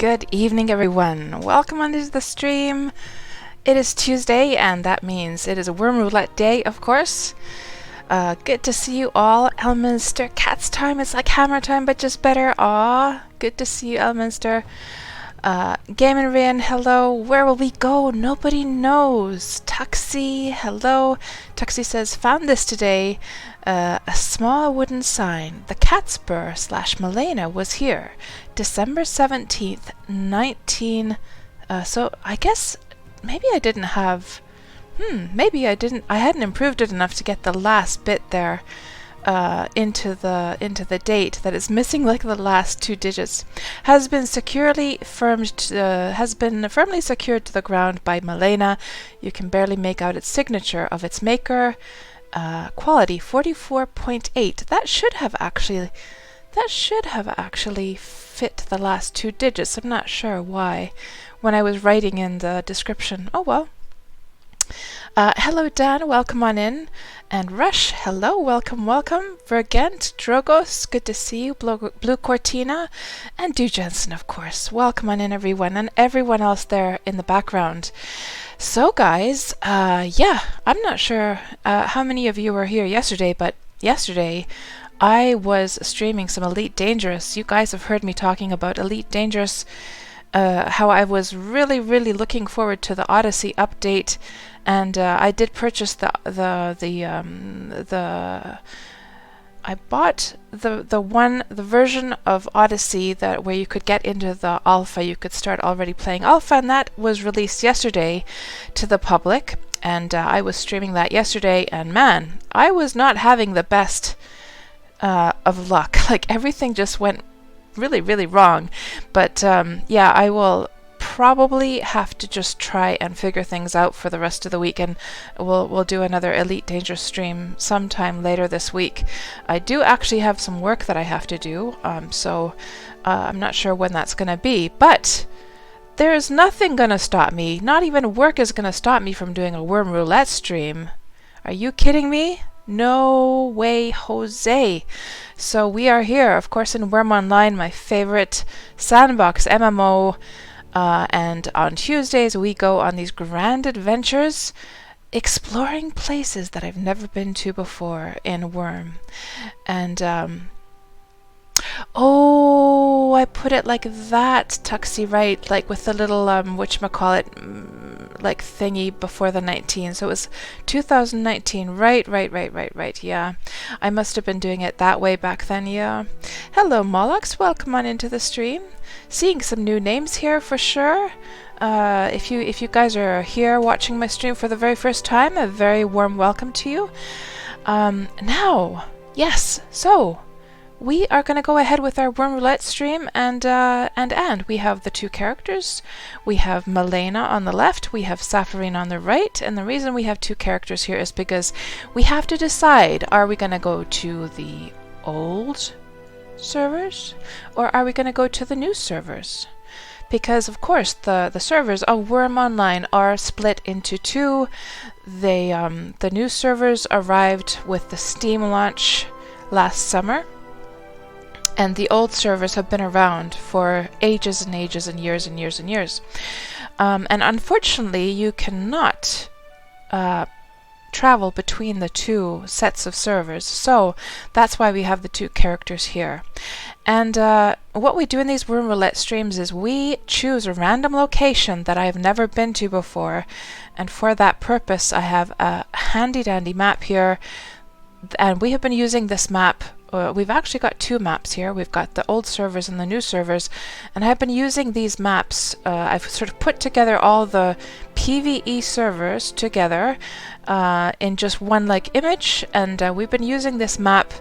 Good evening, everyone. Welcome onto the stream. It is Tuesday, and that means it is a Wurm Roulette day, of course. Good to see you all. Elminster, Cat's time. It's like Hammer time, but just better. Aw, good to see you, Elminster. Game and Rian, hello. Where will we go? Nobody knows. Tuxie, hello. Tuxie says, found this today. A small wooden sign. The KatsPurr / Malena was here. December 17th, 19... so I guess maybe I didn't have... maybe I didn't... I hadn't improved it enough to get the last bit there into the date that is missing, like the last 2 digits. Has been firmly secured to the ground by Malena. You can barely make out its signature of its maker. Quality 44.8. That should have actually fit the last 2 digits. I'm not sure why when I was writing in the description. Oh well. Hello Dan, welcome on in. And Rush, hello, welcome. Vergent, Drogos, good to see you. Blue Cortina, and Du Jensen, of course. Welcome on in, everyone, and everyone else there in the background. So guys, yeah, I'm not sure how many of you were here yesterday, but yesterday I was streaming some Elite Dangerous. You guys have heard me talking about Elite Dangerous, how I was really looking forward to the Odyssey update, and I did purchase I bought the version of Odyssey that where you could get into the alpha, you could start already playing alpha, and that was released yesterday to the public, and I was streaming that yesterday, and man, I was not having the best of luck. Like everything just went really wrong, but yeah, I will probably have to just try and figure things out for the rest of the week, and we'll do another Elite Dangerous stream sometime later this week. I do actually have some work that I have to do, so I'm not sure when that's gonna be, but there's nothing gonna stop me. Not even work is gonna stop me from doing a Wurm Roulette stream. Are you kidding me? No way, Jose. So we are here, of course, in Wurm Online, my favorite Sandbox MMO. And on Tuesdays we go on these grand adventures, exploring places that I've never been to before in Wurm. And oh, I put it like that, Tuxie, right? Like with the little whatchamacallit, like thingy before the 19. So it was 2019. Right. Yeah, I must have been doing it that way back then. Yeah. Hello, Molox. Welcome on into the stream. Seeing some new names here for sure. If you guys are here watching my stream for the very first time, a very warm welcome to you. Now, yes, so we are going to go ahead with our Wurm Roulette stream, and we have the 2 characters. We have Malena on the left, we have Safarine on the right, and the reason we have 2 characters here is because we have to decide, are we going to go to the old servers, or are we going to go to the new servers? Because of course the servers of Wurm Online are split into 2. The new servers arrived with the Steam launch last summer, and the old servers have been around for ages and ages and years and years and years. And unfortunately, you cannot travel between the 2 sets of servers, so that's why we have the 2 characters here. And what we do in these Wurm Roulette streams is we choose a random location that I have never been to before, and for that purpose I have a handy dandy map here, and we have been using this map. We've actually got 2 maps here. We've got the old servers and the new servers, and I've been using these maps. I've sort of put together all the PvE servers together in just one like image, and we've been using this map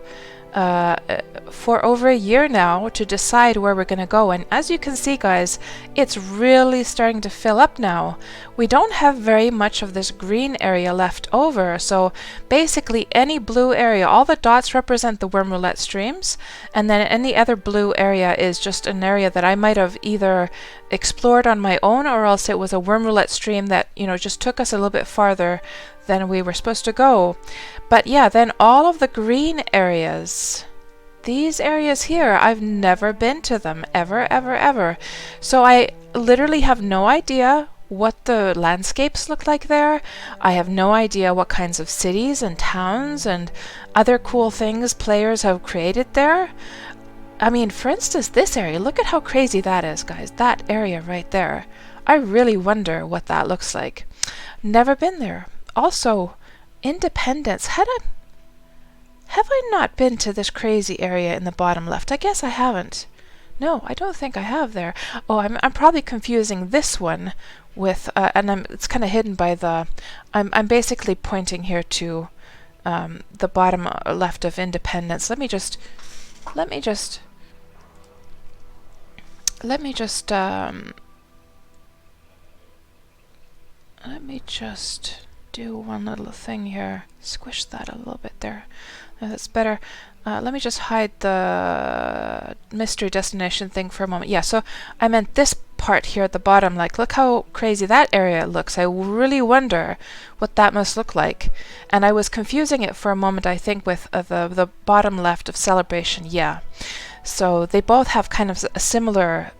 for over a year now to decide where we're going to go. And as you can see, guys, it's really starting to fill up now. We don't have very much of this green area left over, so basically any blue area, all the dots represent the Wurm Roulette streams, and then any other blue area is just an area that I might have either explored on my own, or else it was a Wurm Roulette stream that, you know, just took us a little bit farther than we were supposed to go. But yeah, then all of the green areas these areas here, I've never been to them, ever, ever, ever. So I literally have no idea what the landscapes look like there. I have no idea what kinds of cities and towns and other cool things players have created there. I mean, for instance, this area, look at how crazy that is, guys. That area right there. I really wonder what that looks like. Never been there. Also, Independence. Have I not been to this crazy area in the bottom left? I guess I haven't. No, I don't think I have there. Oh, I'm probably confusing this one with, it's kind of hidden by the, I'm basically pointing here to the bottom left of Independence. Let me just do one little thing here. Squish that a little bit there. That's better. Let me just hide the mystery destination thing for a moment. Yeah, so I meant this part here at the bottom. Like, look how crazy that area looks. I really wonder what that must look like. And I was confusing it for a moment, I think, with the bottom left of Celebration. Yeah. So they both have kind of a similar...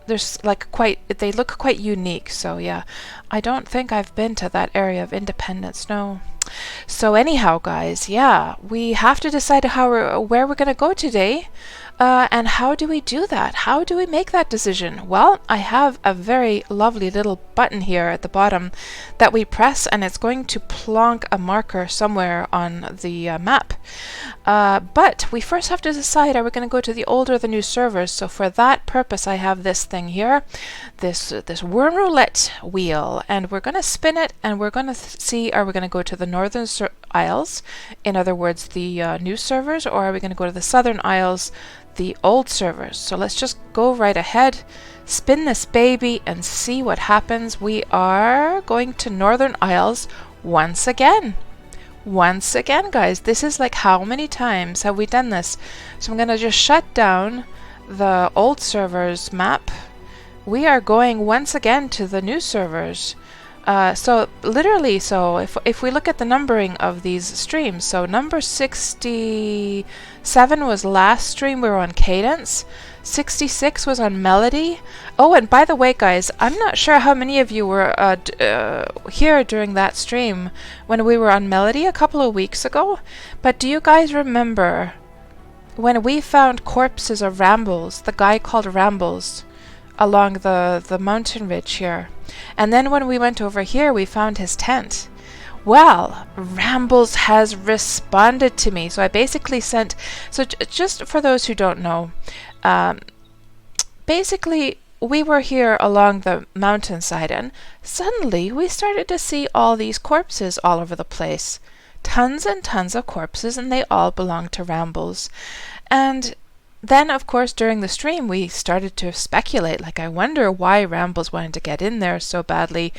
There's like they look quite unique. So yeah, I don't think I've been to that area of Independence. No. So anyhow, guys, yeah, we have to decide where we're going to go today. And how do we do that? How do we make that decision? Well, I have a very lovely little button here at the bottom that we press, and it's going to plonk a marker somewhere on the map. But we first have to decide, are we going to go to the old or the new servers? So for that purpose, I have this thing here, this Wurm Roulette wheel, and we're going to spin it, and we're going to see, are we going to go to the Northern Isles, in other words, the new servers, or are we going to go to the Southern Isles, the old servers? So let's just go right ahead, spin this baby, and see what happens. We are going to Northern Isles once again. Once again, guys. This is like, how many times have we done this? So I'm going to just shut down the old servers map. We are going once again to the new servers. So literally, so if we look at the numbering of these streams, so number 67 was last stream, we were on Cadence. 66 was on Melody. Oh, and by the way, guys, I'm not sure how many of you were here during that stream when we were on Melody a couple of weeks ago, but do you guys remember when we found corpses of Rambles, the guy called Rambles, along the mountain ridge here? And then when we went over here, we found his tent. Well, Rambles has responded to me. So I basically sent... So just for those who don't know, basically we were here along the mountainside, and suddenly we started to see all these corpses all over the place. Tons and tons of corpses, and they all belong to Rambles. And then, of course, during the stream, we started to speculate, like, I wonder why Rambles wanted to get in there so badly,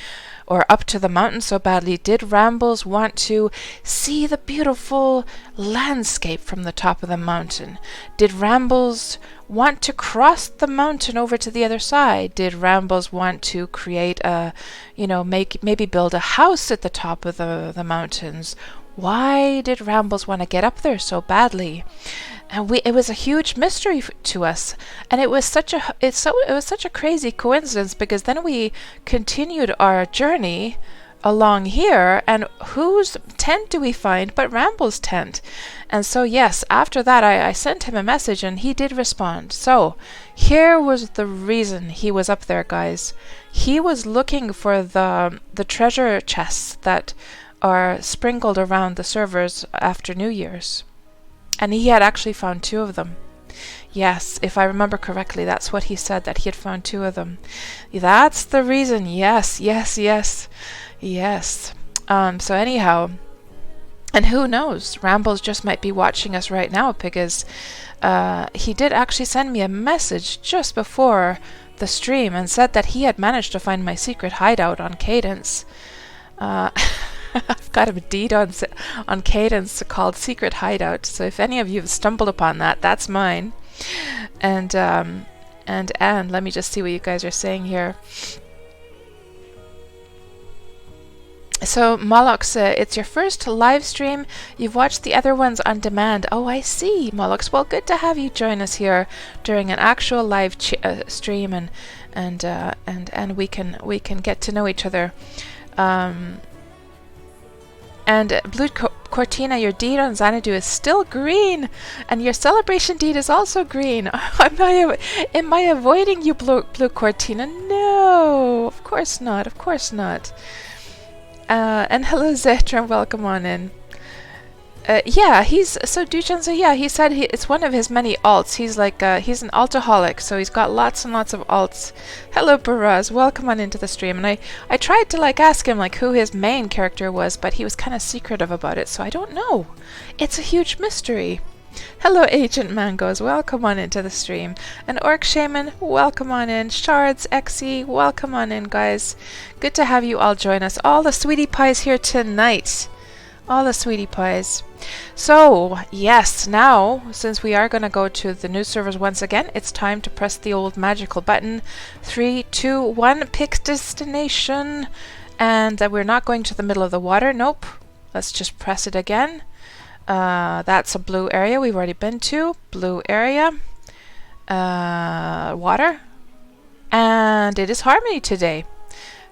or up to the mountain so badly. Did Rambles want to see the beautiful landscape from the top of the mountain? Did Rambles want to cross the mountain over to the other side? Did Rambles want to create a, maybe build a house at the top of the mountains? Why did Rambles want to get up there so badly? And it was a huge mystery to us, and it was such a crazy coincidence, because then we continued our journey along here, and whose tent do we find but Rambles' tent? And so yes, after that I sent him a message, and he did respond. So here was the reason he was up there, guys. He was looking for the treasure chests that are sprinkled around the servers after New Year's. And he had actually found 2 of them. Yes, if I remember correctly, that's what he said, that he had found 2 of them. That's the reason. Yes. So anyhow, and who knows, Rambles just might be watching us right now, because he did actually send me a message just before the stream and said that he had managed to find my secret hideout on Cadence. I've got a deed on Cadence called Secret Hideout, so if any of you have stumbled upon that, that's mine. And let me just see what you guys are saying here. So Molox, it's your first live stream. You've watched the other ones on demand. Oh, I see, Molox. Well, good to have you join us here during an actual live stream, and we can get to know each other. And Blue Cortina, your deed on Xanadu is still green, and your celebration deed is also green. Am I avoiding you, Blue Cortina? No, of course not. Of course not. And hello, Zetra, welcome on in. Yeah, he's so Duchan. So yeah, he said it's one of his many alts. He's like he's an altaholic, so he's got lots and lots of alts. Hello, Baraz, welcome on into the stream. And I tried to like ask him like who his main character was, but he was kind of secretive about it, so I don't know. It's a huge mystery. Hello, Agent Mangoes, welcome on into the stream. And Orc Shaman, welcome on in. Shards, Xe, welcome on in, guys. Good to have you all join us. All the sweetie pies here tonight. All the sweetie pies. So, yes, now, since we are going to go to the new servers once again, it's time to press the old magical button. 3, 2, 1, pick destination. And we're not going to the middle of the water. Nope. Let's just press it again. That's a blue area we've already been to. Blue area. Water. And it is Harmony today.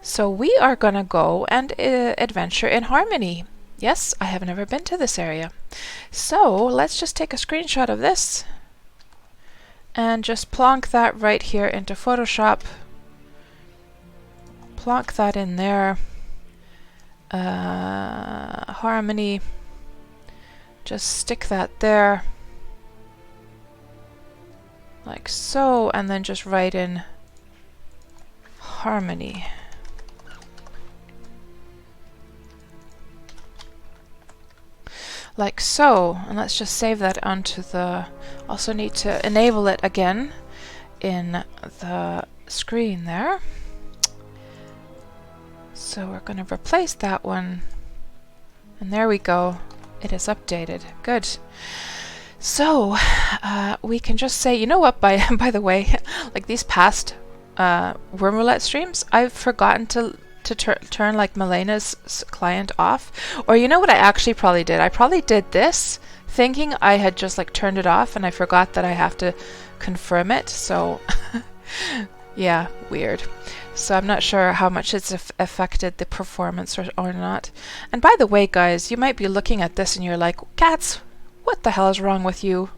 So we are going to go and adventure in Harmony. Yes, I have never been to this area. So let's just take a screenshot of this and just plonk that right here into Photoshop. Plonk that in there. Harmony. Just stick that there. Like so, and then just write in Harmony. Like so, and let's just save that onto the... Also need to enable it again in the screen there. So we're going to replace that one, and there we go. It is updated. Good. So we can just say, you know what? By the way, like these past Wurm Roulette streams, I've forgotten to turn like Melena's client off. Or you know what I actually probably did? I probably did this thinking I had just like turned it off, and I forgot that I have to confirm it. So yeah, weird. So I'm not sure how much it's affected the performance or not. And by the way, guys, you might be looking at this and you're like, Cats, what the hell is wrong with you?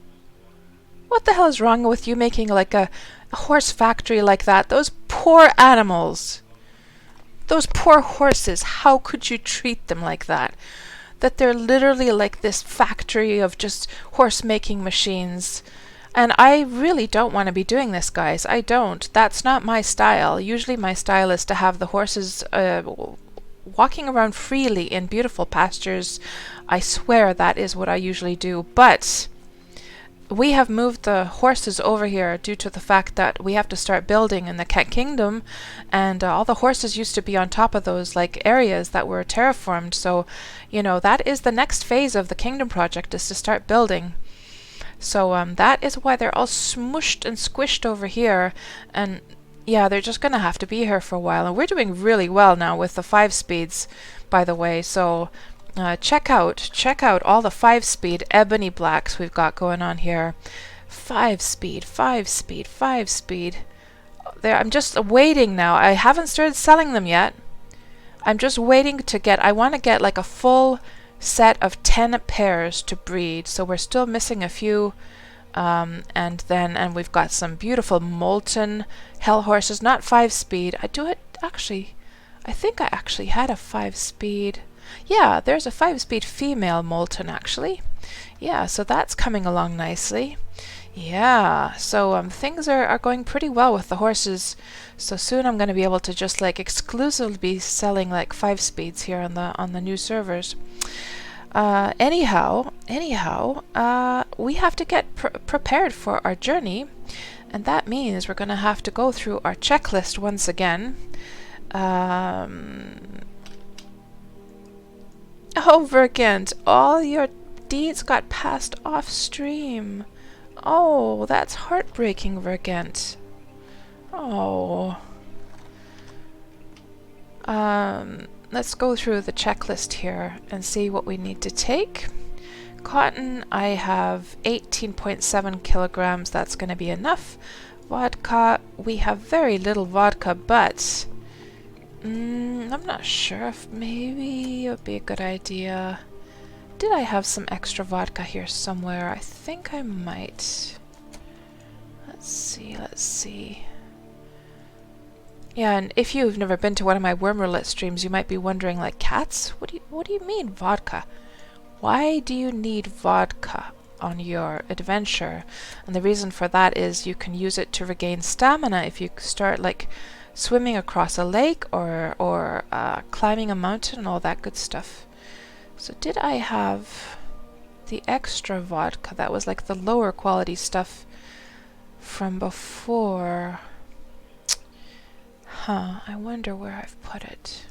What the hell is wrong with you making like a horse factory like that? Those poor animals. Those poor horses. How could you treat them like that? That they're literally like this factory of just horse making machines. And I really don't want to be doing this, guys. I don't. That's not my style. Usually my style is to have the horses walking around freely in beautiful pastures. I swear that is what I usually do. But we have moved the horses over here due to the fact that we have to start building in the Cat Kingdom, and all the horses used to be on top of those like areas that were terraformed. So, you know, that is the next phase of the Kingdom project, is to start building. So that is why they're all smushed and squished over here, and yeah, they're just gonna have to be here for a while. And we're doing really well now with the 5 speeds, by the way. So check out all the 5 speed ebony blacks we've got going on here. 5 speed, 5 speed, 5 speed. There, I'm just waiting now. I haven't started selling them yet. I'm just waiting to get. I want to get like a full set of 10 pairs to breed, so we're still missing a few, and we've got some beautiful molten hell horses, not 5 speed. I think I actually had a 5 speed. Yeah, there's a 5 speed female molten actually. Yeah, so that's coming along nicely. Yeah, so things are going pretty well with the horses. So soon I'm going to be able to just like exclusively be selling like 5 speeds here on the new servers. Anyhow, we have to get prepared for our journey, and that means we're going to have to go through our checklist once again. Oh, Vergant, all your deeds got passed off stream. Oh, that's heartbreaking, Vergant. Oh. let's go through the checklist here and see what we need to take. Cotton, I have 18.7 kilograms. That's going to be enough. Vodka, we have very little vodka, but I'm not sure if maybe it would be a good idea. Did I have some extra vodka here somewhere? I think I might. Let's see. Yeah, and if you've never been to one of my Wurm Roulette streams, you might be wondering, like, Cats? What do you mean vodka? Why do you need vodka on your adventure? And the reason for that is you can use it to regain stamina if you start like swimming across a lake or climbing a mountain and all that good stuff. So did I have the extra vodka? That was like the lower quality stuff from before. I wonder where I've put it.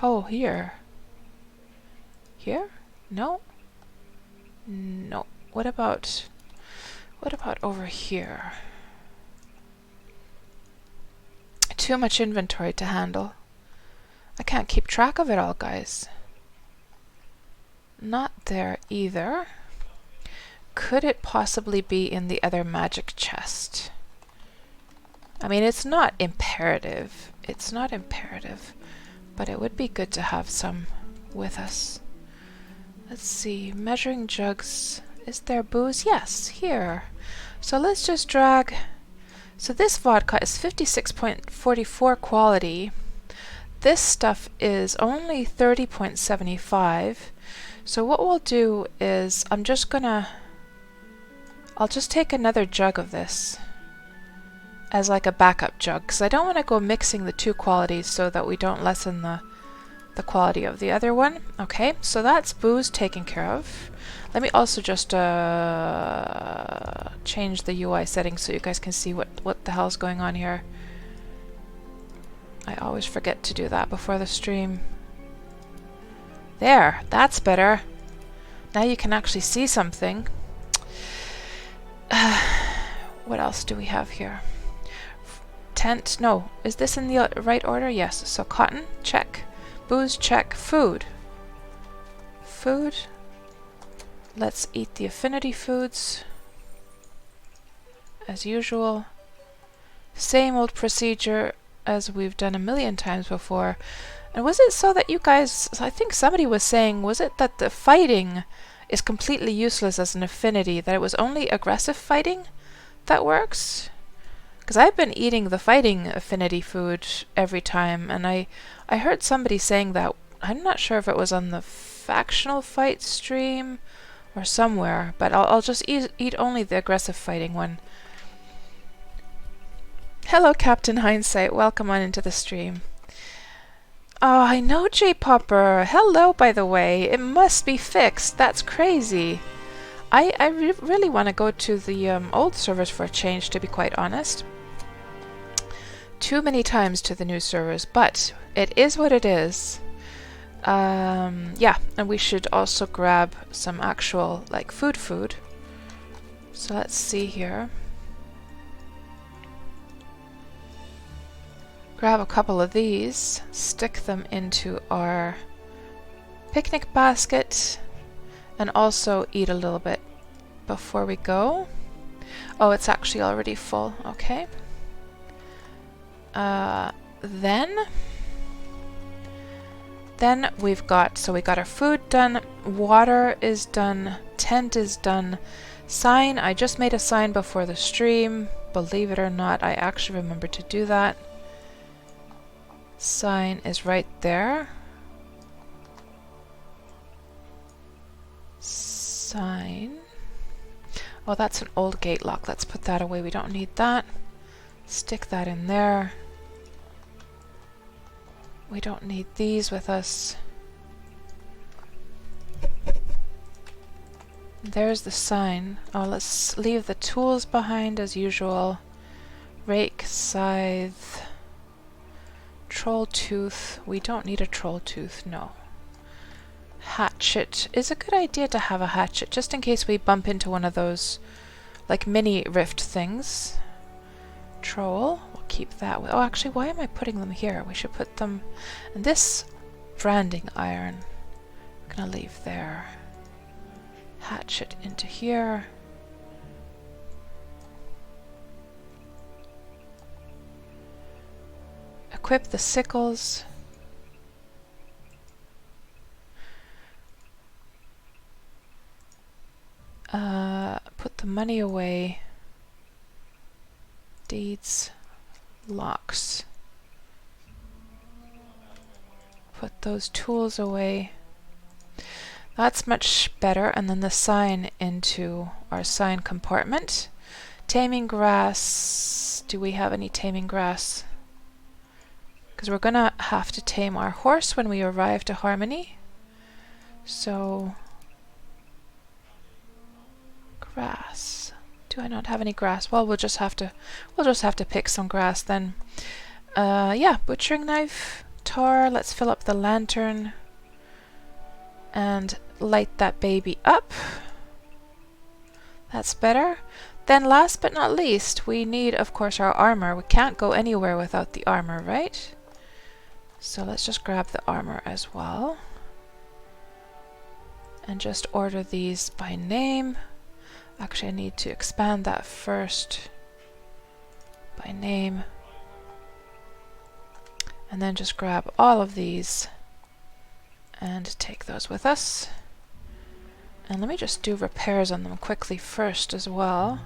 Oh, here. Here? No? No. What about over here? Too much inventory to handle. I can't keep track of it all, guys. Not there either. Could it possibly be in the other magic chest? I mean, it's not imperative. It's not imperative. But it would be good to have some with us. Let's see. Measuring jugs. Is there booze? Yes, here. So let's just drag. So this vodka is 56.44 quality. This stuff is only 30.75. So what we'll do is I'll just take another jug of this as like a backup jug, because I don't want to go mixing the two qualities so that we don't lessen the quality of the other one. Okay, so that's booze taken care of. Let me also just change the UI settings so you guys can see what the hell's going on here. I always forget to do that before the stream. There, that's better. Now you can actually see something. What else do we have here? Tent, no. Is this in the right order? Yes. So cotton, check. Booze, check. Food. Food. Let's eat the affinity foods. As usual. Same old procedure as we've done a million times before. And was it so that you guys, I think somebody was saying, was it that the fighting is completely useless as an affinity, that it was only aggressive fighting that works? Because I've been eating the fighting affinity food every time, and I heard somebody saying that. I'm not sure if it was on the factional fight stream or somewhere, but I'll just eat only the aggressive fighting one. Hello, Captain Hindsight. Welcome on into the stream. Oh, I know, J-Popper. Hello, by the way. It must be fixed. That's crazy. I really want to go to the old servers for a change, to be quite honest. Too many times to the new servers, but it is what it is. Yeah, and we should also grab some actual, like, food. So let's see here. Grab a couple of these, stick them into our picnic basket, and also eat a little bit before we go. Oh, it's actually already full. Okay. Then we've got, so we got our food done, water is done, tent is done, sign. I just made a sign before the stream. Believe it or not, I actually remembered to do that. Sign is right there. Sign. Oh, that's an old gate lock. Let's put that away. We don't need that. Stick that in there. We don't need these with us. There's the sign. Oh, let's leave the tools behind as usual. Rake, scythe, troll tooth. We don't need a troll tooth, no. Hatchet. Is a good idea to have a hatchet, just in case we bump into one of those, like, mini rift things. Troll. We'll keep that. Oh, actually, why am I putting them here? We should put them... And this branding iron, we're going to leave there. Hatchet into here. Equip the sickles. Put the money away. Deeds. Locks. Put those tools away. That's much better. And then the sign into our sign compartment. Taming grass. Do we have any taming grass? Because we're gonna have to tame our horse when we arrive to Harmony. So grass. Do I not have any grass? Well, we'll just have to pick some grass then. Yeah, butchering knife, tar. Let's fill up the lantern and light that baby up. That's better. Then last but not least, we need, of course, our armor. We can't go anywhere without the armor, right? So let's just grab the armor as well. And just order these by name. Actually, I need to expand that first. By name. And then just grab all of these and take those with us. And let me just do repairs on them quickly first as well.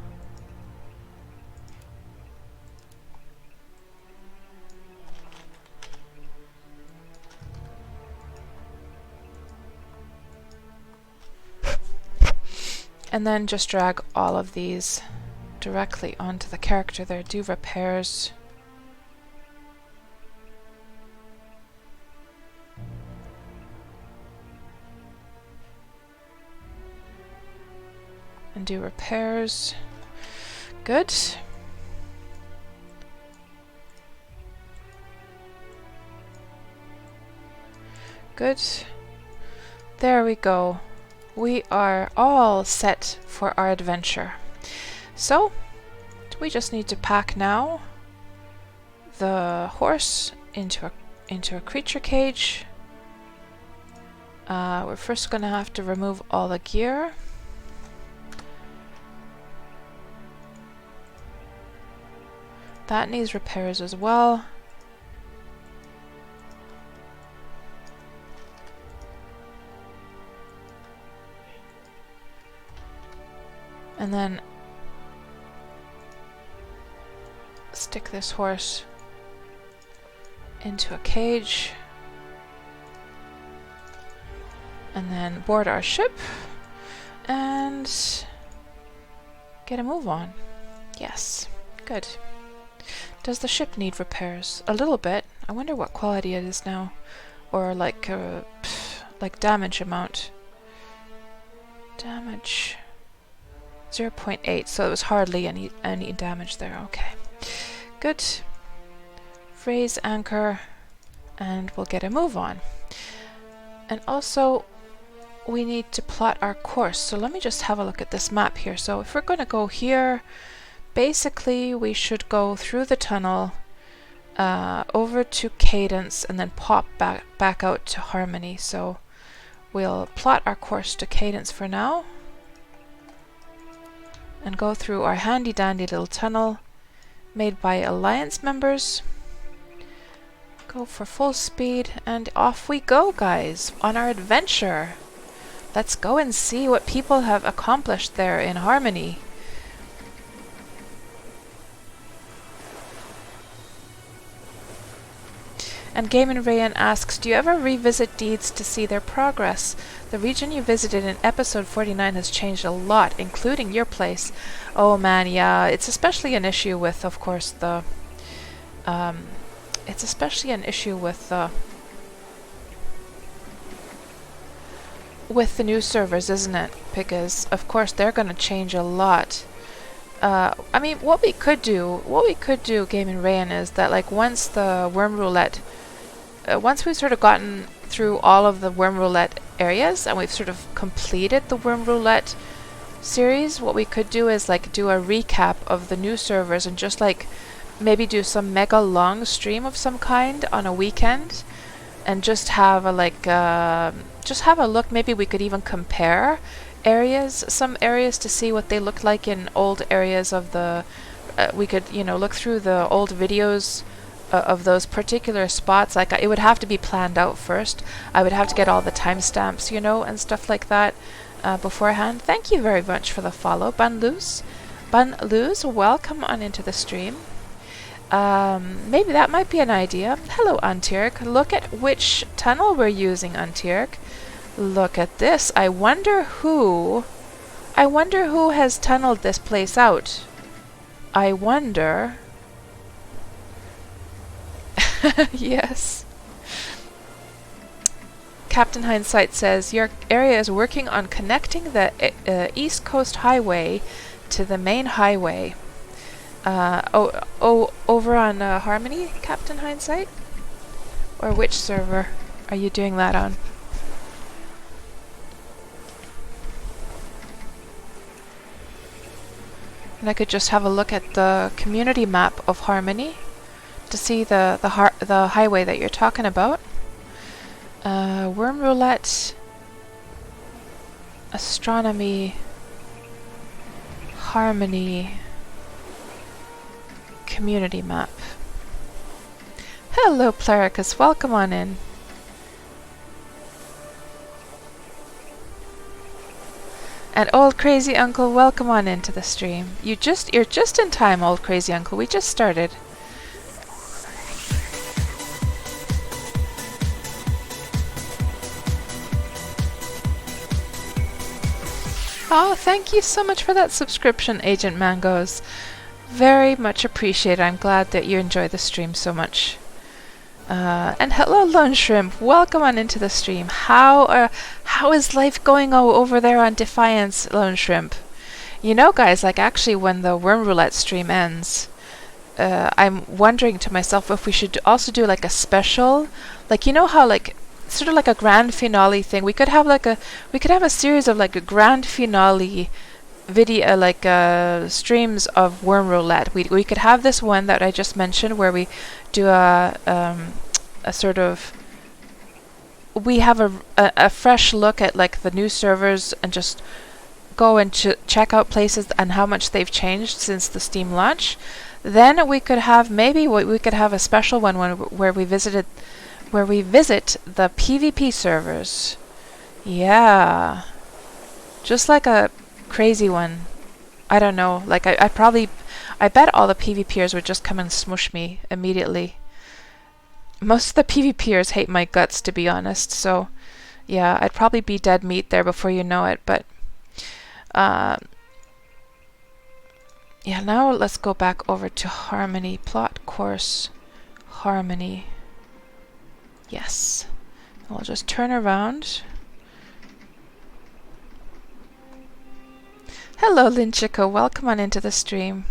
And then just drag all of these directly onto the character there. Do repairs. And do repairs. Good. Good. There we go. We are all set for our adventure. So, we just need to pack now the horse into a creature cage. We're first going to have to remove all the gear. That needs repairs as well. And then stick this horse into a cage. And then board our ship and get a move on. Yes, good. Does the ship need repairs? A little bit. I wonder what quality it is now. Or like damage amount. Damage 0.8, so it was hardly any damage there. Okay. Good. Raise anchor and we'll get a move on. And also we need to plot our course. So let me just have a look at this map here. So if we're going to go here, basically we should go through the tunnel over to Cadence and then pop back out to Harmony. So we'll plot our course to Cadence for now and go through our handy dandy little tunnel made by Alliance members. Go for full speed and off we go, guys, on our adventure. Let's go and see what people have accomplished there in Harmony. And Gaiman Rayan asks, do you ever revisit deeds to see their progress? The region you visited in episode 49 has changed a lot, including your place. Oh man, yeah, it's especially an issue with, of course, the... it's especially an issue with the new servers, isn't it? Because, of course, they're going to change a lot. I mean, what we could do, Gaiman Rayan, is that, like, once the Wurm Roulette... once we've sort of gotten through all of the Wurm Roulette areas and we've sort of completed the Wurm Roulette series, what we could do is like do a recap of the new servers and just like maybe do some mega long stream of some kind on a weekend, and just have a just have a look. Maybe we could even compare some areas to see what they looked like in old areas of the. We could, look through the old videos of those particular spots. Like, it would have to be planned out first. I would have to get all the timestamps, and stuff like that beforehand. Thank you very much for the follow, Bunloose. Bunloose, welcome on into the stream. Maybe that might be an idea. Hello, Untirk. Look at which tunnel we're using, Untirk. Look at this. I wonder who has tunneled this place out. I wonder. Yes. Captain Hindsight says, your area is working on connecting the East Coast Highway to the main highway. Over on Harmony, Captain Hindsight? Or which server are you doing that on? And I could just have a look at the community map of Harmony to see the highway that you're talking about. Wurm Roulette, Astronomy, Harmony, community map. Hello, Plericus. Welcome on in. And Old Crazy Uncle, welcome on into the stream. You're just in time, Old Crazy Uncle. We just started. Oh, thank you so much for that subscription, Agent Mangoes. Very much appreciated. I'm glad that you enjoy the stream so much. And hello, Lone Shrimp. Welcome on into the stream. How is life going over there on Defiance, Lone Shrimp? Guys, actually when the Wurm Roulette stream ends, I'm wondering to myself if we should also do a special, how sort of like a grand finale thing. We could have a series of a grand finale video, streams of Wurm Roulette. We could have this one that I just mentioned where we do a sort of, we have a fresh look at the new servers and just go and check out places and how much they've changed since the Steam launch. Then we could have we could have a special one where we visit the PvP servers. Yeah, just like a crazy one. I don't know. I bet all the PvPers would just come and smush me immediately. Most of the PvPers hate my guts, to be honest. So, yeah, I'd probably be dead meat there before you know it. But, yeah, now let's go back over to Harmony. Plot course. Harmony. Yes. I'll just turn around. Hello, Linchiko. Welcome on into the stream.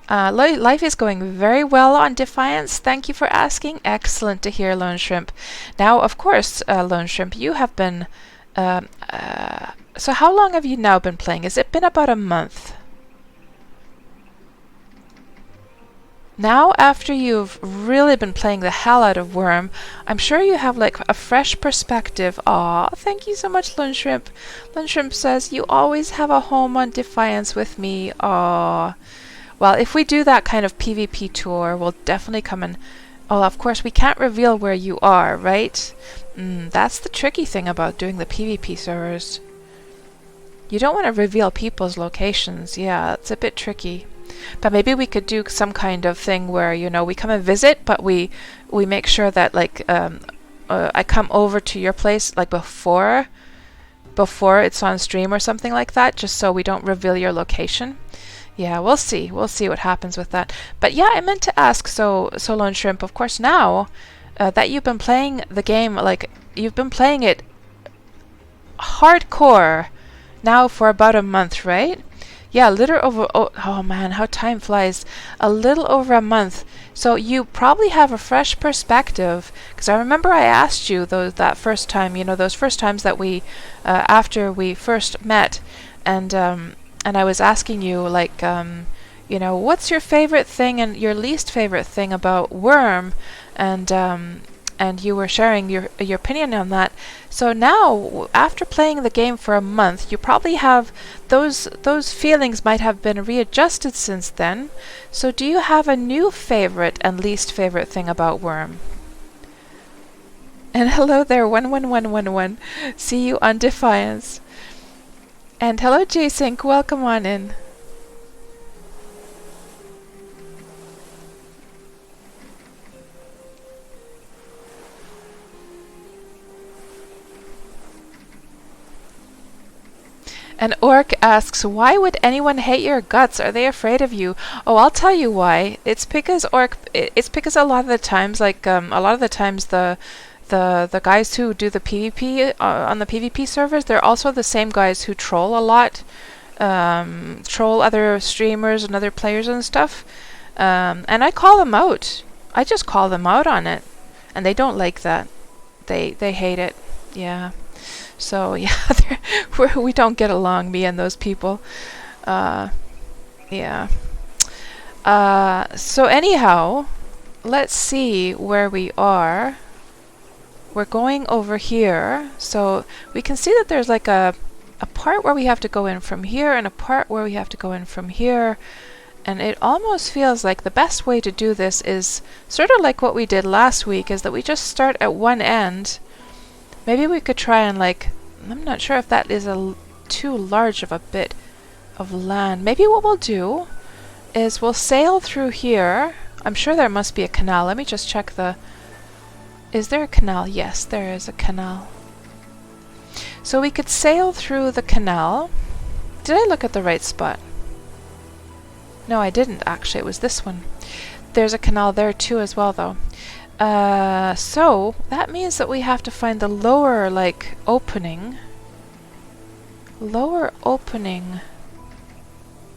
Life is going very well on Defiance. Thank you for asking. Excellent to hear, Lone Shrimp. Now, of course, Lone Shrimp, you have been... so how long have you now been playing? Has it been about a month? Now, after you've really been playing the hell out of Wurm, I'm sure you have a fresh perspective. Aw, thank you so much, Lone Shrimp. Lone Shrimp says, you always have a home on Defiance with me. Aw. Well, if we do that kind of PvP tour, we'll definitely come and... Oh, of course, we can't reveal where you are, right? That's the tricky thing about doing the PvP servers. You don't want to reveal people's locations. Yeah, it's a bit tricky. But maybe we could do some kind of thing where, we come and visit, but we make sure that, I come over to your place, before it's on stream or something like that, just so we don't reveal your location. Yeah, we'll see. We'll see what happens with that. But yeah, I meant to ask, so Lone Shrimp, of course, now that you've been playing the game, you've been playing it hardcore now for about a month, right? Yeah, oh man, how time flies. A little over a month. So you probably have a fresh perspective, because I remember I asked you that first time, those first times that we, after we first met, and I was asking you, You know, what's your favorite thing and your least favorite thing about Wurm? And you were sharing your opinion on that. So now, after playing the game for a month, you probably have those feelings might have been readjusted since then. So do you have a new favorite and least favorite thing about Wurm? And hello there, 11111. See you on Defiance. And hello, J-Sync. Welcome on in. And Orc asks, why would anyone hate your guts? Are they afraid of you? Oh, I'll tell you why. It's because it's because a lot of the times, the guys who do the PvP on the PvP servers, they're also the same guys who troll a lot, troll other streamers and other players and stuff. And I call them out. I just call them out on it, and they don't like that. They hate it. Yeah. So yeah, we don't get along, me and those people. Yeah. So anyhow, let's see where we are. We're going over here, so we can see that there's like a part where we have to go in from here and a part where we have to go in from here. And it almost feels like the best way to do this is sort of like what we did last week, is that we just start at one end. Maybe we could try and I'm not sure if that is too large of a bit of land. Maybe what we'll do is we'll sail through here. I'm sure there must be a canal. Let me just check is there a canal? Yes, there is a canal. So we could sail through the canal. Did I look at the right spot? No, I didn't actually. It was this one. There's a canal there too as well though. So that means that we have to find the lower opening. Lower opening.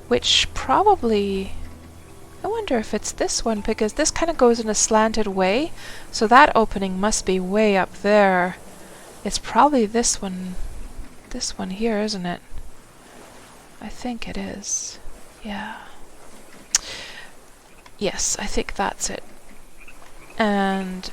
Which probably, I wonder if it's this one, because this kind of goes in a slanted way. So that opening must be way up there. It's probably this one. This one here, isn't it? I think it is. Yeah. Yes, I think that's it. And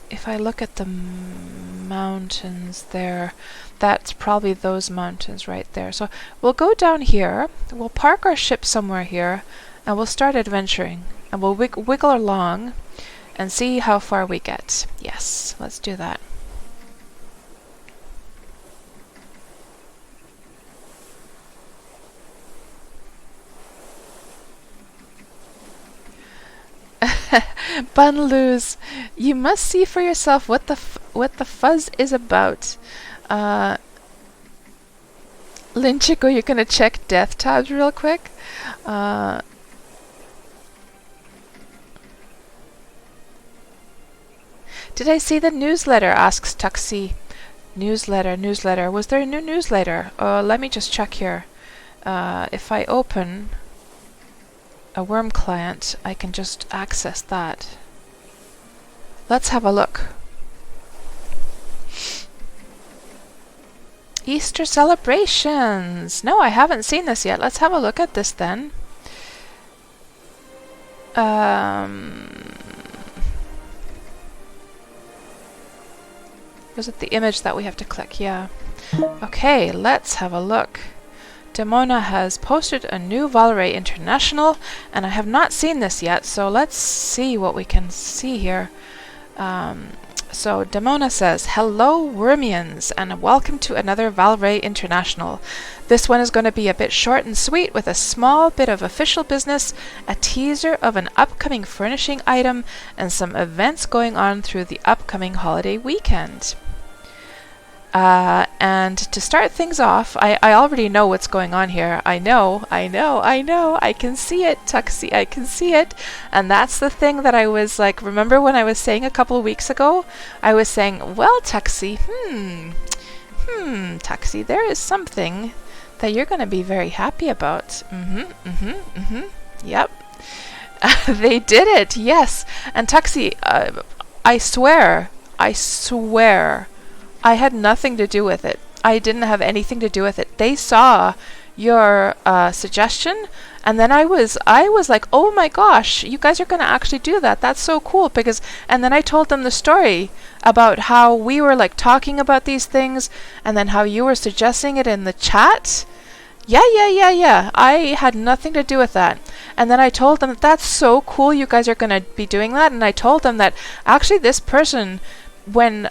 if I look at the mountains there, that's probably those mountains right there. So we'll go down here, we'll park our ship somewhere here, and we'll start adventuring. And we'll wiggle along and see how far we get. Yes, let's do that. Bunloos, you must see for yourself what the fuzz is about. Linchico, you're gonna check death tabs real quick. Did I see the newsletter? Asks Tuxie. Newsletter. Was there a new newsletter? Let me just check here. If I open a Wurm client, I can just access that. Let's have a look. Easter celebrations! No, I haven't seen this yet. Let's have a look at this then. Was it the image that we have to click? Yeah. Okay, let's have a look. Demona has posted a new Valorant International, and I have not seen this yet, so let's see what we can see here. So Demona says, hello Wurmians, and welcome to another Valorant International. This one is going to be a bit short and sweet, with a small bit of official business, a teaser of an upcoming furnishing item, and some events going on through the upcoming holiday weekend. And to start things off, I already know what's going on here. I know. I can see it, Tuxie. I can see it. And that's the thing that I was like, remember when I was saying a couple of weeks ago? I was saying, well, Tuxie, Tuxie, there is something that you're going to be very happy about. Yep. They did it, yes. And Tuxie, I swear, I had nothing to do with it. I didn't have anything to do with it. They saw your suggestion, and then I was like, oh my gosh, you guys are going to actually do that. That's so cool. Because, and then I told them the story about how we were like talking about these things, and then how you were suggesting it in the chat. Yeah. I had nothing to do with that. And then I told them that that's so cool. You guys are going to be doing that. And I told them that actually this person, when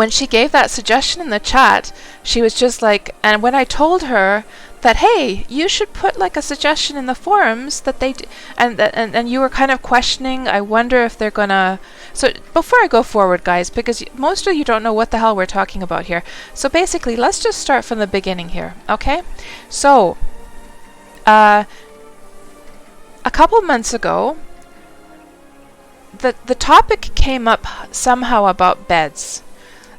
she gave that suggestion in the chat, she was just like, and when I told her that, hey, you should put like a suggestion in the forums that they and you were kind of questioning, I wonder if they're gonna. So before I go forward, guys, because most of you don't know what the hell we're talking about here, so basically let's just start from the beginning here, okay? So a couple months ago, the topic came up somehow about beds,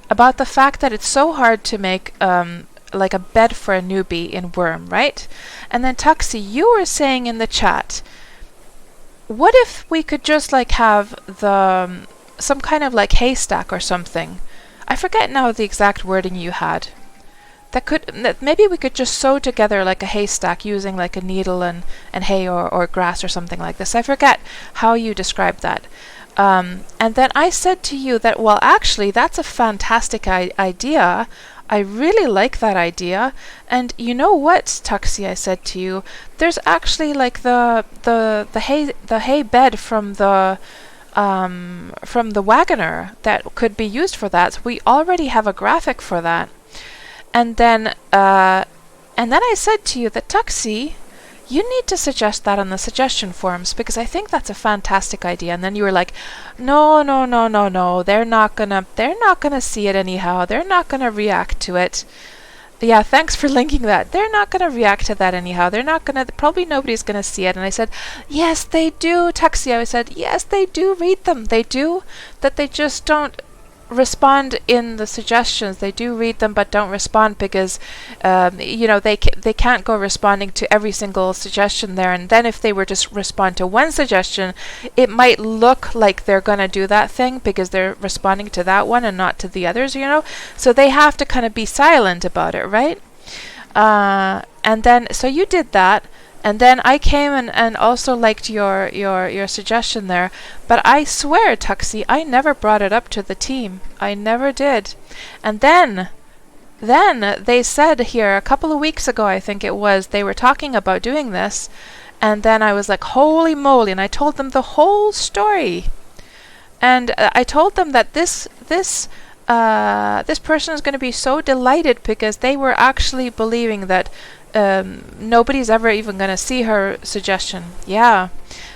about the fact that it's so hard to make like a bed for a newbie in Wurm, right? And then Tuxie, you were saying in the chat, what if we could just like have the some kind of like haystack or something? I forget now the exact wording you had. That maybe we could just sew together like a haystack using like a needle and hay or grass or something like this. I forget how you described that. And then I said to you that, well, actually, that's a fantastic idea. I really like that idea. And you know what, Tuxie, I said to you, there's actually like the hay bed from the wagoner that could be used for that. So we already have a graphic for that. And then I said to you that, Tuxie, you need to suggest that on the suggestion forums, because I think that's a fantastic idea. And then you were like, no, they're not gonna see it anyhow. They're not gonna react to it. Yeah, thanks for linking that. They're not gonna react to that anyhow. Probably nobody's gonna see it. And I said, yes, they do, Tuxie. I said, yes, they do read them. They do, that they just don't respond in the suggestions. They do read them but don't respond because they can't go responding to every single suggestion there, and then if they were to respond to one suggestion, it might look like they're going to do that thing because they're responding to that one and not to the others, so they have to kind of be silent about it, right? And then so you did that. And then I came and also liked your suggestion there. But I swear, Tuxie, I never brought it up to the team. I never did. And then they said here, a couple of weeks ago, I think it was, they were talking about doing this. And then I was like, holy moly. And I told them the whole story. And I told them that this person is going to be so delighted because they were actually believing that nobody's ever even going to see her suggestion. Yeah.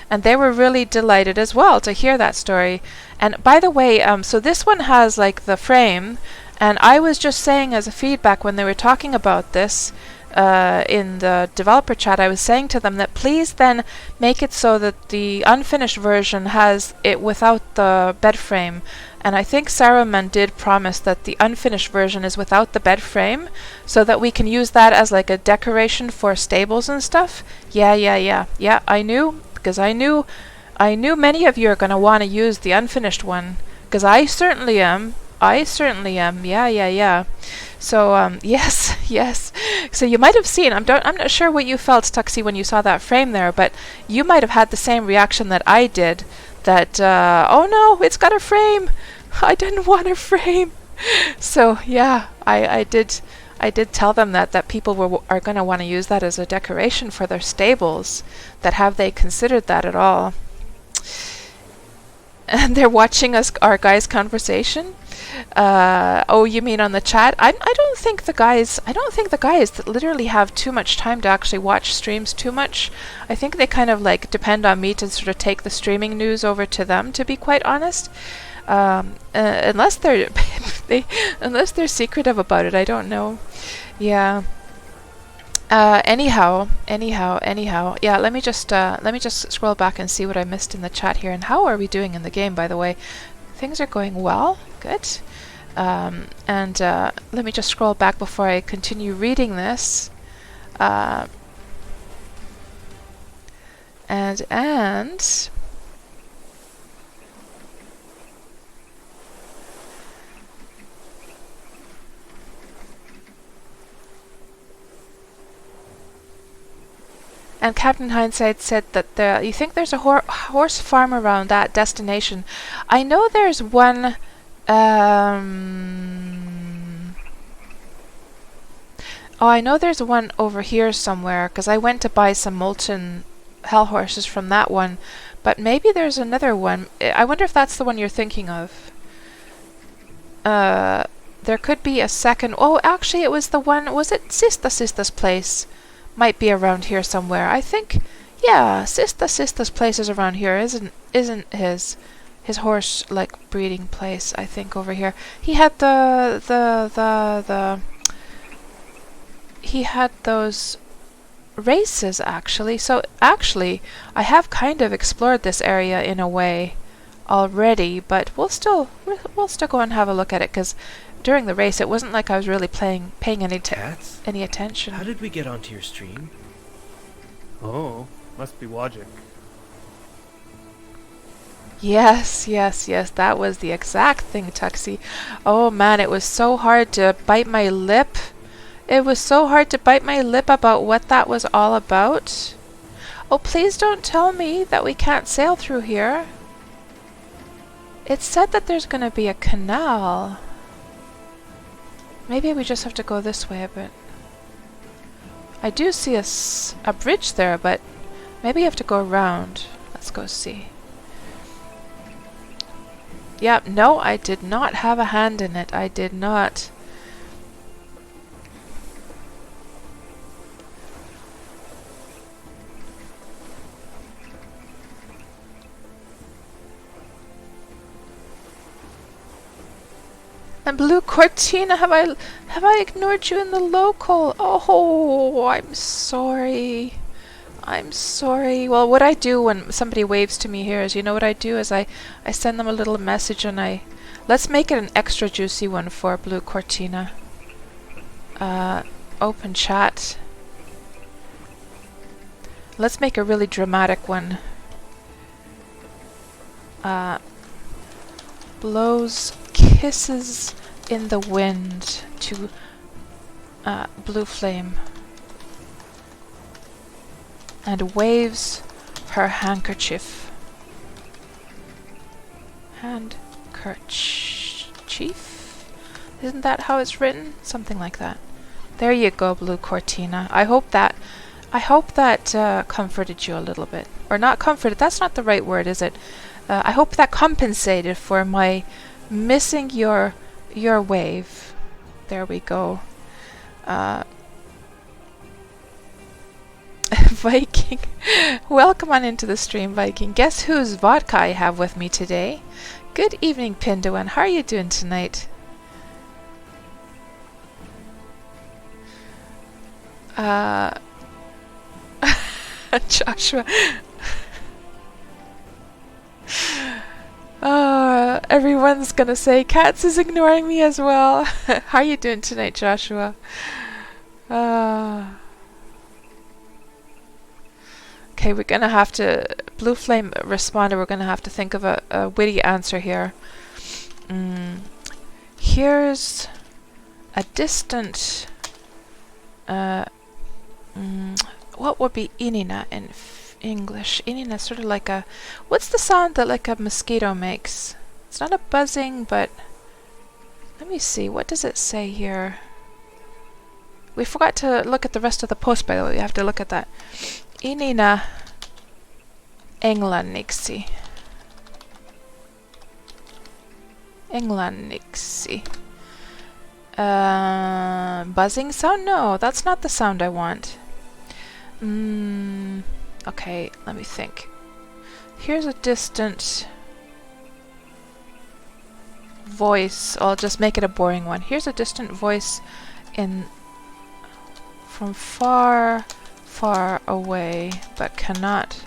And they were really delighted as well to hear that story. And by the way, so this one has like the frame, and I was just saying as a feedback when they were talking about this in the developer chat, I was saying to them that please then make it so that the unfinished version has it without the bed frame. And I think Saruman did promise that the unfinished version is without the bed frame, so that we can use that as like a decoration for stables and stuff. Yeah, I knew, because I knew many of you are going to want to use the unfinished one, because I certainly am. Yeah. So yes. So you might have seen. I'm not sure what you felt, Tuxie, when you saw that frame there, but you might have had the same reaction that I did. That oh no, it's got a frame. I didn't want a frame. So yeah, I did tell them that people are going to want to use that as a decoration for their stables. That have they considered that at all? And they're watching our guys' conversation. Oh, you mean on the chat? I don't think the guys that literally have too much time to actually watch streams too much. I think they kind of like depend on me to sort of take the streaming news over to them, to be quite honest. Unless they're unless they're secretive about it, I don't know. Yeah. Anyhow. Yeah, let me just scroll back and see what I missed in the chat here. And how are we doing in the game, by the way? Things are going well. Good. And let me just scroll back before I continue reading this. And And Captain Hindsight said that you think there's a horse farm around that destination. I know there's one. Oh, I know there's one over here somewhere, because I went to buy some molten hell horses from that one. But maybe there's another one. I wonder if that's the one you're thinking of. There could be a second. Oh, actually, it was the one. Was it Sista's place? Might be around here somewhere. I think, yeah, Sista's place is around here. Isn't his horse like breeding place? I think over here. He had he had those races actually. So actually, I have kind of explored this area in a way already, but we'll still go and have a look at it, because during the race it wasn't like I was really paying any attention. How did we get onto your stream? Oh, must be logic. Yes, that was the exact thing, Tuxie. Oh man, it was so hard to bite my lip. It was so hard to bite my lip about what that was all about. Oh, please don't tell me that we can't sail through here. It said that there's going to be a canal. Maybe we just have to go this way a bit. I do see a bridge there, but maybe you have to go around. Let's go see. Yep, no, I did not have a hand in it. I did not. And Blue Cortina, have I ignored you in the local? Oh, I'm sorry. I'm sorry. Well, what I do when somebody waves to me here is, you know what I do is I send them a little message, and let's make it an extra juicy one for Blue Cortina. Open chat. Let's make a really dramatic one. Blows kisses in the wind to Blue Flame and waves her handkerchief. Handkerchief? Isn't that how it's written? Something like that. There you go, Blue Cortina. I hope that comforted you a little bit. Or not comforted, that's not the right word, is it? I hope that compensated for my missing your wave. There we go. Viking, welcome on into the stream, Viking. Guess whose vodka I have with me today? Good evening, Pinduan. How are you doing tonight? Joshua. Everyone's gonna say Cats is ignoring me as well. How are you doing tonight, Joshua? Okay, we're gonna have to... Blue Flame responded, we're gonna have to think of a witty answer here. Here's a distant... what would be Inina in English? Inina is sort of like a... What's the sound that like a mosquito makes? It's not a buzzing, but... Let me see, what does it say here? We forgot to look at the rest of the post, by the way. We have to look at that. Inina Englanniksi. Englanniksi. Buzzing sound? No, that's not the sound I want. Okay, let me think. Here's a distant voice. I'll just make it a boring one. Here's a distant voice from far away, but cannot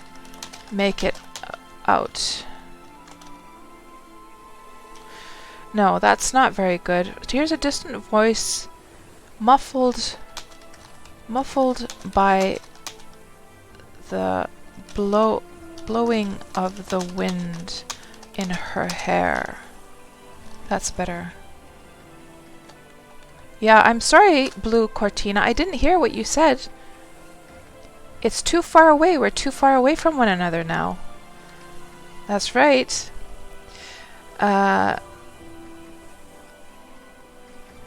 make it out. No, that's not very good. Here's a distant voice, muffled by the blowing of the wind in her hair. That's better. Yeah, I'm sorry, Blue Cortina. I didn't hear what you said. It's too far away. We're too far away from one another now. That's right.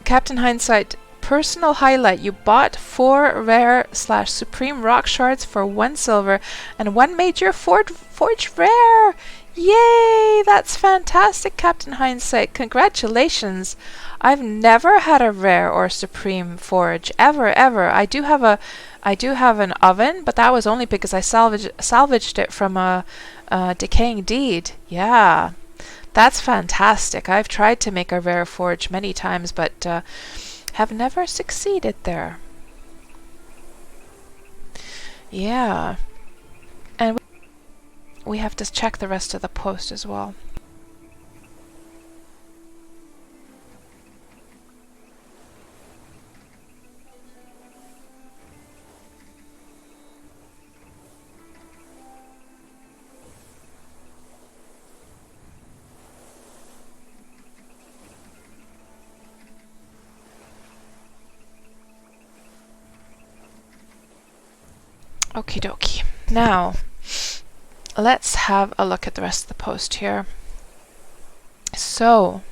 Captain Hindsight, personal highlight. You bought 4 rare / supreme rock shards for 1 silver and 1 major forge rare. Yay! That's fantastic, Captain Hindsight. Congratulations. I've never had a rare or supreme forge ever. I do have an oven, but that was only because I salvaged it from a decaying deed. Yeah. That's fantastic. I've tried to make a rare forge many times, but have never succeeded there. Yeah. And we have to check the rest of the post as well. Okie dokie. Now, let's have a look at the rest of the post here. So,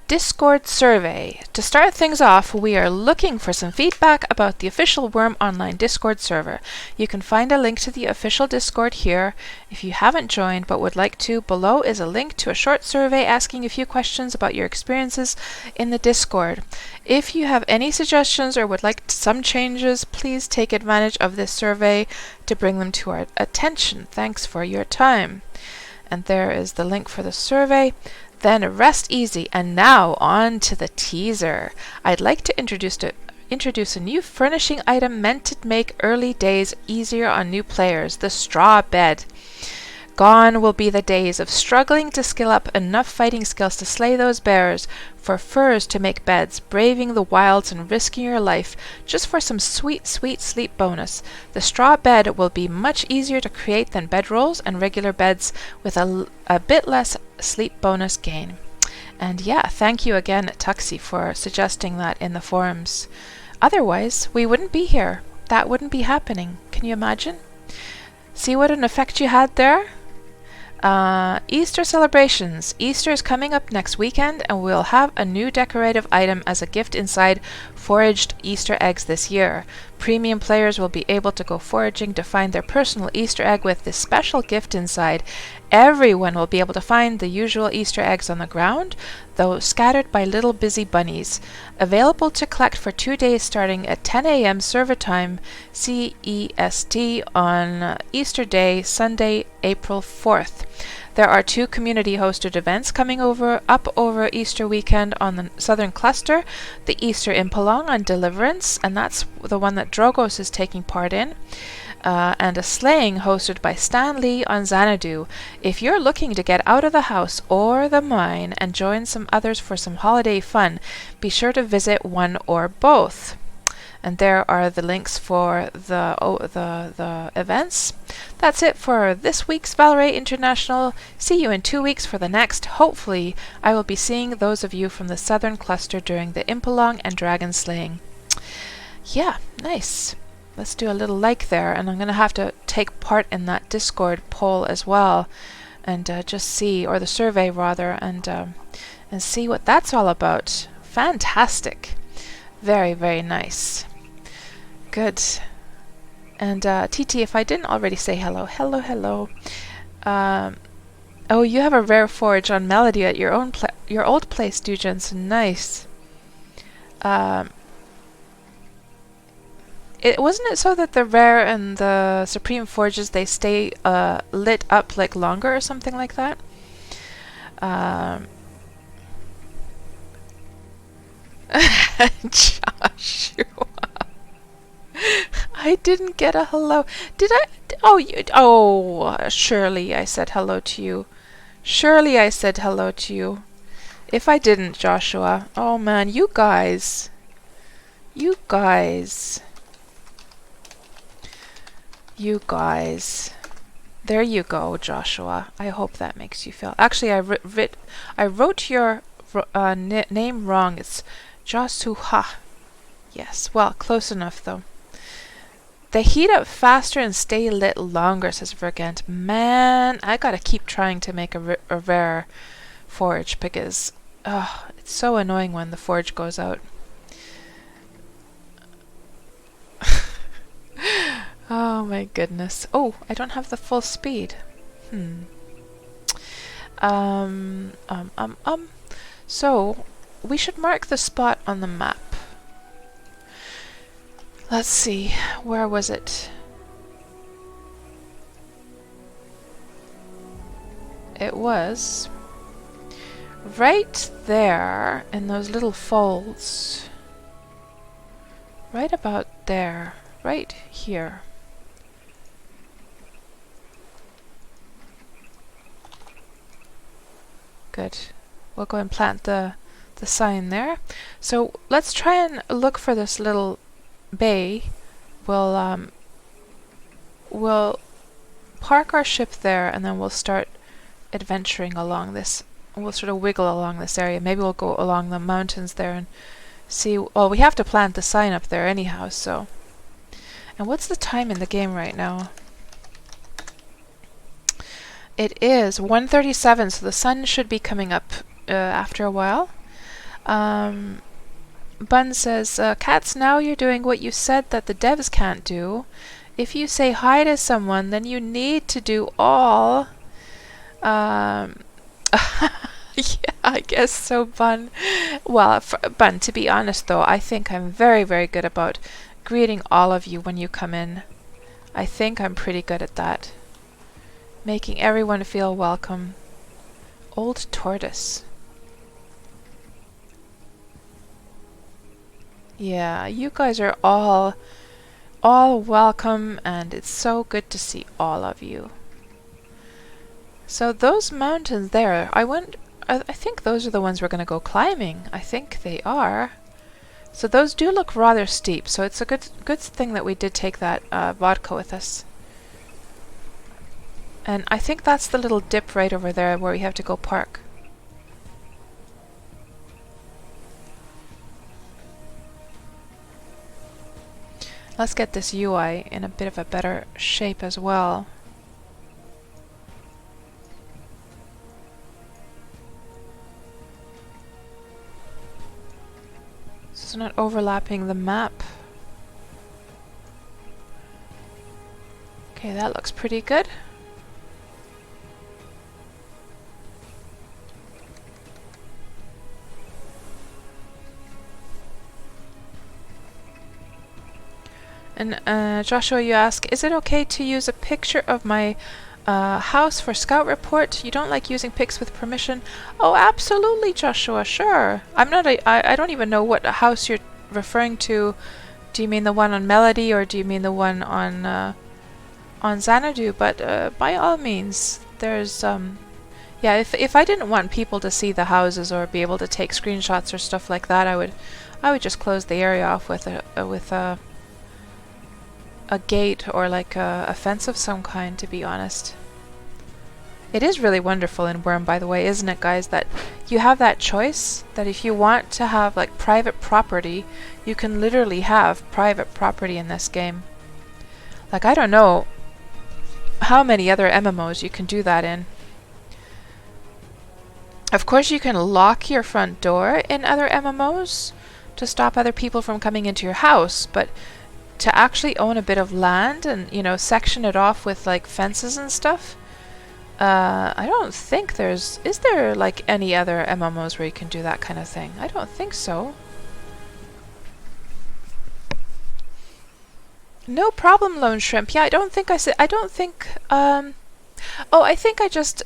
Discord survey. To start things off, we are looking for some feedback about the official Wurm Online Discord server. You can find a link to the official Discord here. If you haven't joined but would like to, below is a link to a short survey asking a few questions about your experiences in the Discord. If you have any suggestions or would like some changes, please take advantage of this survey to bring them to our attention. Thanks for your time. And there is the link for the survey. Then rest easy, and now on to the teaser. I'd like to introduce a new furnishing item meant to make early days easier on new players, the straw bed. Gone will be the days of struggling to skill up enough fighting skills to slay those bears, for furs to make beds, braving the wilds and risking your life just for some sweet sleep bonus. The straw bed will be much easier to create than bedrolls and regular beds, with a bit less sleep bonus gain. And yeah, thank you again, Tuxie, for suggesting that in the forums. Otherwise, we wouldn't be here. That wouldn't be happening. Can you imagine? See what an effect you had there? Easter celebrations. Easter is coming up next weekend, and we'll have a new decorative item as a gift inside foraged Easter eggs this year. Premium players will be able to go foraging to find their personal Easter egg with this special gift inside. Everyone will be able to find the usual Easter eggs on the ground, though scattered by little busy bunnies. Available to collect for 2 days starting at 10 a.m. server time CEST on Easter Day, Sunday, April 4th. There are 2 community-hosted events coming up over Easter weekend on the Southern Cluster. The Easter Impalong on Deliverance, and that's the one that Drogos is taking part in. And a slaying hosted by Stan Lee on Xanadu. If you're looking to get out of the house or the mine and join some others for some holiday fun, be sure to visit one or both. And there are the links for the events. That's it for this week's Valorant International. See you in 2 weeks for the next. Hopefully, I will be seeing those of you from the Southern Cluster during the Impalong and Dragon Slaying. Yeah, nice. Let's do a little like there, and I'm going to have to take part in that Discord poll as well, and just see, or the survey rather, and see what that's all about. Fantastic. Very, very nice. Good. And TT, if I didn't already say hello, hello. Oh, you have a rare forge on Melody at your old place, Dujans. Nice. Wasn't it so that the rare and the supreme forges, they stay lit up like longer or something like that? Joshua. I didn't get a hello. Did I? Oh, surely I said hello to you. Surely I said hello to you. If I didn't, Joshua. Oh man, you guys. You guys. There you go, Joshua. I hope that makes you feel. Actually, I wrote your name wrong. It's Joshua. Yes, well, close enough though. They heat up faster and stay lit longer, says Vergant. Man, I gotta keep trying to make a rare forge because it's so annoying when the forge goes out. Oh my goodness. Oh, I don't have the full speed. So, we should mark the spot on the map. Let's see, where was it? It was right there in those little folds. Right about there. Right here. Good. We'll go and plant the sign there. So let's try and look for this little bay. We'll park our ship there and then we'll start adventuring along this. We'll sort of wiggle along this area. Maybe we'll go along the mountains there and see. Well, we have to plant the sign up there anyhow, so. And what's the time in the game right now? It is 1:37, so the sun should be coming up after a while. Bun says, Cats, now you're doing what you said that the devs can't do. If you say hi to someone, then you need to do all. Yeah, I guess so, Bun. Well, Bun, to be honest though, I think I'm very, very good about greeting all of you when you come in. I think I'm pretty good at that. Making everyone feel welcome. Old Tortoise. Yeah, you guys are all welcome, and it's so good to see all of you. So those mountains there, I think those are the ones we're going to go climbing. I think they are. So those do look rather steep, so it's a good thing that we did take that vodka with us. And I think that's the little dip right over there where we have to go park. Let's get this UI in a bit of a better shape as well. So it's not overlapping the map. Okay, that looks pretty good. And Joshua, you ask, is it okay to use a picture of my house for scout report? You don't like using pics with permission? Oh, absolutely, Joshua, sure. I don't even know what house you're referring to. Do you mean the one on Melody, or do you mean the one on Xanadu? But by all means, there's yeah. If I didn't want people to see the houses or be able to take screenshots or stuff like that, I would just close the area off with a gate or like a fence of some kind, to be honest. It is really wonderful in Wurm, by the way, isn't it, guys, that you have that choice, that if you want to have like private property, you can literally have private property in this game. Like, I don't know how many other MMOs you can do that in. Of course, you can lock your front door in other MMOs to stop other people from coming into your house, but to actually own a bit of land and, you know, section it off with like fences and stuff, I don't think is there like any other MMOs where you can do that kind of thing? I don't think so. No problem, Lone Shrimp. Yeah, I don't think I don't think, oh, I think I just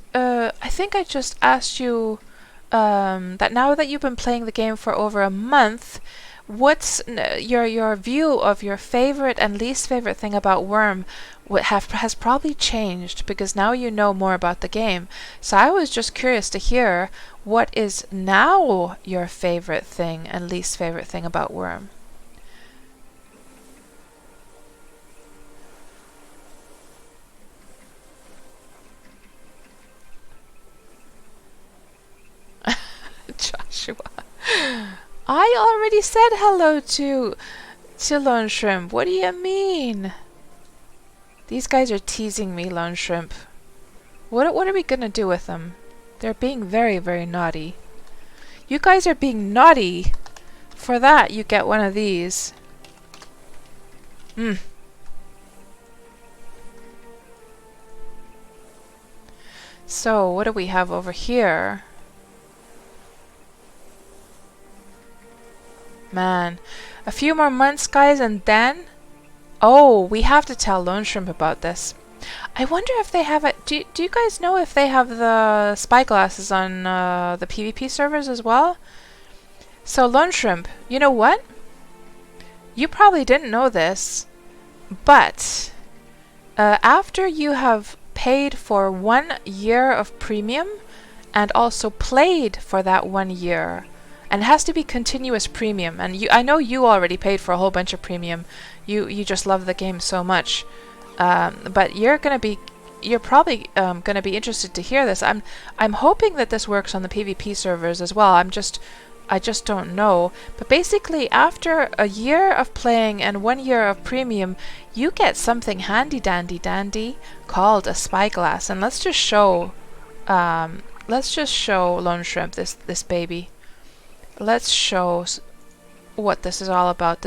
asked you, that now that you've been playing the game for over a month, what's your view of your favorite and least favorite thing about Wurm has probably changed because now you know more about the game. So I was just curious to hear what is now your favorite thing and least favorite thing about Wurm. Joshua. I already said hello to Lone Shrimp. What do you mean? These guys are teasing me, Lone Shrimp. What are we gonna do with them? They're being very, very naughty. You guys are being naughty. For that, you get one of these. So, what do we have over here? Man, a few more months, guys, and then... Oh, we have to tell Lone Shrimp about this. I wonder if they have it. Do you guys know if they have the Spyglasses on the PvP servers as well? So, Lone Shrimp, you know what? You probably didn't know this, but after you have paid for 1 year of premium and also played for that 1 year, and it has to be continuous premium, and I know you already paid for a whole bunch of premium. You just love the game so much. But you're probably gonna be interested to hear this. I'm hoping that this works on the PvP servers as well. I just don't know. But basically, after a year of playing and 1 year of premium, you get something handy dandy called a Spyglass. And let's just show Lone Shrimp this baby. Let's show what this is all about.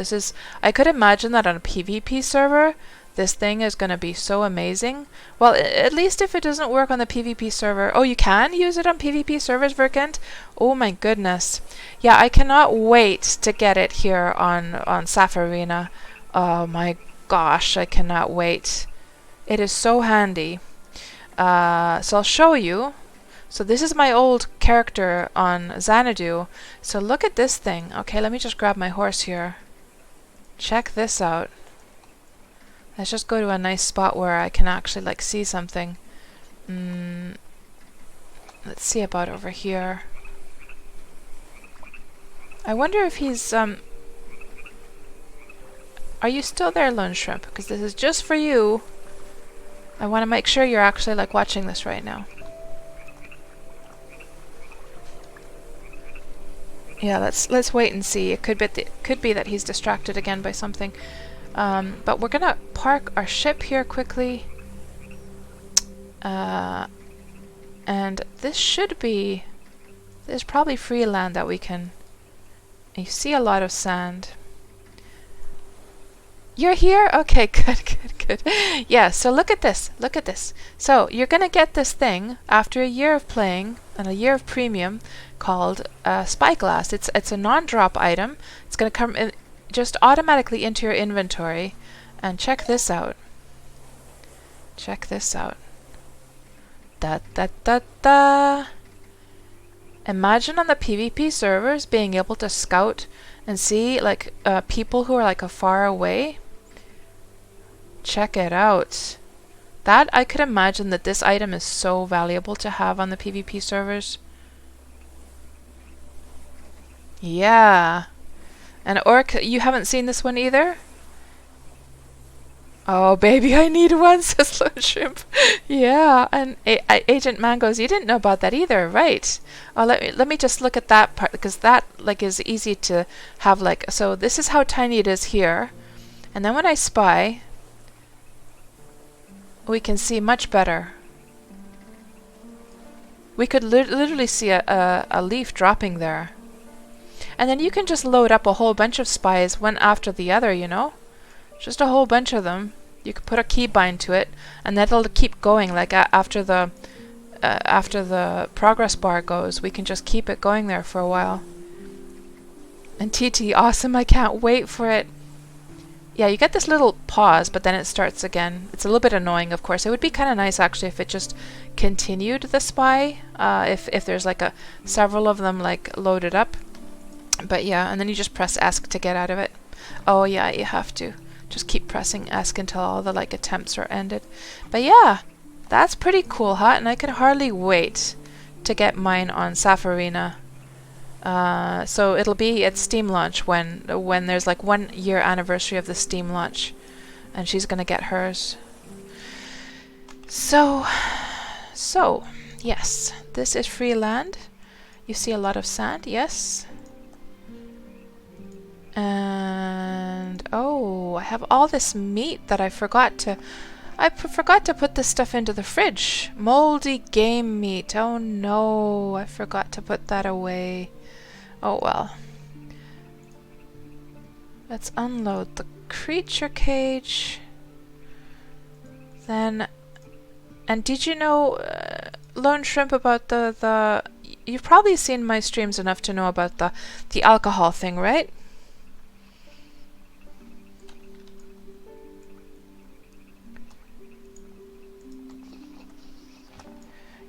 I could imagine that on a PvP server, this thing is going to be so amazing. Well, at least if it doesn't work on the PvP server. Oh, you can use it on PvP servers, Verkent? Oh my goodness. Yeah, I cannot wait to get it here on Safarina. Oh my gosh, I cannot wait. It is so handy. So I'll show you. So this is my old character on Xanadu. So look at this thing. Okay, let me just grab my horse here. Check this out. Let's just go to a nice spot where I can actually like see something. Let's see about over here. I wonder if he's Are you still there, Lone Shrimp? Because this is just for you. I want to make sure you're actually like watching this right now. Yeah, let's wait and see. It could be that he's distracted again by something. But we're gonna park our ship here quickly. And there's probably free land that we can... You see a lot of sand. You're here? Okay, good. Yeah, so look at this. So you're gonna get this thing after a year of playing and a year of premium called Spyglass. It's a non-drop item. It's gonna come in just automatically into your inventory. And check this out. Da da da da. Imagine on the PvP servers being able to scout and see like people who are like far away. Check it out. That I could imagine that this item is so valuable to have on the PvP servers. Yeah. And Orc, you haven't seen this one either? Oh baby, I need one, says Lone Shrimp. Yeah, and Agent Mangoes, you didn't know about that either, right? Oh, let me just look at that part, because that like is easy to have like. So this is how tiny it is here, and then when I spy, we can see much better. We could literally see a leaf dropping there. And then you can just load up a whole bunch of spies one after the other, you know? Just a whole bunch of them. You could put a keybind to it, and that'll keep going. Like after the progress bar goes, we can just keep it going there for a while. And TT, awesome! I can't wait for it. Yeah, you get this little pause, but then it starts again. It's a little bit annoying, of course. It would be kind of nice actually if it just continued the spy. If there's like several of them like loaded up. But yeah, and then you just press ESC to get out of it. Oh yeah, you have to. Just keep pressing ESC until all the like attempts are ended. But yeah, that's pretty cool, huh? And I can hardly wait to get mine on Safarina. So it'll be at Steam launch when there's like 1 year anniversary of the Steam launch, and she's gonna get hers. So yes, this is free land. You see a lot of sand, yes. And oh, I have all this meat that I forgot to put this stuff into the fridge. Moldy game meat. Oh no, I forgot to put that away. Oh well. Let's unload the creature cage. Then, and did you know, Lone Shrimp, about the you've probably seen my streams enough to know about the alcohol thing, right?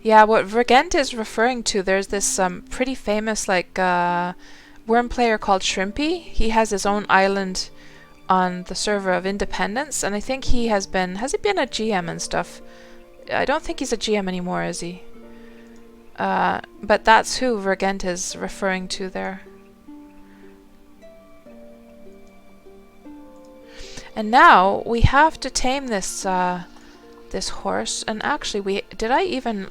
Yeah, what Vergent is referring to, there's this pretty famous Wurm player called Shrimpy. He has his own island on the server of Independence, and I think he has he been a GM and stuff? I don't think he's a GM anymore, is he? But that's who Vergent is referring to there. And now we have to tame this this horse. And actually, did I even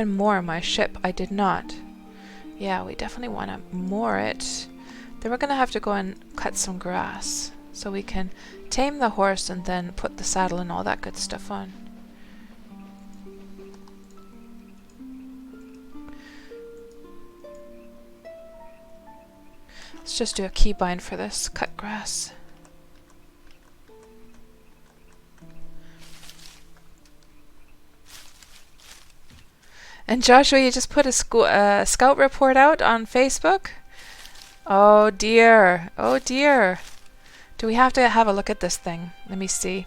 moor my ship? I did not. Yeah, we definitely want to moor it. Then we're gonna have to go and cut some grass so we can tame the horse and then put the saddle and all that good stuff on. Let's just do a keybind for this. Cut grass. And Joshua, you just put a scout report out on Facebook? Oh dear. Oh dear. Do we have to have a look at this thing? Let me see.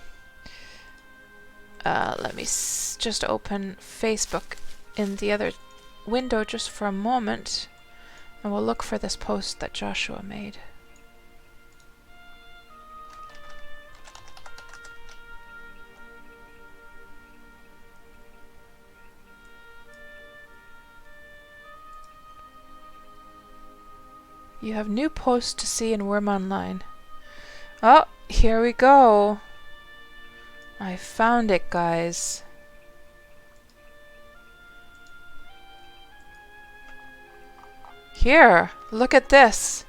Let me just open Facebook in the other window just for a moment. And we'll look for this post that Joshua made. You have new posts to see in Wurm Online. Oh, here we go. I found it, guys. Here, look at this.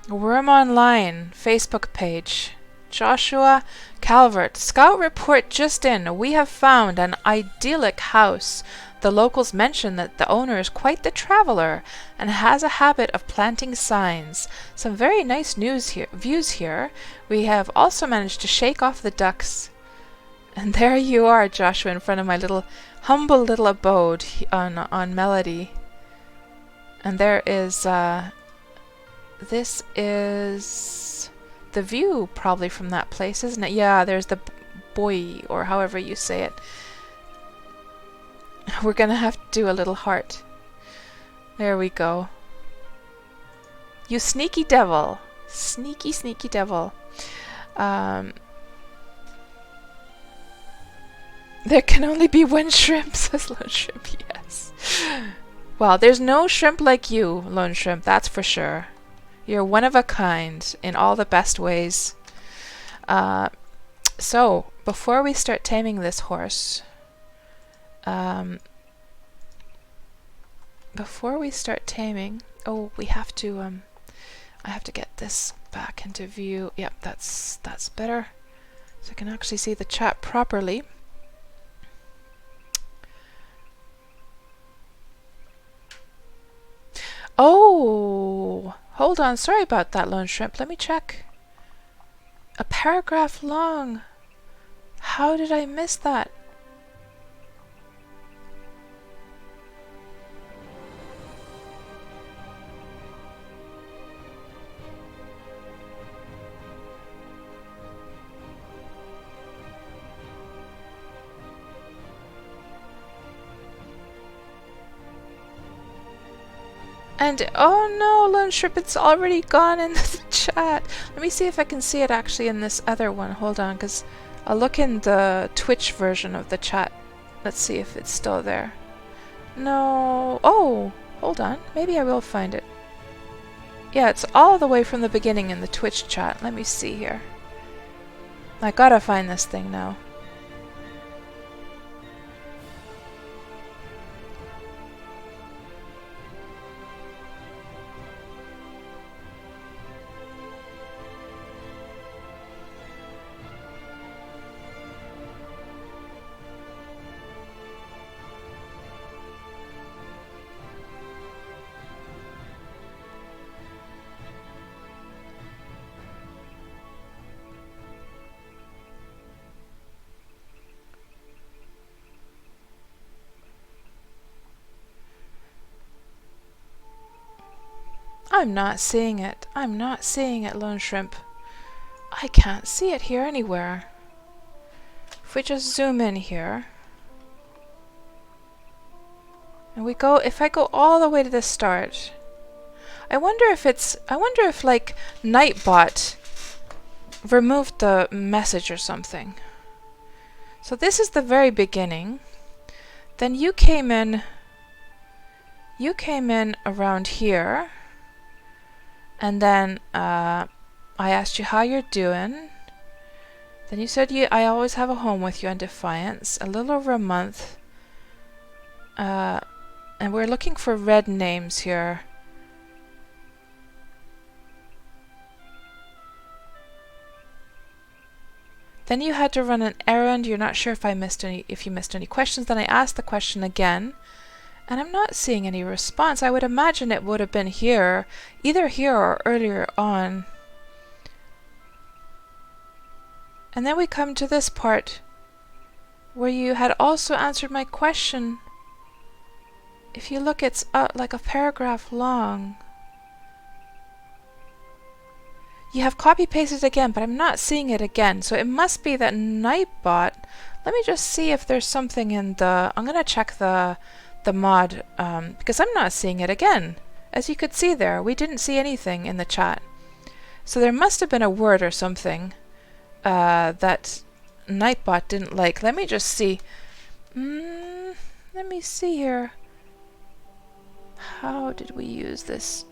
Wurm Online Facebook page. Joshua Calvert. Scout report just in. We have found an idyllic house. The locals mention that the owner is quite the traveler and has a habit of planting signs. Some very nice views here. We have also managed to shake off the ducks. And there you are, Joshua, in front of my humble little abode on Melody. And there is, this is the view probably from that place, isn't it? Yeah, there's the buoy, or however you say it. We're gonna have to do a little heart. There we go. You sneaky devil. Sneaky, sneaky devil. There can only be one shrimp, says Lone Shrimp, yes. Well, there's no shrimp like you, Lone Shrimp, that's for sure. You're one of a kind in all the best ways. So, before we start taming this horse, before we start taming, we have to, I have to get this back into view. Yep, that's better. So I can actually see the chat properly. Oh, hold on. Sorry about that, Lone Shrimp. Let me check. A paragraph long. How did I miss that? And oh no, Lone Shrimp, it's already gone in the chat. Let me see if I can see it actually in this other one. Hold on, because I'll look in the Twitch version of the chat. Let's see if it's still there. No. Oh, hold on. Maybe I will find it. Yeah, it's all the way from the beginning in the Twitch chat. Let me see here. I gotta find this thing now. I'm not seeing it. I'm not seeing it, Lone Shrimp. I can't see it here anywhere. If we just zoom in here, and we go, if I go all the way to the start, I wonder if like Nightbot removed the message or something. So this is the very beginning. Then you came in around here, and then I asked you how you're doing. Then you said I always have a home with you on Defiance, a little over a month. And we're looking for red names here. Then you had to run an errand. You're not sure if you missed any questions. Then I asked the question again, and I'm not seeing any response. I would imagine it would have been here, either here or earlier on. And then we come to this part where you had also answered my question. If you look, it's like a paragraph long. You have copy-pasted again, but I'm not seeing it again. So it must be that Nightbot. Let me just see if there's something in the... I'm going to check the mod, because I'm not seeing it again. As you could see there, we didn't see anything in the chat. So there must have been a word or something that Nightbot didn't like. Let me just see. Let me see here. How did we use this?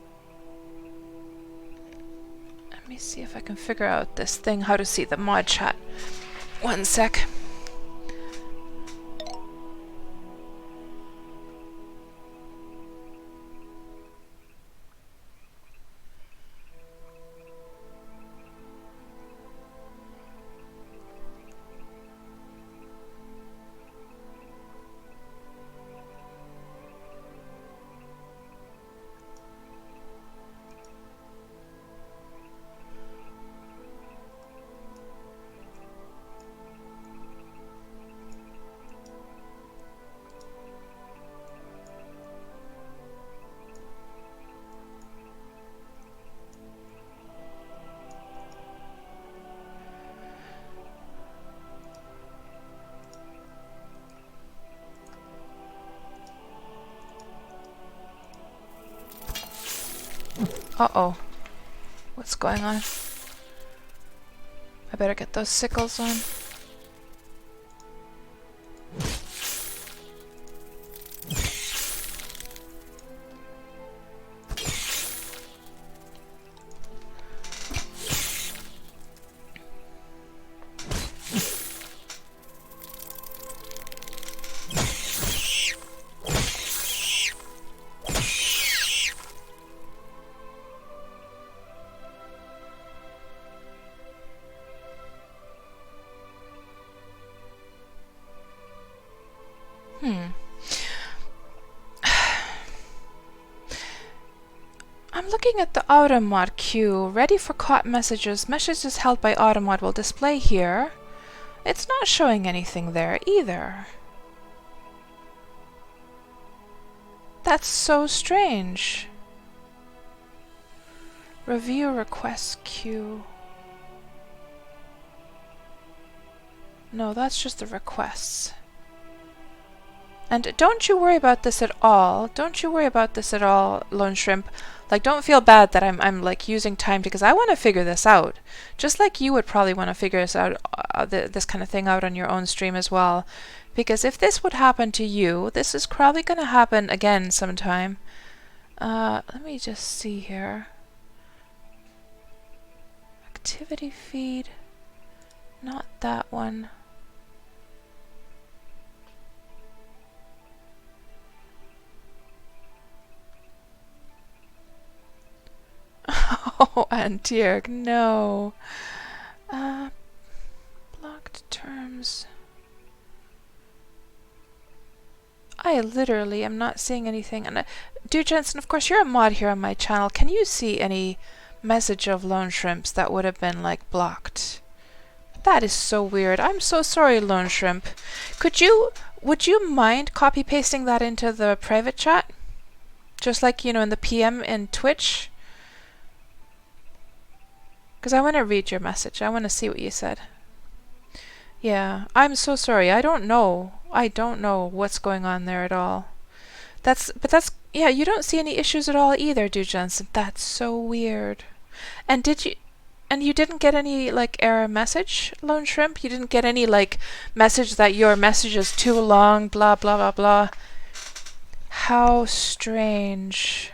Let me see if I can figure out this thing, how to see the mod chat. One sec. Uh-oh. What's going on? I better get those sickles on. I'm looking at the Automod queue. Ready for caught messages. Messages held by Automod will display here. It's not showing anything there either. That's so strange. Review request queue. No, that's just the requests. And don't you worry about this at all. Don't you worry about this at all, Lone Shrimp. Like, don't feel bad that I'm like using time because I want to figure this out. Just like you would probably want to figure this out, this kind of thing out on your own stream as well. Because if this would happen to you, this is probably going to happen again sometime. Let me just see here. Activity feed. Not that one. Oh, Antierk, no. Blocked terms. I literally am not seeing anything. And Dude Jensen, of course, you're a mod here on my channel. Can you see any message of Lone Shrimps that would have been, like, blocked? That is so weird. I'm so sorry, Lone Shrimp. Would you mind copy-pasting that into the private chat? Just like, you know, in the PM in Twitch? Because I want to read your message. I want to see what you said. Yeah, I'm so sorry. I don't know. I don't know what's going on there at all. Yeah, you don't see any issues at all either, do Jensen. That's so weird. And you didn't get any, like, error message, Lone Shrimp? You didn't get any, like, message that your message is too long, blah, blah, blah, blah? How strange.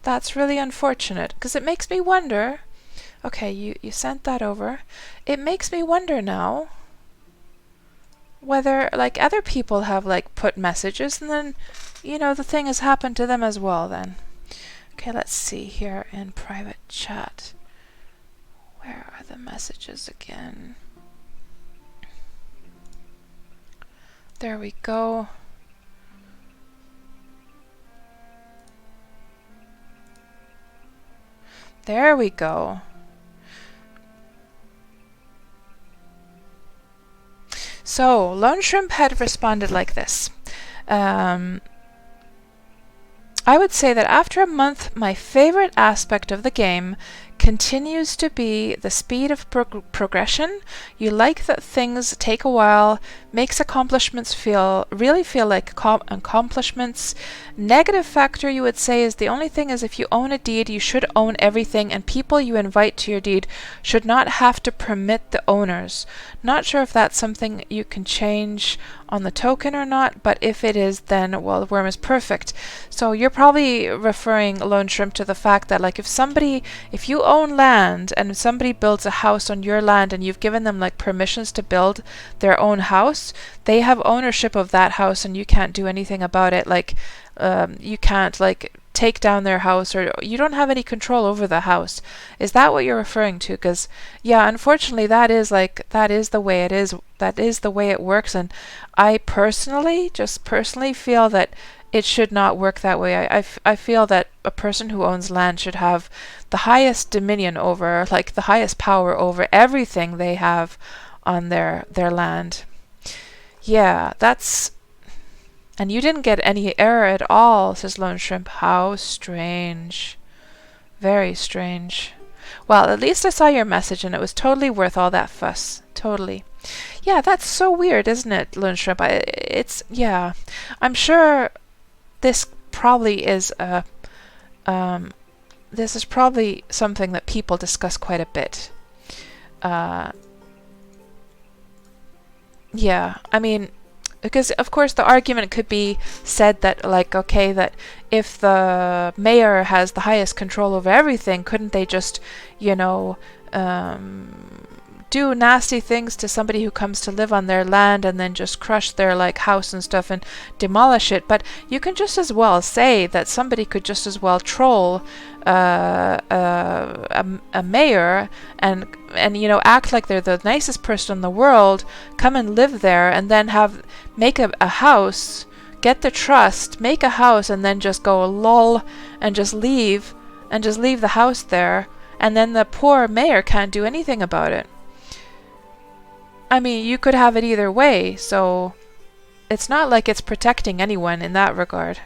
That's really unfortunate, because it makes me wonder. Okay, you sent that over. It makes me wonder now whether, like, other people have, like, put messages and then, you know, the thing has happened to them as well then. Okay, let's see here in private chat. Where are the messages again? There we go. There we go. So, Lone Shrimp had responded like this. I would say that after a month, my favorite aspect of the game continues to be the speed of progression. You like that things take a while, makes accomplishments really feel like accomplishments. Negative factor, you would say, is the only thing is if you own a deed, you should own everything, and people you invite to your deed should not have to permit the owners. Not sure if that's something you can change on the token or not, but if it is, then, well, Wurm is perfect. So you're probably referring, Lone Shrimp, to the fact that, like, if you own land and somebody builds a house on your land and you've given them, like, permissions to build their own house, they have ownership of that house and you can't do anything about it. Like, you can't, like, take down their house, or you don't have any control over the house. Is that what you're referring to? Because, yeah, unfortunately that is the way it is. That is the way it works, and I personally feel that it should not work that way. I feel that a person who owns land should have the highest dominion over, like, the highest power over everything they have on their land. Yeah, that's... And you didn't get any error at all, says Lone Shrimp. How strange. Very strange. Well, at least I saw your message, and it was totally worth all that fuss. Totally. Yeah, that's so weird, isn't it, Lone Shrimp? Yeah. I'm sure this probably is this is probably something that people discuss quite a bit. Yeah, I mean, because of course the argument could be said that, like, okay, that if the mayor has the highest control over everything, couldn't they just, you know, do nasty things to somebody who comes to live on their land and then just crush their, like, house and stuff and demolish it? But you can just as well say that somebody could just as well troll a mayor and you know, act like they're the nicest person in the world, come and live there, and then make a house, get the trust, make a house, and then just go lol and just leave the house there, and then the poor mayor can't do anything about it. I mean, you could have it either way, so it's not like it's protecting anyone in that regard.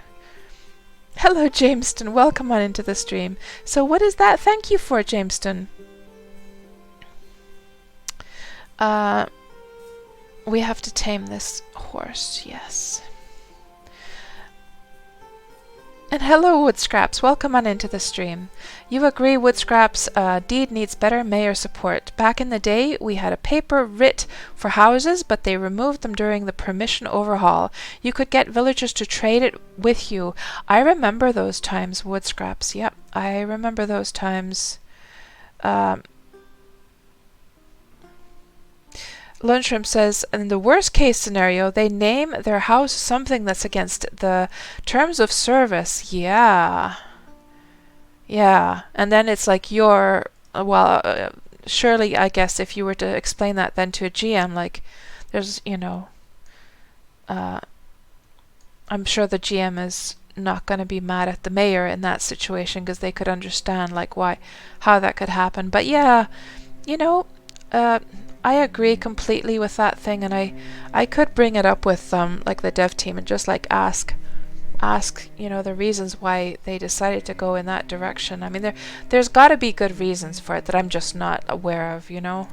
Hello, Jameston. Welcome on into the stream. So what is that? Thank you for, Jameston. We have to tame this horse, yes. And hello, Wood Scraps. Welcome on into the stream. You agree, Wood Scraps, deed needs better mayor support. Back in the day, we had a paper writ for houses, but they removed them during the permission overhaul. You could get villagers to trade it with you. I remember those times, Wood Scraps. Yep, I remember those times. Lone Shrimp says, in the worst case scenario, they name their house something that's against the terms of service. Yeah. Yeah. And then it's like surely, I guess, if you were to explain that then to a GM, like, there's, you know, I'm sure the GM is not going to be mad at the mayor in that situation, because they could understand, like, how that could happen. But yeah, you know, I agree completely with that thing, and I could bring it up with like the dev team and just, like, ask ask, you know, the reasons why they decided to go in that direction. I mean, there's got to be good reasons for it that I'm just not aware of, you know.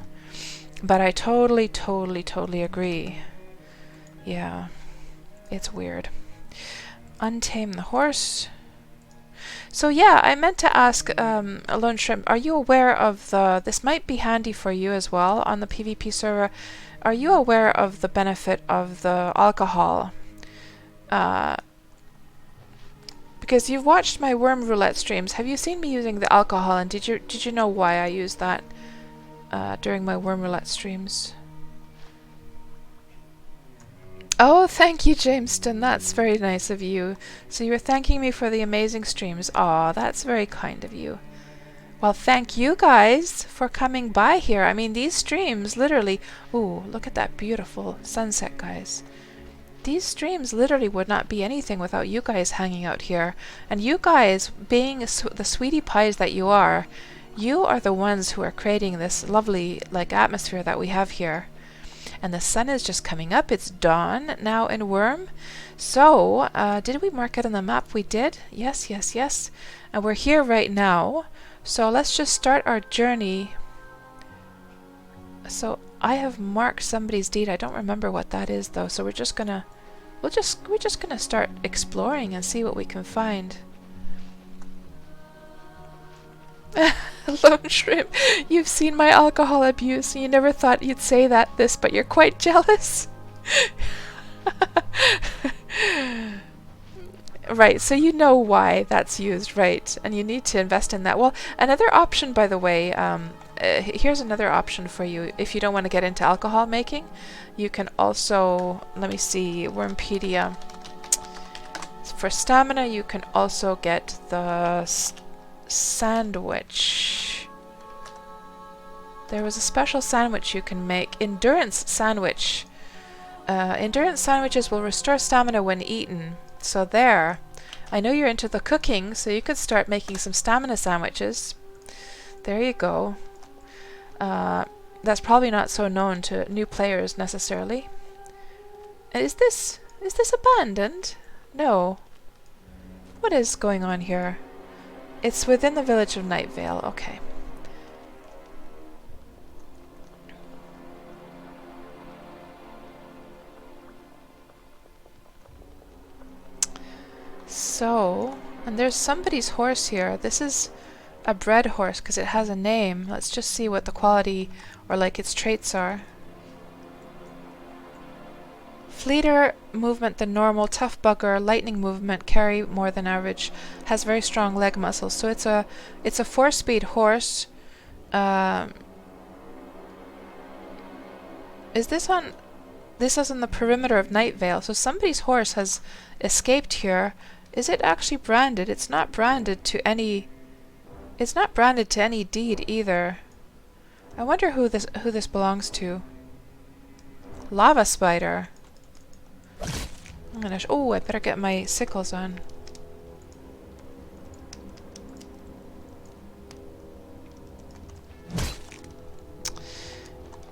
But I totally, totally, totally agree. Yeah, it's weird. Untame the horse. So yeah, I meant to ask Lone Shrimp, are you aware of this might be handy for you as well on the PvP server, are you aware of the benefit of the alcohol? Because you've watched my Wurm Roulette streams, have you seen me using the alcohol, and did you know why I used that during my Wurm Roulette streams? Oh, thank you, Jameston. That's very nice of you. So you were thanking me for the amazing streams. Aw, that's very kind of you. Well, thank you guys for coming by here. I mean, these streams literally... Ooh, look at that beautiful sunset, guys. These streams literally would not be anything without you guys hanging out here. And you guys, being the sweetie pies that you are the ones who are creating this lovely, like, atmosphere that we have here. And the sun is just coming up. It's dawn now in Wurm. So, did we mark it on the map? We did. Yes, yes, yes. And we're here right now. So let's just start our journey. So I have marked somebody's deed. I don't remember what that is though. So we're just gonna start exploring and see what we can find. Lone Shrimp, you've seen my alcohol abuse and you never thought you'd say this, but you're quite jealous. Right, so you know why that's used, right? And you need to invest in that. Well, another option, by the way, here's another option for you. If you don't want to get into alcohol making, you can also, let me see, Wurmpedia. For stamina, you can also get the sandwich. There was a special sandwich you can make. Endurance sandwich. Endurance sandwiches will restore stamina when eaten. So there. I know you're into the cooking, so you could start making some stamina sandwiches. There you go. That's probably not so known to new players necessarily. Is this abandoned? No. What is going on here? It's within the village of Nightvale. Okay. So, and there's somebody's horse here. This is a bred horse because it has a name. Let's just see what the quality or like its traits are. Fleeter movement than normal, tough bugger, lightning movement, carry more than average, has very strong leg muscles. So it's a 4-speed horse. Is this on? This is on the perimeter of Nightvale. So somebody's horse has escaped here. Is it actually branded? It's not branded to any. It's not branded to any deed either. I wonder who this belongs to. Lava spider. I'm gonna. Oh, I better get my sickles on.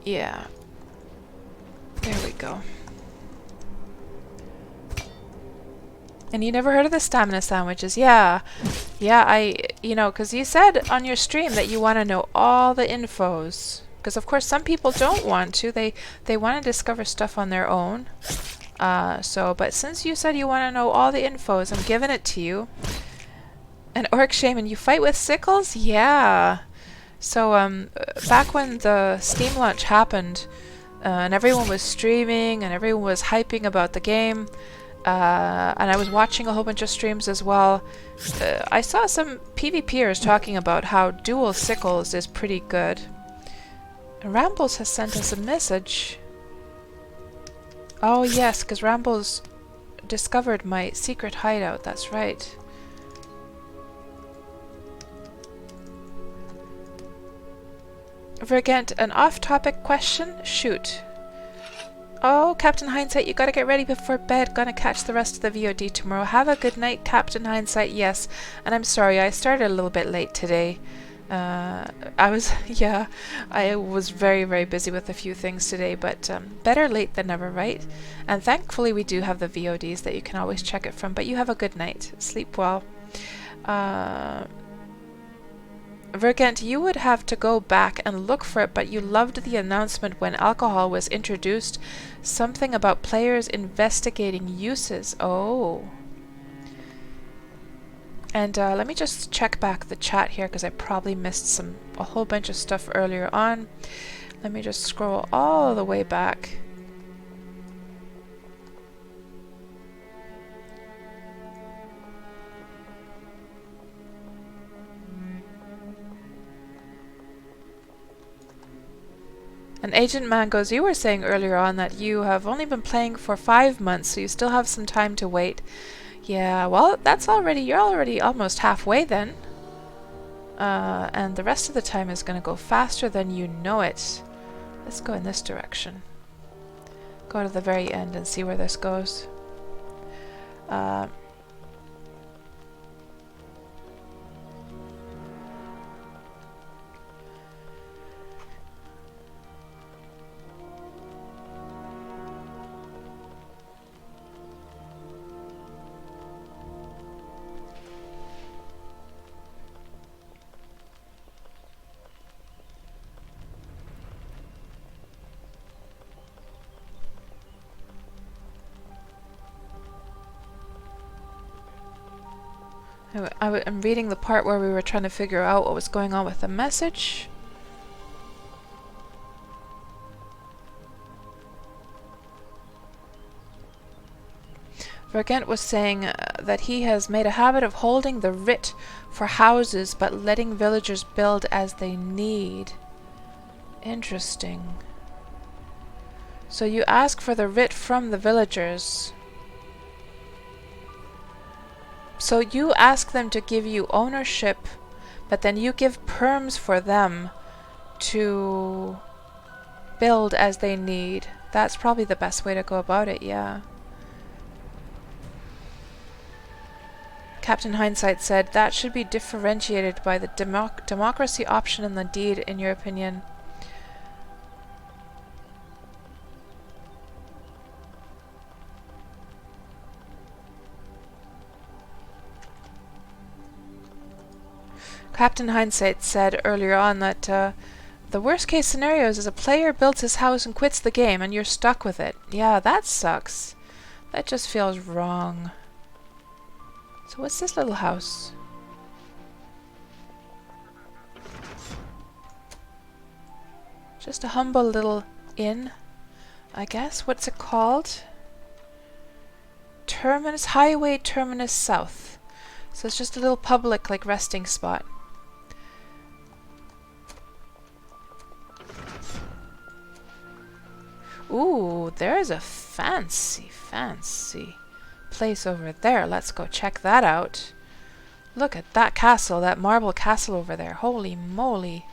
Yeah. There we go. And you never heard of the stamina sandwiches? Yeah. Yeah, you know, because you said on your stream that you want to know all the infos. Because of course some people don't want to. They want to discover stuff on their own. But since you said you want to know all the infos, I'm giving it to you. And Orc Shaman, you fight with sickles? Yeah. So, back when the Steam launch happened, and everyone was streaming, and everyone was hyping about the game, and I was watching a whole bunch of streams as well, I saw some PvPers talking about how dual sickles is pretty good. And Rambles has sent us a message. Oh yes, because Rambles discovered my secret hideout, that's right. Vergent, an off-topic question? Shoot. Oh, Captain Hindsight, you gotta get ready before bed. Gonna catch the rest of the VOD tomorrow. Have a good night, Captain Hindsight. Yes, and I'm sorry, I started a little bit late today. I was, yeah, I was very, very busy with a few things today, but better late than never, right? And thankfully we do have the VODs that you can always check it from, but you have a good night. Sleep well. Vergent, you would have to go back and look for it, but you loved the announcement when alcohol was introduced. Something about players investigating uses. Oh. And let me just check back the chat here because I probably missed a whole bunch of stuff earlier on. Let me just scroll all the way back. And Agent Man goes, you were saying earlier on that you have only been playing for 5 months, so you still have some time to wait. Yeah, well, you're already almost halfway then. And the rest of the time is going to go faster than you know it. Let's go in this direction. Go to the very end and see where this goes. I'm reading the part where we were trying to figure out what was going on with the message. Vergent was saying that he has made a habit of holding the writ for houses but letting villagers build as they need. Interesting. So you ask for the writ from the villagers. So you ask them to give you ownership, but then you give perms for them to build as they need. That's probably the best way to go about it, yeah. Captain Hindsight said, that should be differentiated by the democracy option in the deed, in your opinion. Captain Hindsight said earlier on that the worst case scenarios is a player builds his house and quits the game and you're stuck with it. Yeah, that sucks. That just feels wrong. So what's this little house? Just a humble little inn, I guess. What's it called? Terminus, Highway Terminus South. So it's just a little public, like, resting spot. Ooh, there's a fancy place over there. Let's go check that out. Look at that castle, that marble castle over there. Holy moly.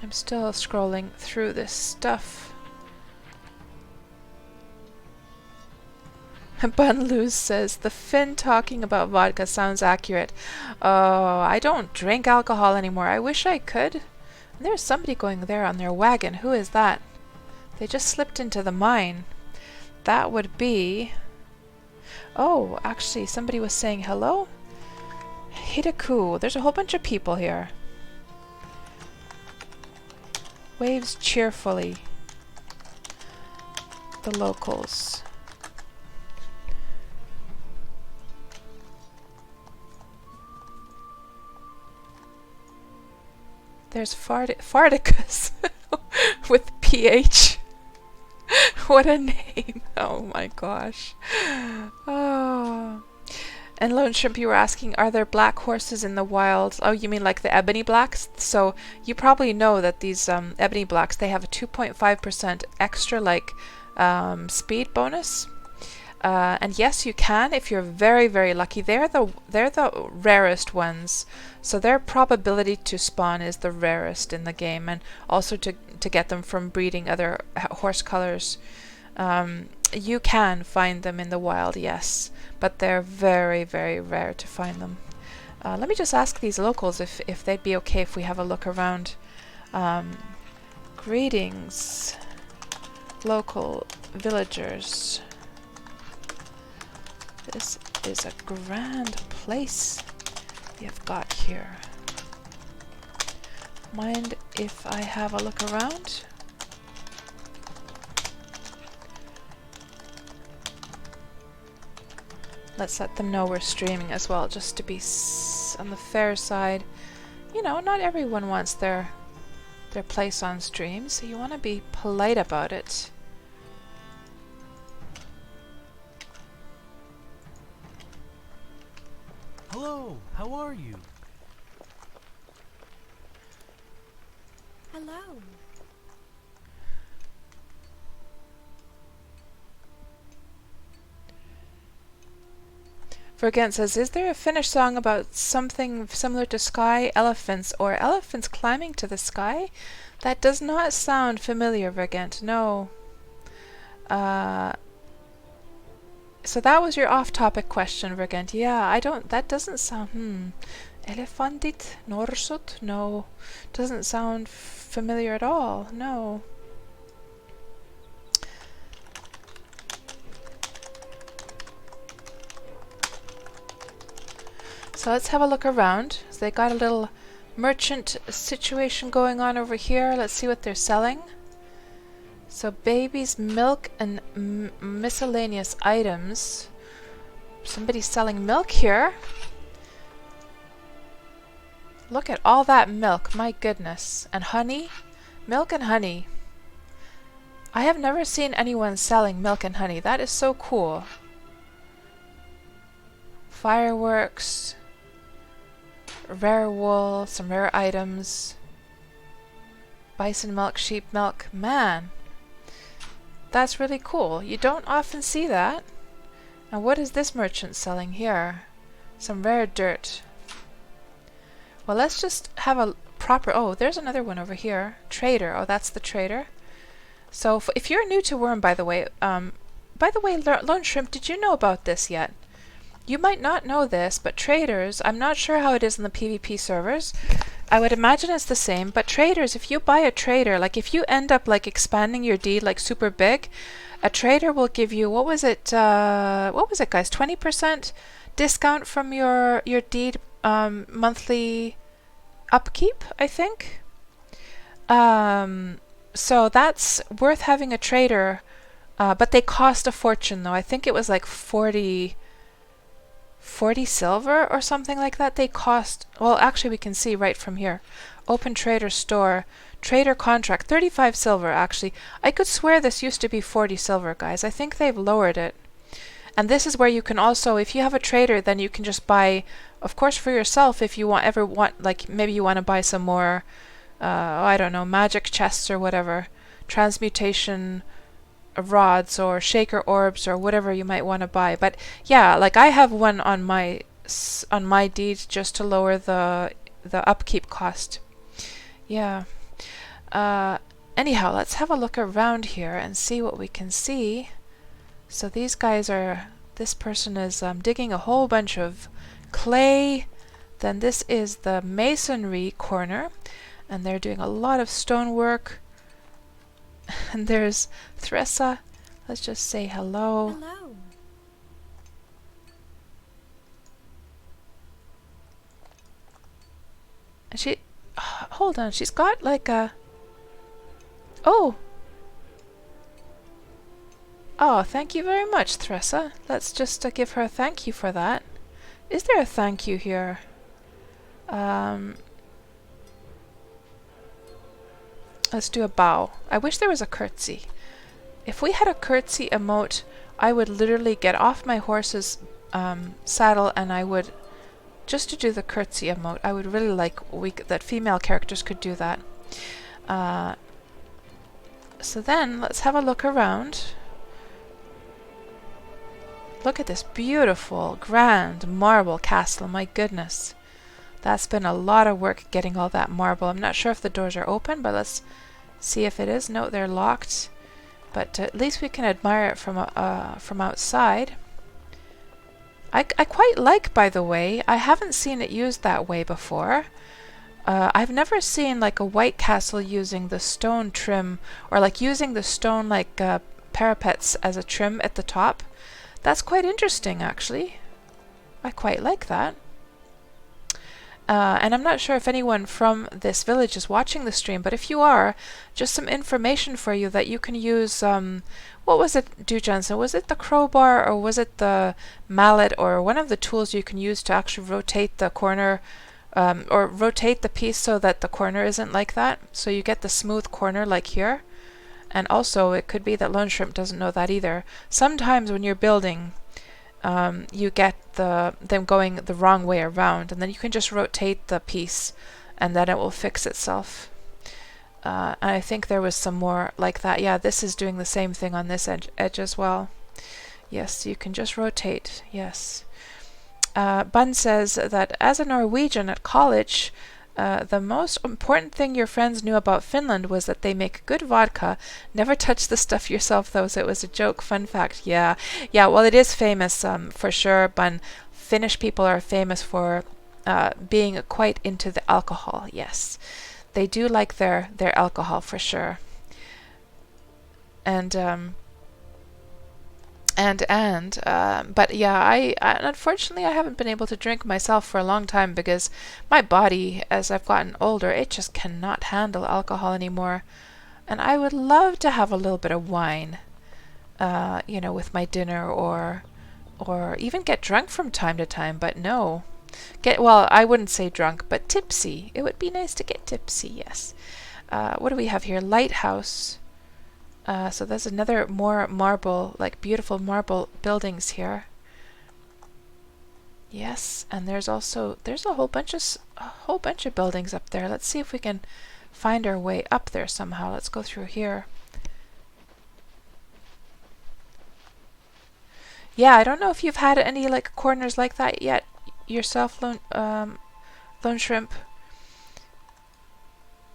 I'm still scrolling through this stuff. Bun Luz says, the Finn talking about vodka sounds accurate. Oh, I don't drink alcohol anymore. I wish I could. There's somebody going there on their wagon. Who is that? They just slipped into the mine. That would be... Oh, actually, somebody was saying hello? Hideku. There's a whole bunch of people here. Waves cheerfully. The locals. There's Farticus with PH. What a name. Oh my gosh. Oh. And Lone Shrimp, you were asking, are there black horses in the wild? Oh, you mean like the ebony blacks? So you probably know that these ebony blacks, they have a 2.5% extra like speed bonus. And yes, you can if you're very, very lucky. They're the rarest ones, so their probability to spawn is the rarest in the game, and also to get them from breeding other horse colors You can find them in the wild, yes, but they're very, very rare to find them. Let me just ask these locals if they'd be okay if we have a look around. Greetings, local villagers. This is a grand place you've got here. Mind if I have a look around? Let's let them know we're streaming as well, just to be on the fair side. You know, not everyone wants their place on stream, so you want to be polite about it. Hello, how are you? Hello. Vergent says, is there a Finnish song about something similar to sky elephants or elephants climbing to the sky? That does not sound familiar, Vergent. No. So that was your off-topic question, Vergent. Yeah, that doesn't sound, Elefantit? Norsut? No. Doesn't sound familiar at all. No. So let's have a look around. So they got a little merchant situation going on over here. Let's see what they're selling. So babies, milk, and miscellaneous items. Somebody's selling milk here. Look at all that milk, my goodness. And honey. Milk and honey. I have never seen anyone selling milk and honey. That is so cool. Fireworks. Rare wool, some rare items. Bison milk, sheep milk. Man, that's really cool. You don't often see that. Now what is this merchant selling here? Some rare dirt. Well, let's just have a proper... Oh, there's another one over here. Trader. Oh, that's the trader. So if you're new to Wurm, by the way, Lone Shrimp, did you know about this yet? You might not know this, but traders, I'm not sure how it is in the PvP servers. I would imagine it's the same, but traders, if you buy a trader, like if you end up like expanding your deed like super big, a trader will give you, what was it guys, 20% discount from your deed monthly upkeep, I think. So that's worth having a trader, but they cost a fortune though. I think it was like 40 silver or something like that they cost. Well, actually we can see right from here. Open trader store, trader contract, 35 silver actually. I could swear this used to be 40 silver, guys. I think they've lowered it. And this is where you can also, if you have a trader, then you can just buy, of course for yourself, if you ever want, like maybe you want to buy some more, I don't know, magic chests or whatever, transmutation rods or shaker orbs or whatever you might want to buy. But yeah, like I have one on my deed just to lower the upkeep cost. Yeah. Anyhow, let's have a look around here and see what we can see. So these guys are, this person is digging a whole bunch of clay. Then this is the Masonry Corner, and they're doing a lot of stonework. And there's Thressa. Let's just say hello. Hello. And she, hold on, she's got like a, oh, thank you very much, Thressa. Let's just give her a thank you for that. Is there a thank you here? Let's do a bow. I wish there was a curtsy. If we had a curtsy emote, I would literally get off my horse's saddle and I would, just to do the curtsy emote, I would really like that female characters could do that. So then, let's have a look around. Look at this beautiful, grand marble castle, my goodness. That's been a lot of work getting all that marble. I'm not sure if the doors are open, but let's see if it is. No, they're locked. But at least we can admire it from outside. I quite like, by the way, I haven't seen it used that way before. I've never seen like a White Castle using the stone trim, or like using the stone like parapets as a trim at the top. That's quite interesting, actually. I quite like that. And I'm not sure if anyone from this village is watching the stream, but if you are, just some information for you that you can use. What was it, Du Jensen? Was it the crowbar, or was it the mallet, or one of the tools you can use to actually rotate the corner, or rotate the piece so that the corner isn't like that, so you get the smooth corner like here. And also, it could be that Lone Shrimp doesn't know that either. Sometimes when you're building, you get them going the wrong way around, and then you can just rotate the piece, and then it will fix itself. And I think there was some more like that. Yeah, this is doing the same thing on this edge as well. Yes, you can just rotate. Yes. Bun says that as a Norwegian at college, the most important thing your friends knew about Finland was that they make good vodka. Never touch the stuff yourself, though, so it was a joke. Fun fact. Yeah, well, it is famous for sure, Bun. Finnish people are famous for being quite into the alcohol, yes. They do like their alcohol for sure. But yeah, I unfortunately I haven't been able to drink myself for a long time because my body, as I've gotten older, it just cannot handle alcohol anymore. And I would love to have a little bit of wine, with my dinner, or even get drunk from time to time. But no, I wouldn't say drunk, but tipsy. It would be nice to get tipsy. Yes. What do we have here? Lighthouse. So there's another more marble, like beautiful marble buildings here. Yes, and there's a whole bunch of buildings up there. Let's see if we can find our way up there somehow. Let's go through here. Yeah, I don't know if you've had any like corners like that yet yourself, Lone Shrimp.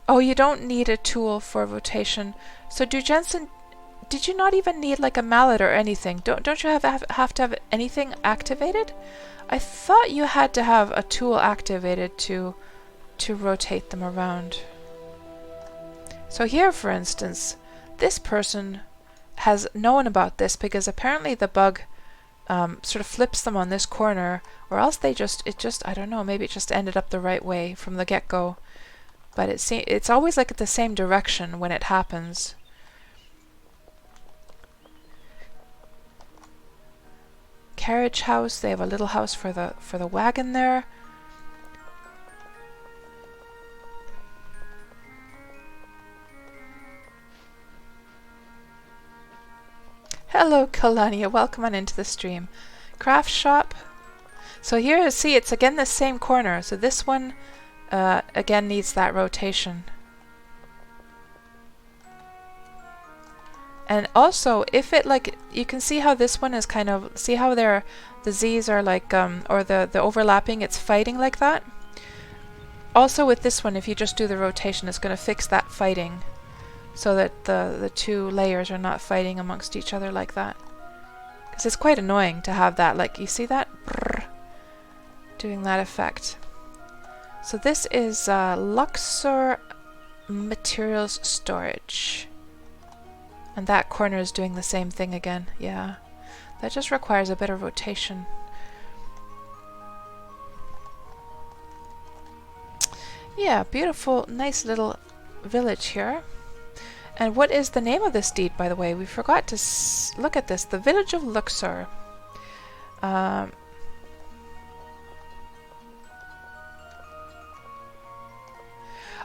Oh, you don't need a tool for rotation. So, Du Jensen, did you not even need like a mallet or anything? Don't you have to have anything activated? I thought you had to have a tool activated to rotate them around. So here, for instance, this person has known about this because apparently the bug sort of flips them on this corner, or else I don't know, maybe it just ended up the right way from the get-go. But it's always like the same direction when it happens. Carriage house. They have a little house for the wagon there. Hello, Kalania. Welcome on into the stream. Craft shop. So here, see, it's again the same corner. So this one again needs that rotation. And also, if it like, you can see how this one is kind of, see how the Z's are like, or the overlapping, it's fighting like that. Also with this one, if you just do the rotation, it's going to fix that fighting, so that the two layers are not fighting amongst each other like that. Because it's quite annoying to have that, like, you see that? Brrr, doing that effect. So this is Luxor Materials Storage. And that corner is doing the same thing again. Yeah, that just requires a bit of rotation. Yeah, beautiful, nice little village here. And what is the name of this deed, by the way? We forgot to look at this. The village of Luxor.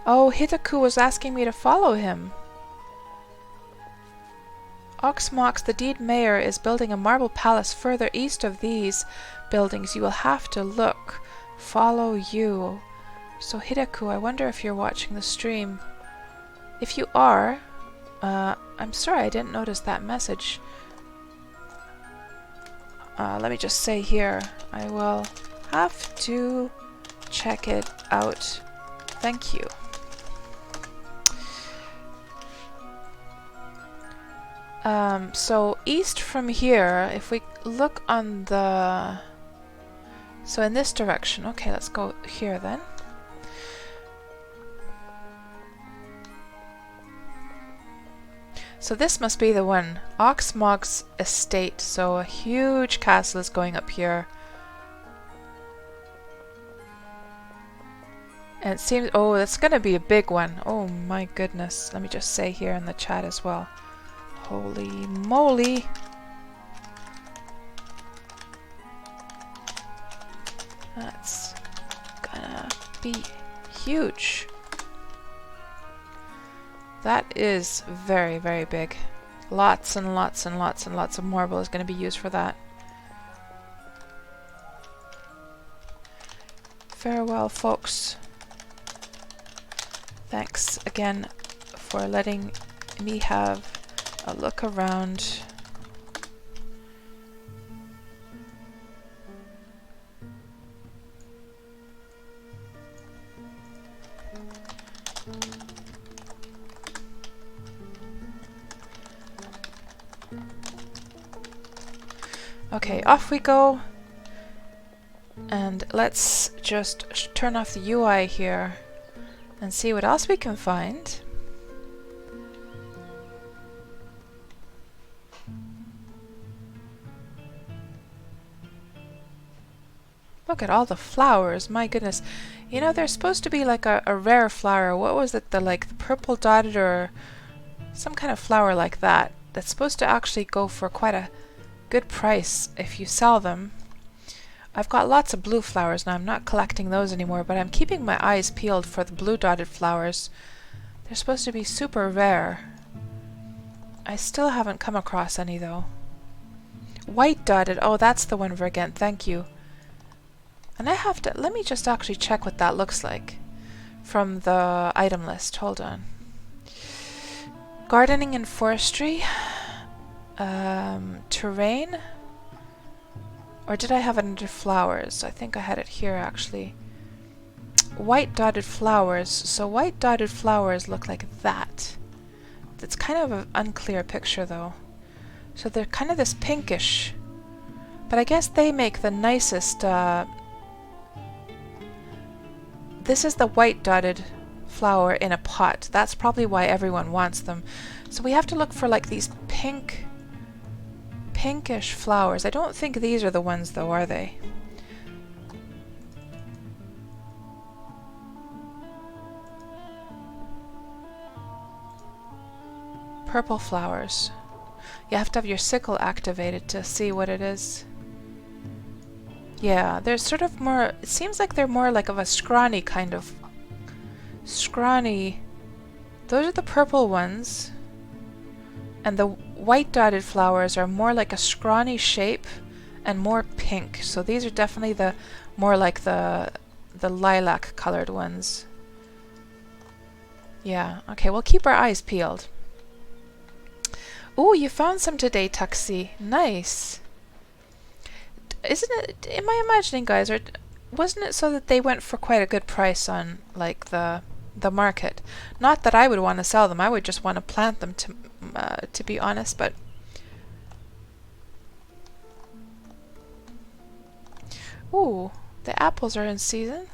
Oh, Hitaku was asking me to follow him. Oxmox, the deed mayor, is building a marble palace further east of these buildings. You will have to look. Follow you. So Hitaku, I wonder if you're watching the stream. If you are, I'm sorry I didn't notice that message. Let me just say here, I will have to check it out. Thank you. So east from here, if we look on the... So in this direction. Okay, let's go here then. So this must be the one. Oxmog's estate. So a huge castle is going up here. And it seems... Oh, that's going to be a big one. Oh my goodness. Let me just say here in the chat as well. Holy moly. That's gonna be huge. That is very, very big. Lots and lots and lots and lots of marble is going to be used for that. Farewell, folks. Thanks again for letting me have a look around. Okay, off we go. And let's just turn off the UI here and see what else we can find. Look at all the flowers, my goodness. You know, there's supposed to be like a rare flower. What was it? The purple dotted or some kind of flower like that. That's supposed to actually go for quite a good price if you sell them. I've got lots of blue flowers now. I'm not collecting those anymore, but I'm keeping my eyes peeled for the blue dotted flowers. They're supposed to be super rare. I still haven't come across any though. White dotted. Oh, that's the one, Vergent. Thank you. And I have to... Let me just actually check what that looks like from the item list. Hold on. Gardening and forestry. Terrain. Or did I have it under flowers? I think I had it here actually. White dotted flowers. So white dotted flowers look like that. It's kind of an unclear picture though. So they're kind of this pinkish. But I guess they make the nicest... This is the white dotted flower in a pot. That's probably why everyone wants them. So we have to look for like these pinkish flowers. I don't think these are the ones though, are they? Purple flowers. You have to have your sickle activated to see what it is. Yeah, they're sort of more... It seems like they're more like of a scrawny kind of... Scrawny... Those are the purple ones. And the white dotted flowers are more like a scrawny shape and more pink. So these are definitely the more like the lilac colored ones. Yeah, okay, we'll keep our eyes peeled. Ooh, you found some today, Tuxie. Nice. Isn't it... Am I imagining, guys, or wasn't it so that they went for quite a good price on like the market? Not that I would want to sell them. I would just want to plant them to be honest, but ooh, the apples are in season.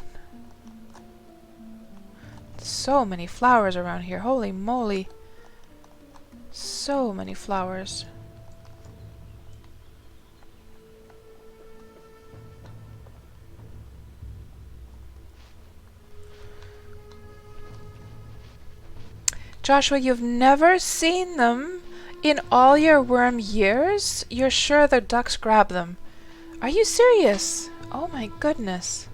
So many flowers around here. Holy moly. So many flowers. Joshua, you've never seen them in all your worm years? You're sure the ducks grab them? Are you serious? Oh my goodness.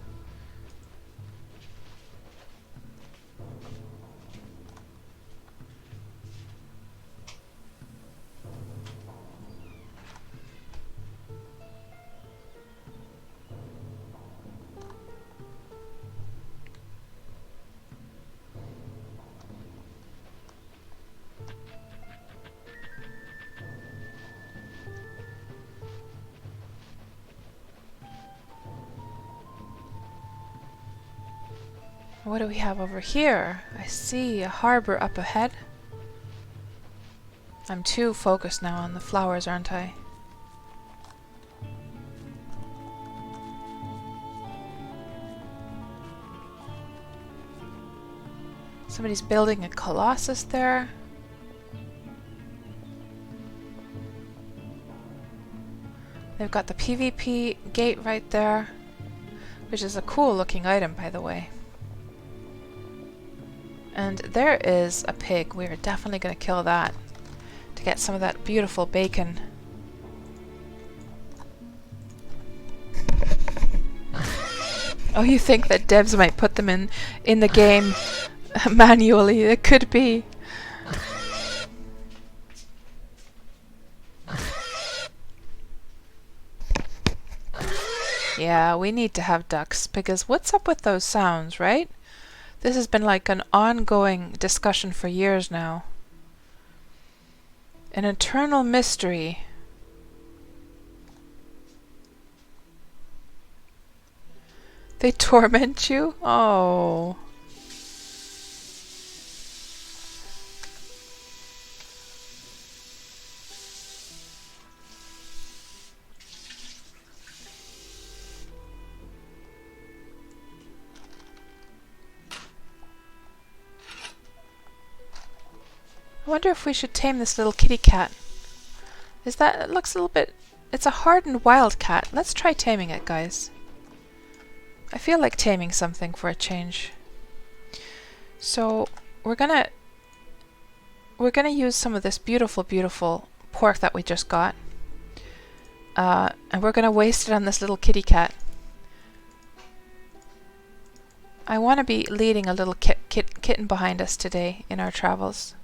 What do we have over here? I see a harbor up ahead. I'm too focused now on the flowers, aren't I? Somebody's building a colossus there. They've got the PvP gate right there, which is a cool looking item, by the way. And there is a pig. We are definitely going to kill that to get some of that beautiful bacon. Oh, you think that devs might put them in the game manually? It could be. Yeah, we need to have ducks, because what's up with those sounds, right? This has been like an ongoing discussion for years now. An eternal mystery. They torment you? Oh. I wonder if we should tame this little kitty cat. Is that... it looks a little bit... it's a hardened wild cat. Let's try taming it, guys. I feel like taming something for a change. So, we're gonna use some of this beautiful, beautiful pork that we just got. And we're gonna waste it on this little kitty cat. I want to be leading a little kitten behind us today in our travels.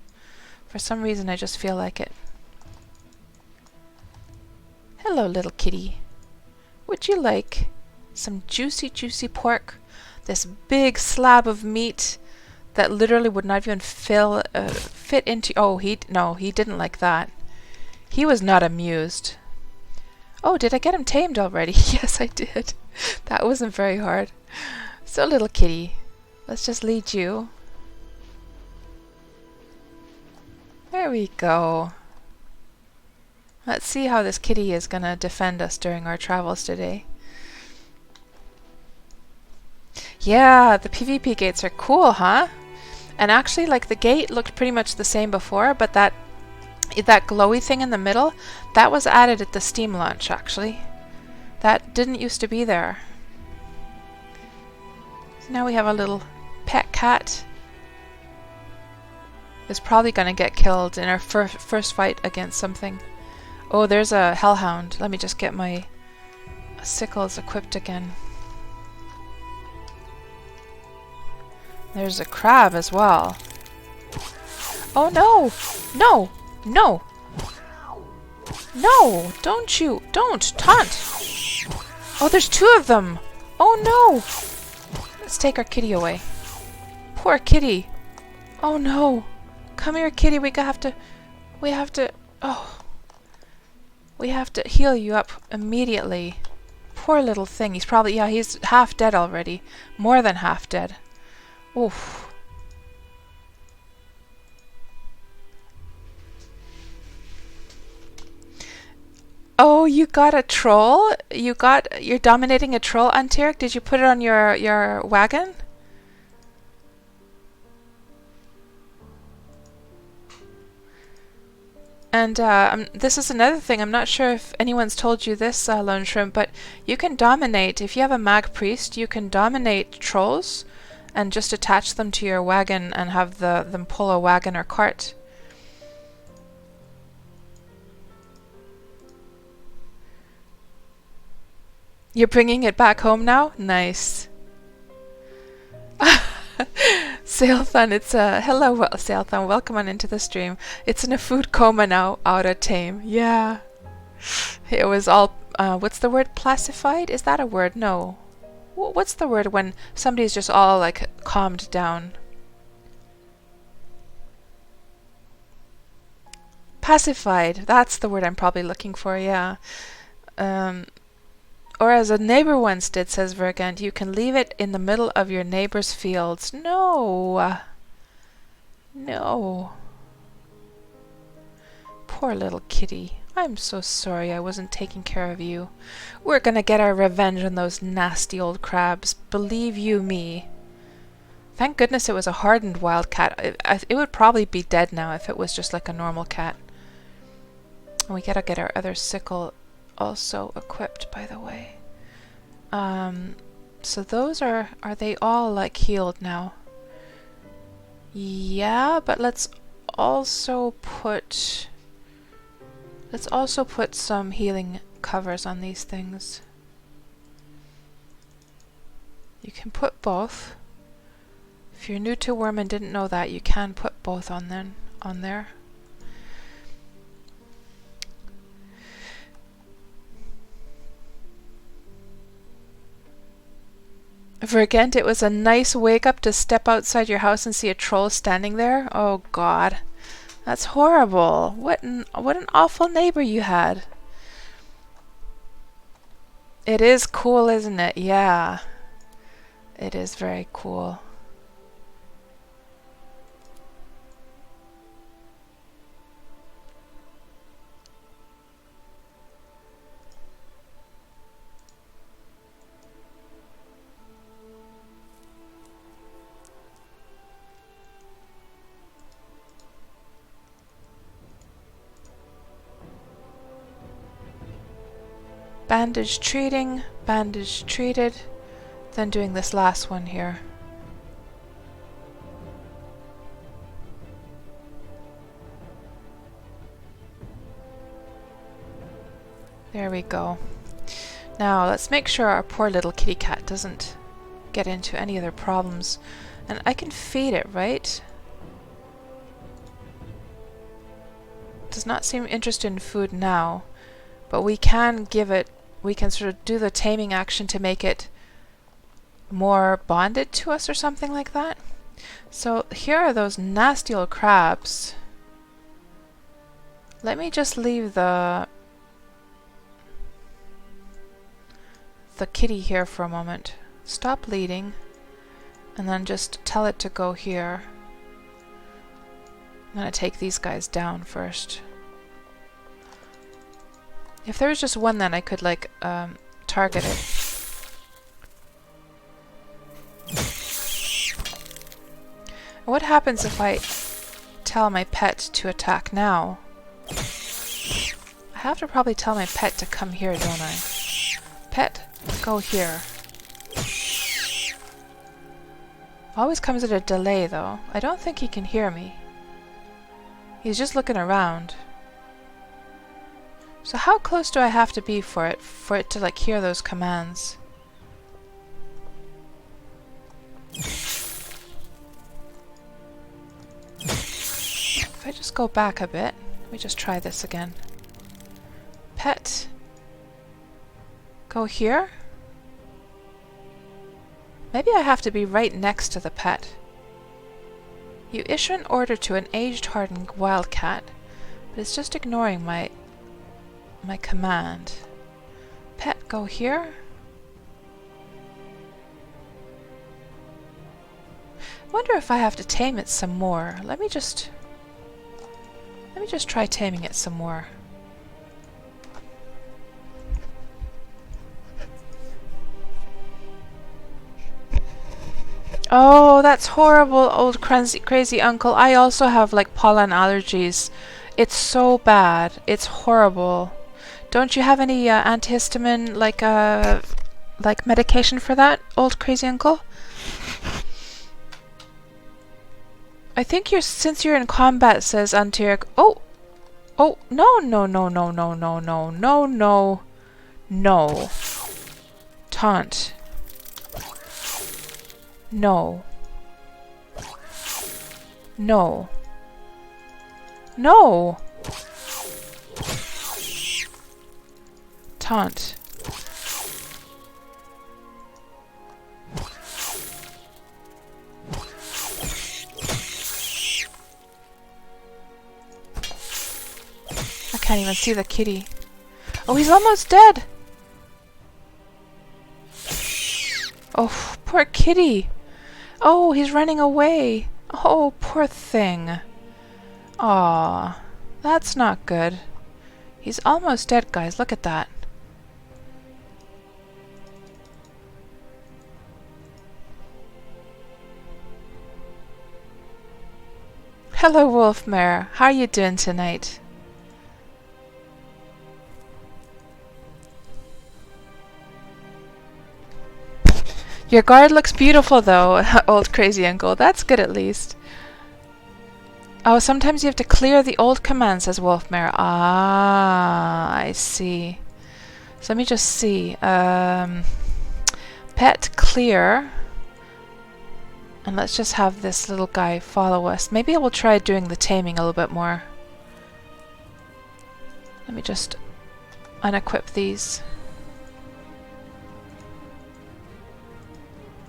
For some reason, I just feel like it. Hello, little kitty. Would you like some juicy, juicy pork? This big slab of meat that literally would not even fit into... oh, no, he didn't like that. He was not amused. Oh, did I get him tamed already? Yes, I did. That wasn't very hard. So, little kitty, let's just lead you. There we go. Let's see how this kitty is gonna defend us during our travels today. Yeah, the PvP gates are cool, huh? And actually, like, the gate looked pretty much the same before, but that glowy thing in the middle, that was added at the Steam launch, actually. That didn't used to be there. So now we have a little pet cat. Is probably going to get killed in our first fight against something. Oh, there's a hellhound. Let me just get my sickles equipped again. There's a crab as well. Oh no! No! No! No! Don't you! Don't! Taunt! Oh, there's two of them! Oh no! Let's take our kitty away. Poor kitty! Oh no! Come here, kitty. We have to heal you up immediately. Poor little thing. He's probably, yeah, he's half dead already. More than half dead. Oof. Oh, you got a troll? You're dominating a troll, Antiric? Did you put it on your wagon? And this is another thing. I'm not sure if anyone's told you this, Lone Shrimp, but you can dominate, if you have a mag priest, you can dominate trolls and just attach them to your wagon and have them pull a wagon or cart. You're bringing it back home now? Nice. Sailthun, it's hello, Sailthun, welcome on into the stream. It's in a food coma now, out of tame. Yeah. It was all, what's the word, placified? Is that a word? No. What's the word when somebody's just all, like, calmed down? Pacified, that's the word I'm probably looking for, yeah. Or as a neighbor once did, says Vergant, you can leave it in the middle of your neighbor's fields. No. No. Poor little kitty. I'm so sorry I wasn't taking care of you. We're gonna get our revenge on those nasty old crabs. Believe you me. Thank goodness it was a hardened wild cat. It would probably be dead now if it was just like a normal cat. And we gotta get our other sickle also equipped, by the way. So those are they all like healed now? Yeah, but let's also put some healing covers on these things. You can put both. If you're new to Wurm and didn't know that, you can put both on there. Vergent, it was a nice wake up to step outside your house and see a troll standing there. Oh God, that's horrible. What an awful neighbor you had. It is cool, isn't it? Yeah, it is very cool. Bandage treating, bandage treated, then doing this last one here. There we go. Now let's make sure our poor little kitty cat doesn't get into any other problems. And I can feed it, right? Does not seem interested in food now, but we can give it, we can sort of do the taming action to make it more bonded to us or something like that. So here are those nasty old crabs. Let me just leave the kitty here for a moment. Stop bleeding, and then just tell it to go here. I'm gonna take these guys down first. If there was just one, then I could like target it. What happens if I tell my pet to attack now? I have to probably tell my pet to come here, don't I? Pet, go here. Always comes at a delay though. I don't think he can hear me. He's just looking around. So how close do I have to be for it to like hear those commands? If I just go back a bit, let me just try this again. Pet, go here? Maybe I have to be right next to the pet. You issue an order to an aged hardened wildcat, but it's just ignoring my command. Pet, go here? I wonder if I have to tame it some more. Let me just try taming it some more. Oh, that's horrible, old crazy uncle. I also have like pollen allergies. It's so bad. It's horrible. Don't you have any antihistamine like medication for that, old crazy uncle? I think since you're in combat, says Antir. Oh, no. Taunt. No. Taunt. I can't even see the kitty. Oh, he's almost dead! Oh, poor kitty! Oh, he's running away! Oh, poor thing. Aww. That's not good. He's almost dead, guys. Look at that. Hello, Wolfmare. How are you doing tonight? Your guard looks beautiful, though, old crazy uncle. That's good, at least. Oh, sometimes you have to clear the old command, says Wolfmare. Ah, I see. So let me just see. Pet clear. And let's just have this little guy follow us. Maybe I will try doing the taming a little bit more. Let me just unequip these.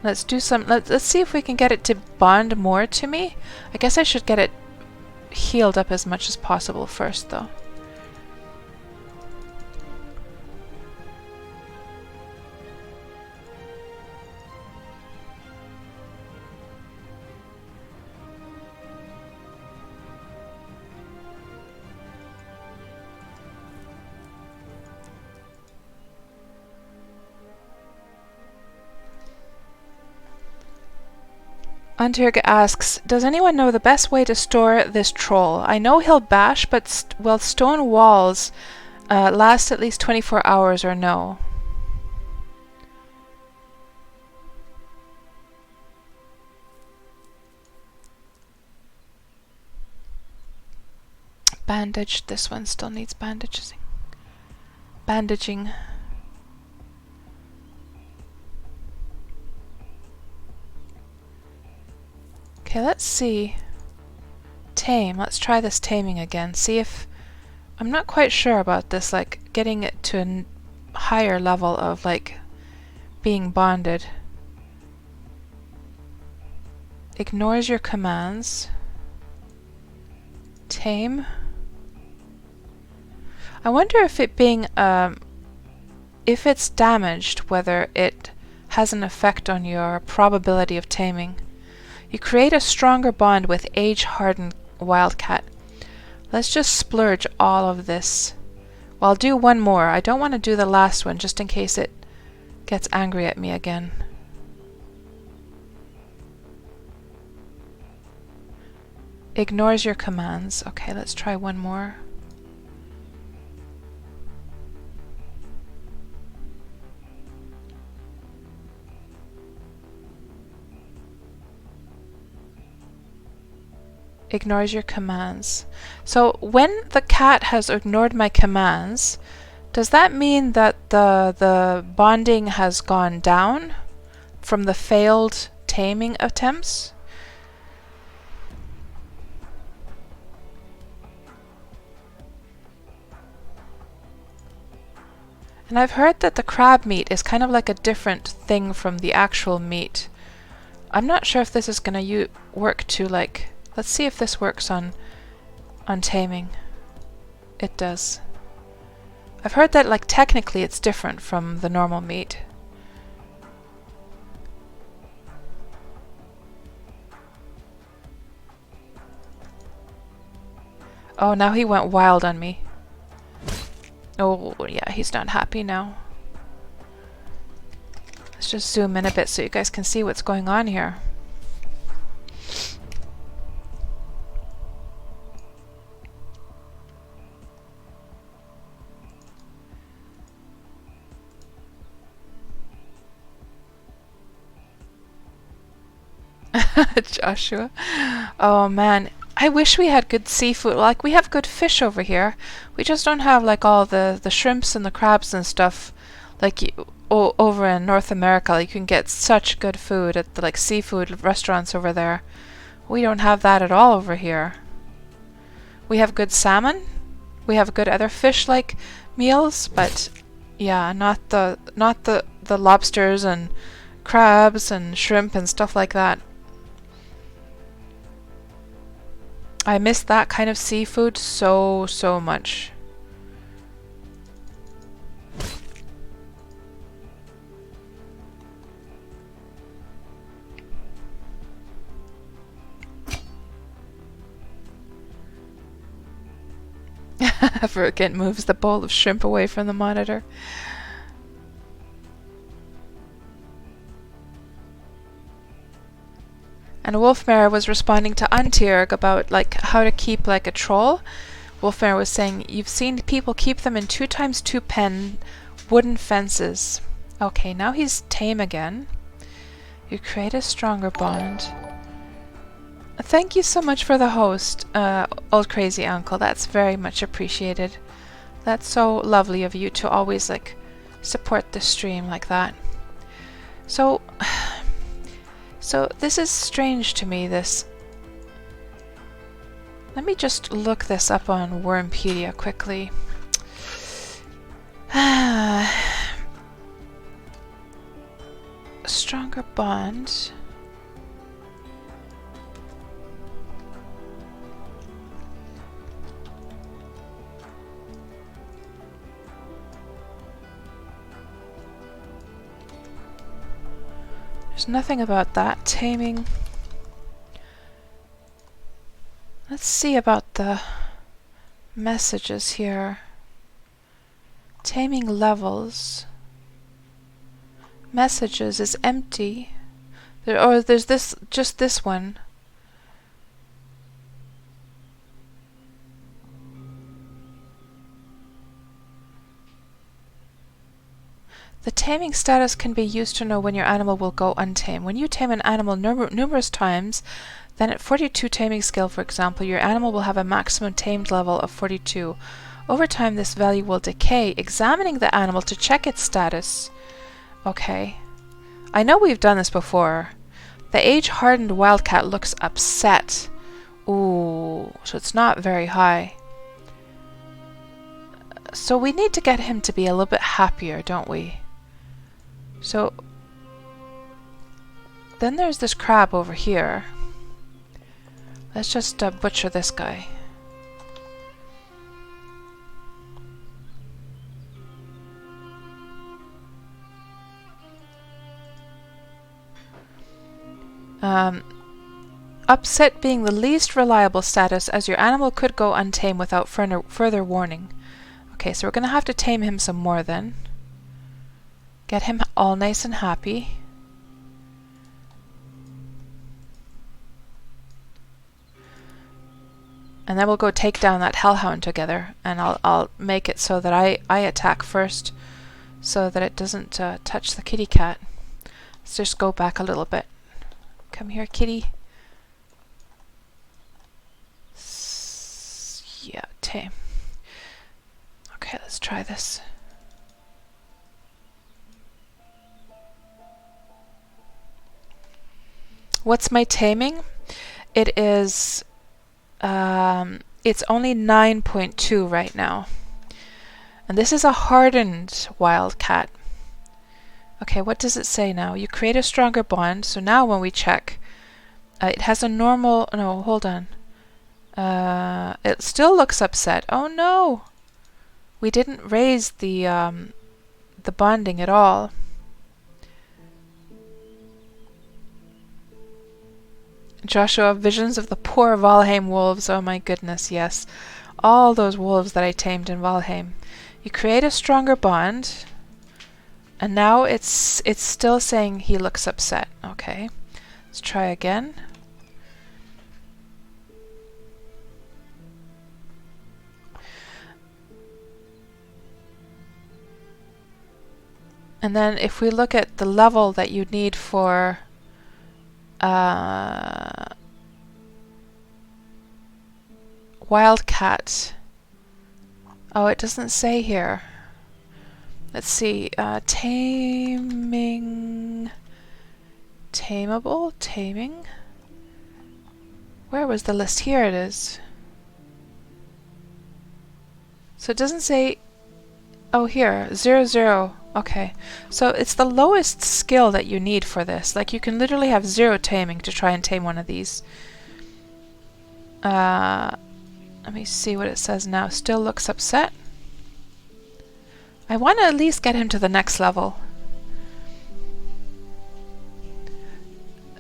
Let's do some. Let's see if we can get it to bond more to me. I guess I should get it healed up as much as possible first, though. Untirga asks, does anyone know the best way to store this troll? I know he'll bash, but will stone walls last at least 24 hours or no? Bandage. This one still needs bandaging. Bandaging. Okay, let's see. Tame. Let's try this taming again. See if... I'm not quite sure about this, like, getting it to a higher level of, like, being bonded. Ignores your commands. Tame. I wonder if it being, if it's damaged, whether it has an effect on your probability of taming. You create a stronger bond with age-hardened wildcat. Let's just splurge all of this. Well, I'll do one more. I don't want to do the last one, just in case it gets angry at me again. Ignores your commands. Okay, let's try one more. Ignores your commands. So when the cat has ignored my commands, does that mean that the bonding has gone down from the failed taming attempts? And I've heard that the crab meat is kind of like a different thing from the actual meat. I'm not sure if this is going to work to, like... Let's see if this works on taming. It does. I've heard that, like, technically it's different from the normal meat. Oh, now he went wild on me. Oh, yeah, he's not happy now. Let's just zoom in a bit so you guys can see what's going on here. Joshua. Oh man, I wish we had good seafood. Like, we have good fish over here. We just don't have like all the shrimps and the crabs and stuff like over in North America. Like, you can get such good food at the like seafood restaurants over there. We don't have that at all over here. We have good salmon. We have good other fish like meals, but yeah, not the lobsters and crabs and shrimp and stuff like that. I miss that kind of seafood so much. Vergant moves the bowl of shrimp away from the monitor. And Wolfmare was responding to Untierg about like how to keep like a troll. Wolfmare was saying, you've seen people keep them in 2x2 pen wooden fences. Okay, now he's tame again. You create a stronger bond. Thank you so much for the host, Old Crazy Uncle. That's very much appreciated. That's so lovely of you to always like support the stream like that. So this is strange to me, this. Let me just look this up on Wurmpedia quickly. Stronger bond. There's nothing about that. Taming. Let's see about the messages here. Taming levels. Messages is empty. There's this, just this one. The taming status can be used to know when your animal will go untamed. When you tame an animal numerous times, then at 42 taming skill, for example, your animal will have a maximum tamed level of 42. Over time, this value will decay. Examining the animal to check its status. Okay. I know we've done this before. The age-hardened wildcat looks upset. Ooh, so it's not very high. So we need to get him to be a little bit happier, don't we? So then there's this crab over here. Let's just butcher this guy. Upset being the least reliable status, as your animal could go untamed without further warning. Okay, so we're going to have to tame him some more then. Get him all nice and happy. And then we'll go take down that hellhound together, and I'll make it so that I attack first, so that it doesn't touch the kitty cat. Let's just go back a little bit. Come here, kitty. Yeah, tame. Okay, let's try this. What's my taming? It is it's only 9.2 right now. And this is a hardened wildcat. Okay, what does it say now? You create a stronger bond. So now when we check, it has a normal... No, hold on. It still looks upset. Oh no! We didn't raise the bonding at all. Joshua, visions of the poor Valheim wolves. Oh my goodness, yes. All those wolves that I tamed in Valheim. You create a stronger bond, and now it's still saying he looks upset. Okay, let's try again. And then if we look at the level that you need for wildcat. Oh, it doesn't say here. Let's see. Taming. Tameable? Taming? Where was the list? Here it is. So it doesn't say... Oh, here. 0, 0. Okay. So it's the lowest skill that you need for this. Like, you can literally have 0 taming to try and tame one of these. Let me see what it says now. Still looks upset. I want to at least get him to the next level.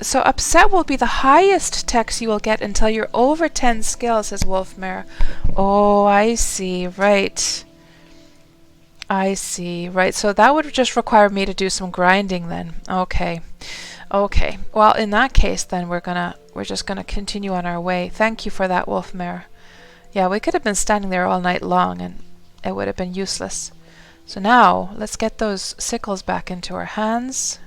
So upset will be the highest text you will get until you're over 10 skill, says Wolfmare. Oh, I see. Right. I see. Right. So that would just require me to do some grinding then. Okay. Okay. Well, in that case, then we're just gonna continue on our way. Thank you for that, Wolfmare. Yeah, we could have been standing there all night long, and it would have been useless. So now let's get those sickles back into our hands.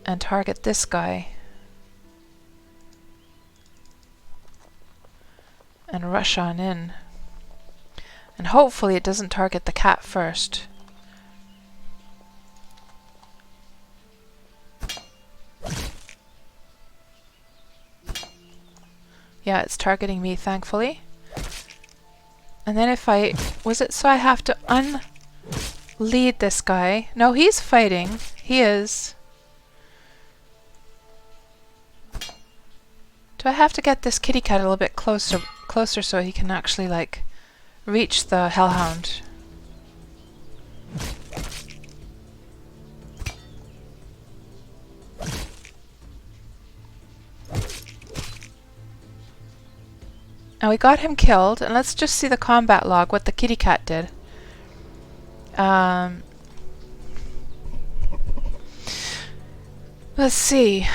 And target this guy. And rush on in. And hopefully it doesn't target the cat first. Yeah, it's targeting me, thankfully. And then if I... Was it so I have to unlead this guy? No, he's fighting. He is. Do I have to get this kitty cat a little bit closer so he can actually, like, reach the hellhound? And we got him killed, and let's just see the combat log, what the kitty cat did. Let's see.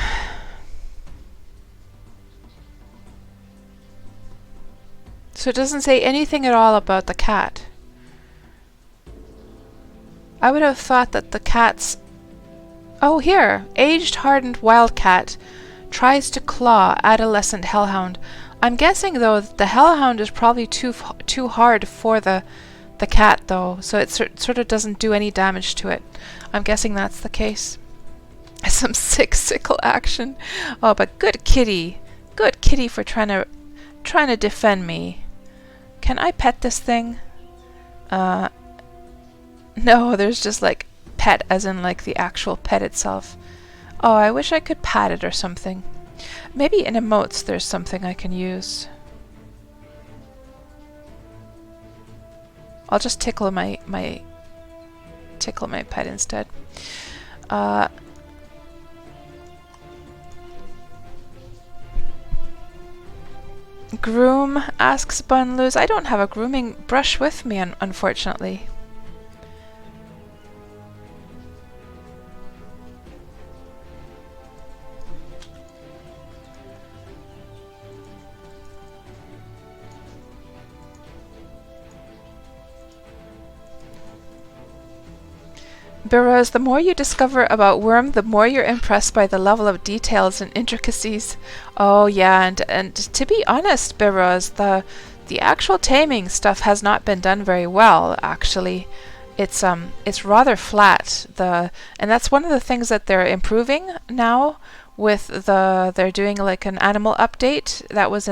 So it doesn't say anything at all about the cat. I would have thought that the cat's... Oh, here! Aged, hardened wildcat tries to claw adolescent hellhound. I'm guessing, though, that the hellhound is probably too hard for the cat, though, so it sort of doesn't do any damage to it. I'm guessing that's the case. Some sick sickle action. Oh, but good kitty. Good kitty for trying to defend me. Can I pet this thing? No, there's just like pet as in like the actual pet itself. Oh, I wish I could pat it or something. Maybe in emotes there's something I can use. I'll just tickle my pet instead. Groom, asks Bunloose. I don't have a grooming brush with me, unfortunately. Burrows, the more you discover about Wurm, the more you're impressed by the level of details and intricacies. Oh yeah, and to be honest, Burrows, the actual taming stuff has not been done very well, actually. It's rather flat. And that's one of the things that they're improving now with they're doing like an animal update that was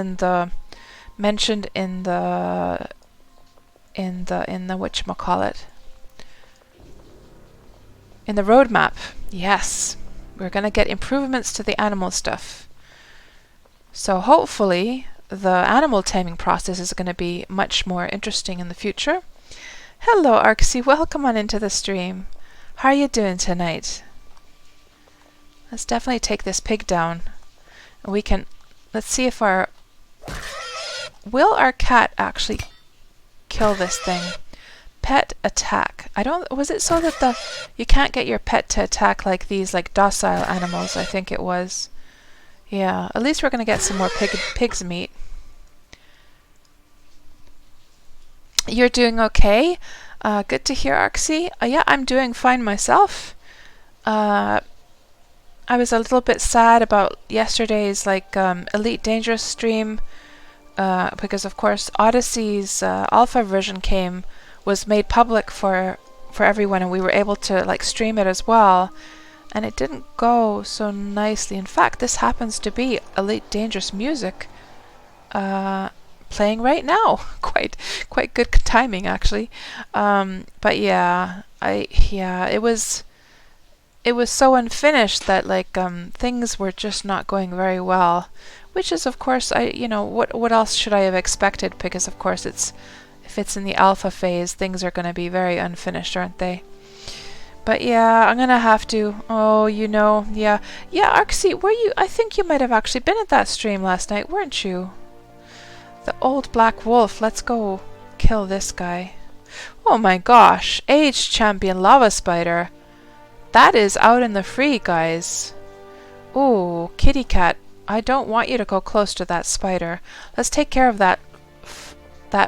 mentioned in the whatchamacallit. In the roadmap, yes. We're going to get improvements to the animal stuff. So hopefully the animal taming process is going to be much more interesting in the future. Hello, Arksy. Welcome on into the stream. How are you doing tonight? Let's definitely take this pig down. We can... Let's see if will our cat actually kill this thing? Pet attack. Was it so that you can't get your pet to attack like these like docile animals? I think it was. Yeah, at least we're gonna get some more pig's meat. You're doing okay? Good to hear, Arksy. Yeah, I'm doing fine myself. I was a little bit sad about yesterday's like Elite Dangerous stream because of course Odyssey's alpha version was made public for everyone, and we were able to like stream it as well, and it didn't go so nicely. In fact, this happens to be Elite Dangerous music playing right now. quite good timing, actually. But yeah, it was so unfinished that like things were just not going very well, which is of course what else should I have expected, because of course if it's in the alpha phase, things are going to be very unfinished, aren't they? But yeah, I'm gonna have to. Oh, you know, yeah. Yeah, Arksy, were you? I think you might have actually been at that stream last night, weren't you? The old black wolf. Let's go kill this guy. Oh my gosh. Age champion lava spider. That is out in the free, guys. Ooh, kitty cat. I don't want you to go close to that spider. Let's take care of that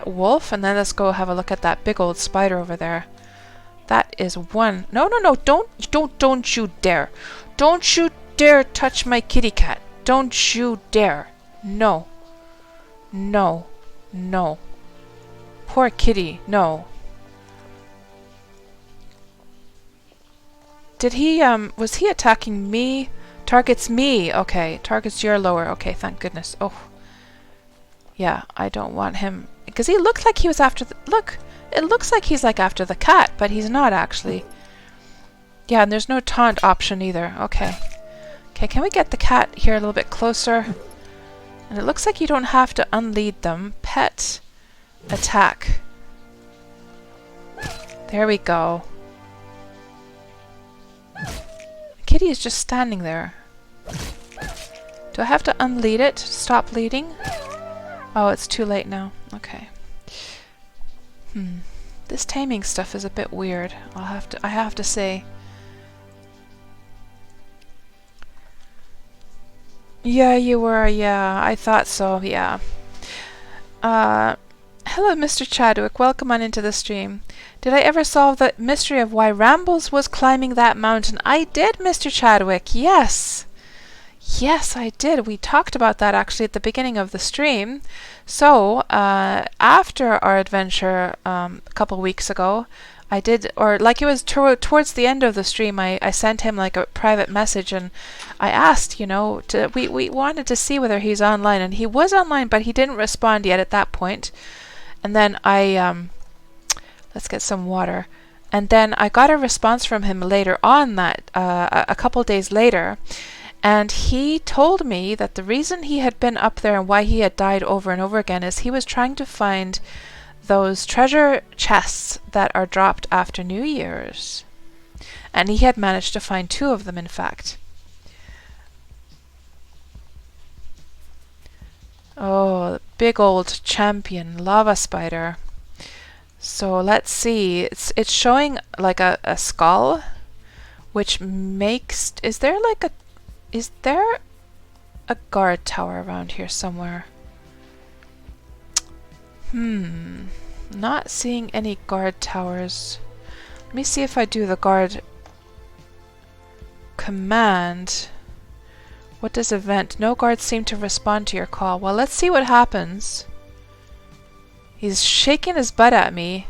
wolf, and then let's go have a look at that big old spider over there. That is one. No, no, no. Don't you dare. Don't you dare touch my kitty cat. Don't you dare. No. No. No. Poor kitty. No. Did he, was he attacking me? Targets me. Okay. Targets your lower. Okay, thank goodness. Oh. Yeah, I don't want him. Because he looked like he was after the... Look! It looks like he's like after the cat, but he's not actually. Yeah, and there's no taunt option either. Okay. Okay, can we get the cat here a little bit closer? And it looks like you don't have to unlead them. Pet. Attack. There we go. The kitty is just standing there. Do I have to unlead it? Stop leading? Oh, it's too late now. Okay. This taming stuff is a bit weird. I have to say. Yeah, you were. Yeah, I thought so. Yeah. Hello, Mr. Chadwick. Welcome on into the stream. Did I ever solve the mystery of why Rambles was climbing that mountain? I did, Mr. Chadwick. Yes. Yes, I did. We talked about that actually at the beginning of the stream. So, after our adventure a couple weeks ago, I did, or like it was towards the end of the stream, I sent him like a private message, and I asked, you know, we wanted to see whether he's online, and he was online, but he didn't respond yet at that point. And then let's get some water. And then I got a response from him later on that, a couple days later. And he told me that the reason he had been up there and why he had died over and over again is he was trying to find those treasure chests that are dropped after New Year's. And he had managed to find 2 of them, in fact. Oh, the big old champion lava spider. So let's see. It's showing like a skull, which makes... Is there a guard tower around here somewhere? Not seeing any guard towers. Let me see if I do the guard command. What does event? No guards seem to respond to your call. Well, let's see what happens. He's shaking his butt at me.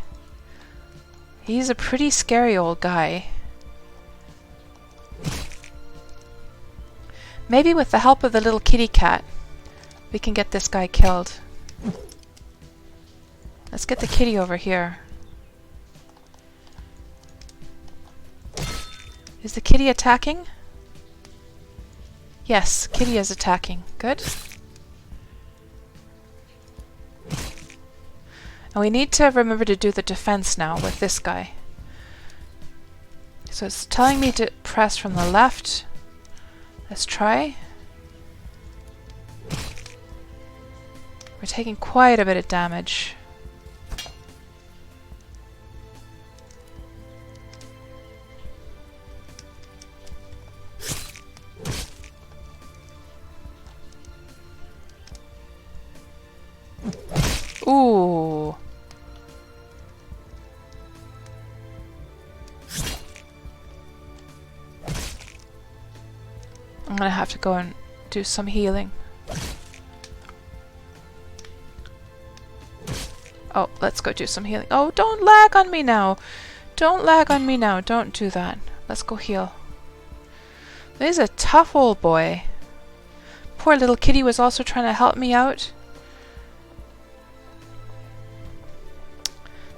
He's a pretty scary old guy. Maybe with the help of the little kitty cat, we can get this guy killed. Let's get the kitty over here. Is the kitty attacking? Yes, kitty is attacking. Good. And we need to remember to do the defense now with this guy. So it's telling me to press from the left. Let's try. We're taking quite a bit of damage. Ooh. I'm gonna have to go and do some healing. Oh, let's go do some healing. Oh, don't lag on me now. Don't lag on me now. Don't do that. Let's go heal. This is a tough old boy. Poor little kitty was also trying to help me out.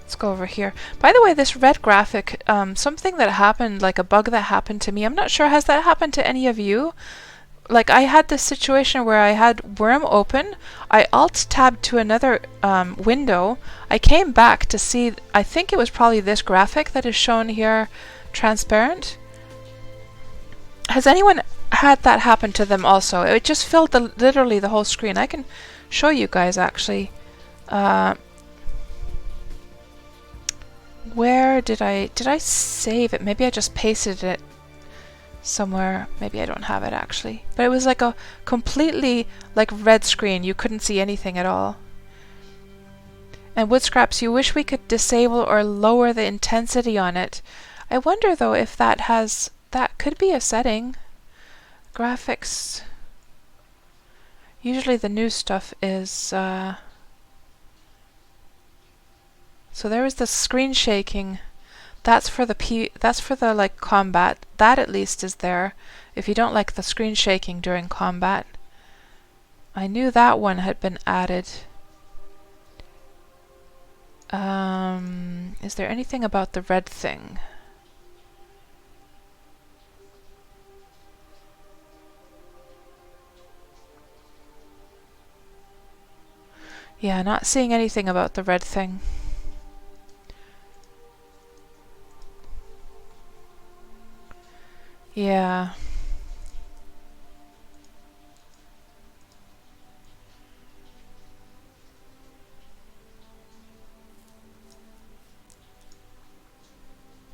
Let's go over here. By the way, this red graphic, something that happened, like a bug that happened to me, I'm not sure, has that happened to any of you? like I had this situation where I had Wurm open, I alt-tabbed to another window, I came back to see, I think it was probably this graphic that is shown here, transparent. Has anyone had that happen to them also? It just filled literally the whole screen. I can show you guys actually. Where did I save it? Maybe I just pasted it somewhere. Maybe I don't have it actually. But it was like a completely like red screen. You couldn't see anything at all. And wood scraps, you wish we could disable or lower the intensity on it. I wonder though if that could be a setting. Graphics. Usually the new stuff is so there was the screen shaking. That's for the like combat. That at least is there. If you don't like the screen shaking during combat. I knew that one had been added. Is there anything about the red thing? Yeah, not seeing anything about the red thing. Yeah.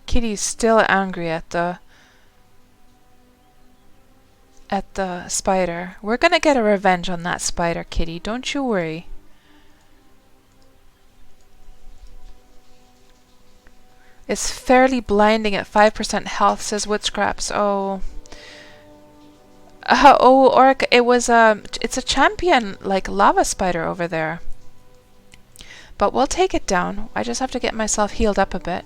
Kitty's still angry at the spider. We're gonna get a revenge on that spider, Kitty. Don't you worry. It's fairly blinding at 5% health, says Wood Scraps. Oh. Oh, Oric, it's a champion, like, lava spider over there. But we'll take it down. I just have to get myself healed up a bit.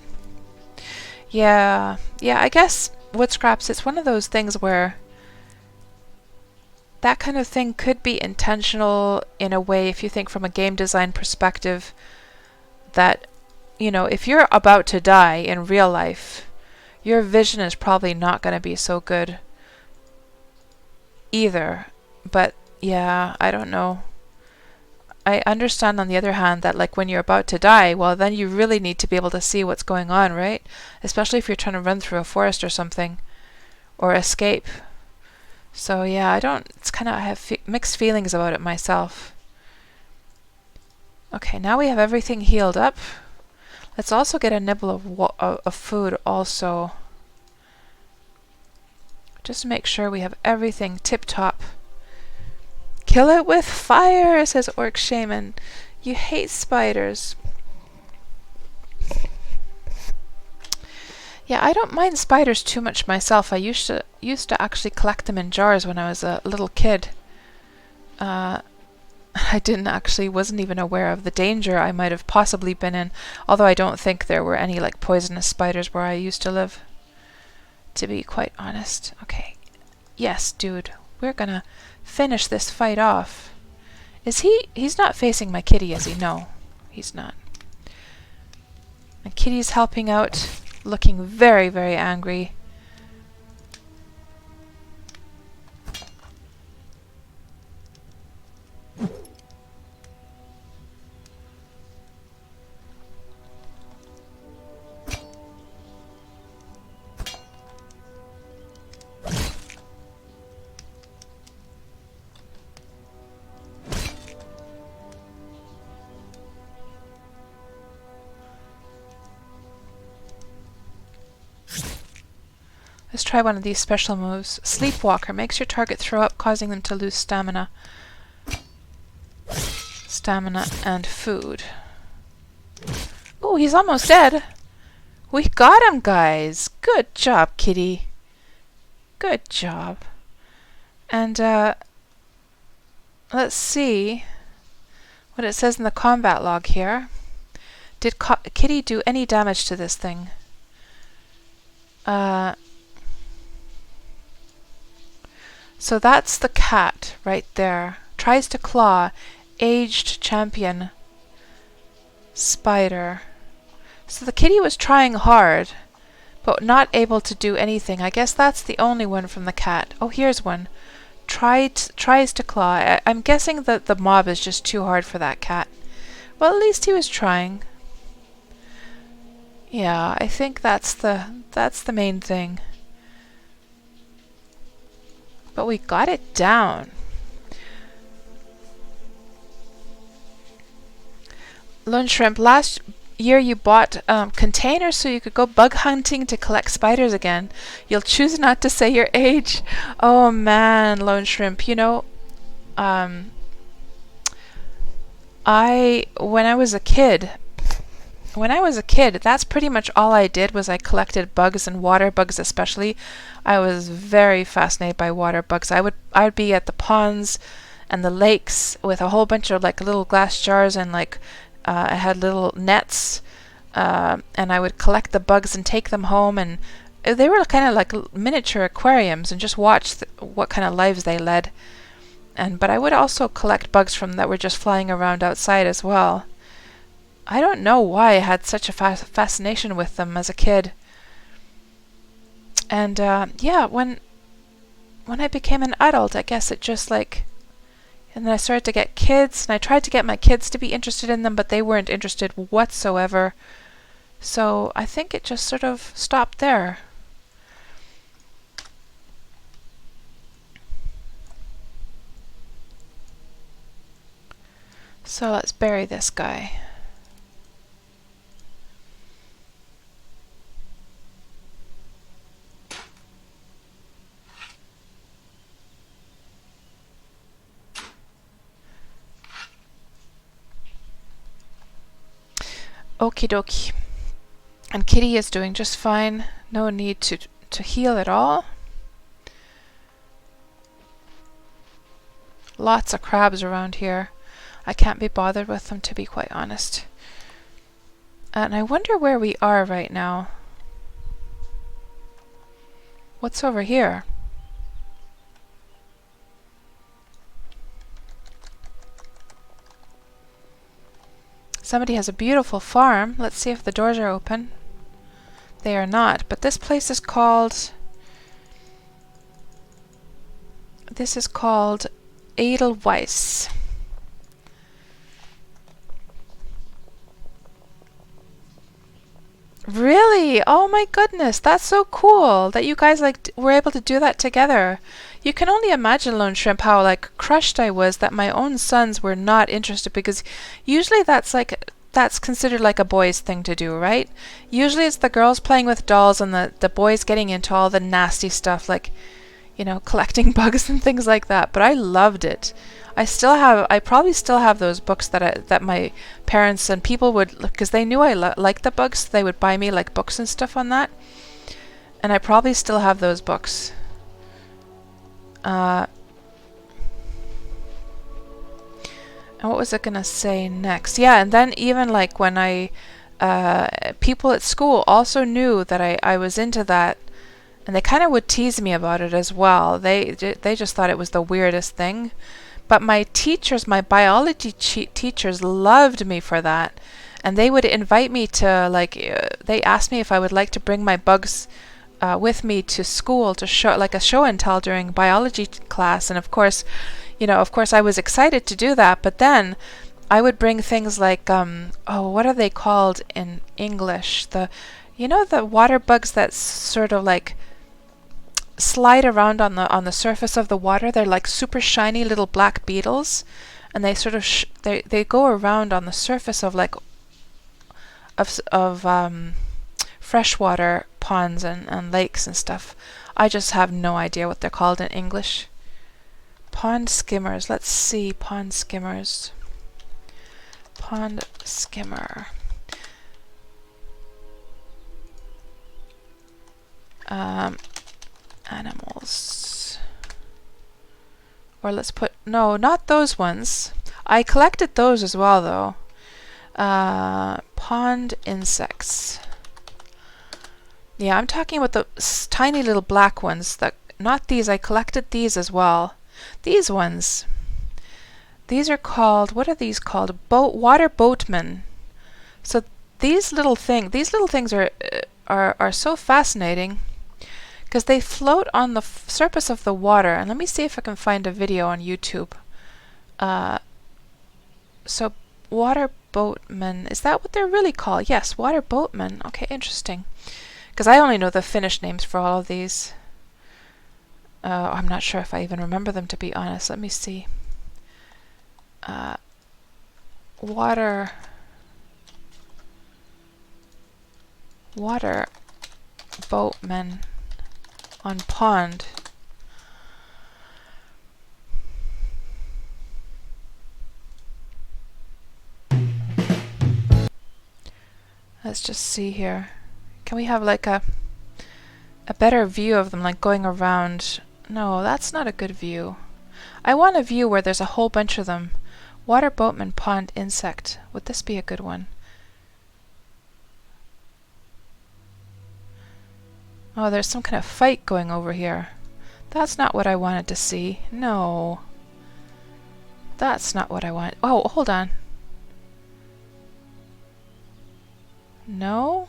Yeah, I guess, Wood Scraps, it's one of those things where that kind of thing could be intentional in a way if you think from a game design perspective that, you know, if you're about to die in real life, your vision is probably not going to be so good either. But yeah, I don't know. I understand on the other hand that like when you're about to die, well then you really need to be able to see what's going on, right? Especially if you're trying to run through a forest or something or escape. So yeah, I have mixed feelings about it myself. Okay, now we have everything healed up. Let's also get a nibble of food also. Just to make sure we have everything tip-top. Kill it with fire, says Orc Shaman. You hate spiders. Yeah, I don't mind spiders too much myself. I used to actually collect them in jars when I was a little kid. I wasn't even aware of the danger I might have possibly been in, although I don't think there were any like poisonous spiders where I used to live, to be quite honest. Okay. Yes, dude. We're gonna finish this fight off. He's not facing my kitty, is he? No, he's not. My kitty's helping out, looking very, very angry. Let's try one of these special moves. Sleepwalker makes your target throw up, causing them to lose stamina. Stamina and food. Oh, he's almost dead. We got him, guys. Good job, kitty. Good job. And let's see what it says in the combat log here. Did Kitty do any damage to this thing? So that's the cat right there. Tries to claw. Aged champion spider. So the kitty was trying hard, but not able to do anything. I guess that's the only one from the cat. Oh, here's one. tries to claw. I'm guessing that the mob is just too hard for that cat. Well, at least he was trying. Yeah, I think that's the main thing. But we got it down. Lone Shrimp, last year you bought containers so you could go bug hunting to collect spiders again. You'll choose not to say your age. Oh man, Lone Shrimp, you know, when I was a kid, that's pretty much all I did was I collected bugs and water bugs especially. I was very fascinated by water bugs. I would be at the ponds and the lakes with a whole bunch of like little glass jars and like I had little nets and I would collect the bugs and take them home, and they were kind of like miniature aquariums, and just watch what kind of lives they led. But I would also collect bugs from that were just flying around outside as well. I don't know why I had such a fascination with them as a kid. And yeah, when I became an adult, I guess it just like, and then I started to get kids, and I tried to get my kids to be interested in them, but they weren't interested whatsoever. So I think it just sort of stopped there. So let's bury this guy. Okie dokie. And Kitty is doing just fine. No need to heal at all. Lots of crabs around here. I can't be bothered with them, to be quite honest. And I wonder where we are right now. What's over here? Somebody has a beautiful farm. Let's see if the doors are open. They are not, but this place is called... This is called Edelweiss. Really? Oh my goodness, that's so cool that you guys like were able to do that together. You can only imagine, Lone Shrimp, how like crushed I was that my own sons were not interested, because usually that's considered like a boy's thing to do, right? Usually it's the girls playing with dolls and the boys getting into all the nasty stuff like, you know, collecting bugs and things like that. But I loved it. I probably still have those books that my parents and people would, because they knew I liked the books, they would buy me like books and stuff on that. And I probably still have those books. And what was I gonna say next? Yeah, and then even like when people at school also knew that I was into that, and they kind of would tease me about it as well. They just thought it was the weirdest thing. But my teachers, my biology teachers loved me for that. And they would invite me to, like, they asked me if I would like to bring my bugs with me to school to show, like a show and tell during biology class. And of course, you know, I was excited to do that. But then I would bring things like, oh, what are they called in English? You know, the water bugs that sort of like slide around on the surface of the water. They're like super shiny little black beetles, and they sort of they go around on the surface of like freshwater ponds and lakes and stuff. I just have no idea what they're called in English. Pond skimmers. Let's see, pond skimmers. Pond skimmer. Animals. Or let's put, no, not those ones. I collected those as well though. Pond insects. Yeah, I'm talking about the tiny little black ones. Not these, I collected these as well. These ones. These are called, what are these called? Water boatmen. So these little things are so fascinating, because they float on the surface of the water. And let me see if I can find a video on YouTube. So water boatmen, is that what they're really called? Yes, water boatmen. Okay, interesting. Because I only know the Finnish names for all of these. I'm not sure if I even remember them, to be honest. Let me see. Water boatmen on pond. Let's just see here. Can we have like a better view of them, like going around? No, that's not a good view. I want a view where there's a whole bunch of them. Water boatman pond insect. Would this be a good one? Oh, there's some kind of fight going over here. That's not what I wanted to see. No. That's not what I want. Oh, hold on. No?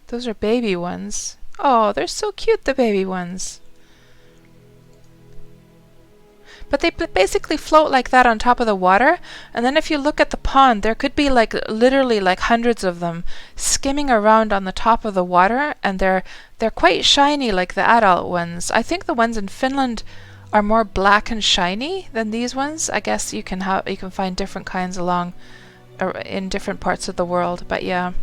Those are baby ones. Oh, they're so cute, the baby ones. But they basically float like that on top of the water, and then if you look at the pond, there could be like literally like hundreds of them skimming around on the top of the water, and they're quite shiny like the adult ones. I think the ones in Finland are more black and shiny than these ones. I guess you can find different kinds along in different parts of the world, but yeah.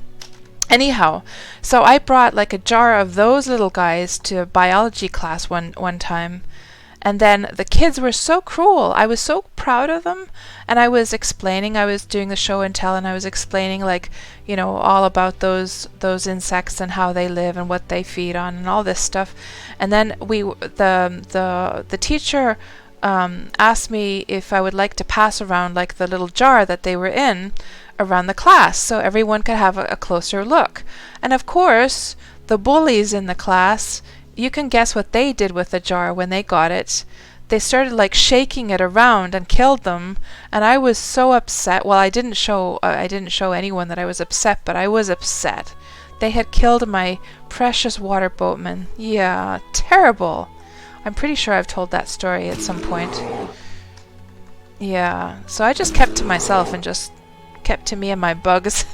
Anyhow, so I brought like a jar of those little guys to biology class one time. And then the kids were so cruel. I was so proud of them. And I was explaining, I was doing the show and tell, and I was explaining like, you know, all about those insects and how they live and what they feed on and all this stuff. And then the teacher asked me if I would like to pass around like the little jar that they were in around the class so everyone could have a closer look. And of course, the bullies in the class, you can guess what they did with the jar when they got it. They started like shaking it around and killed them, and I was so upset. Well, I didn't show anyone that I was upset, but I was upset. They had killed my precious water boatman. Yeah, terrible. I'm pretty sure I've told that story at some point. Yeah, so I just kept to myself and just kept to me and my bugs.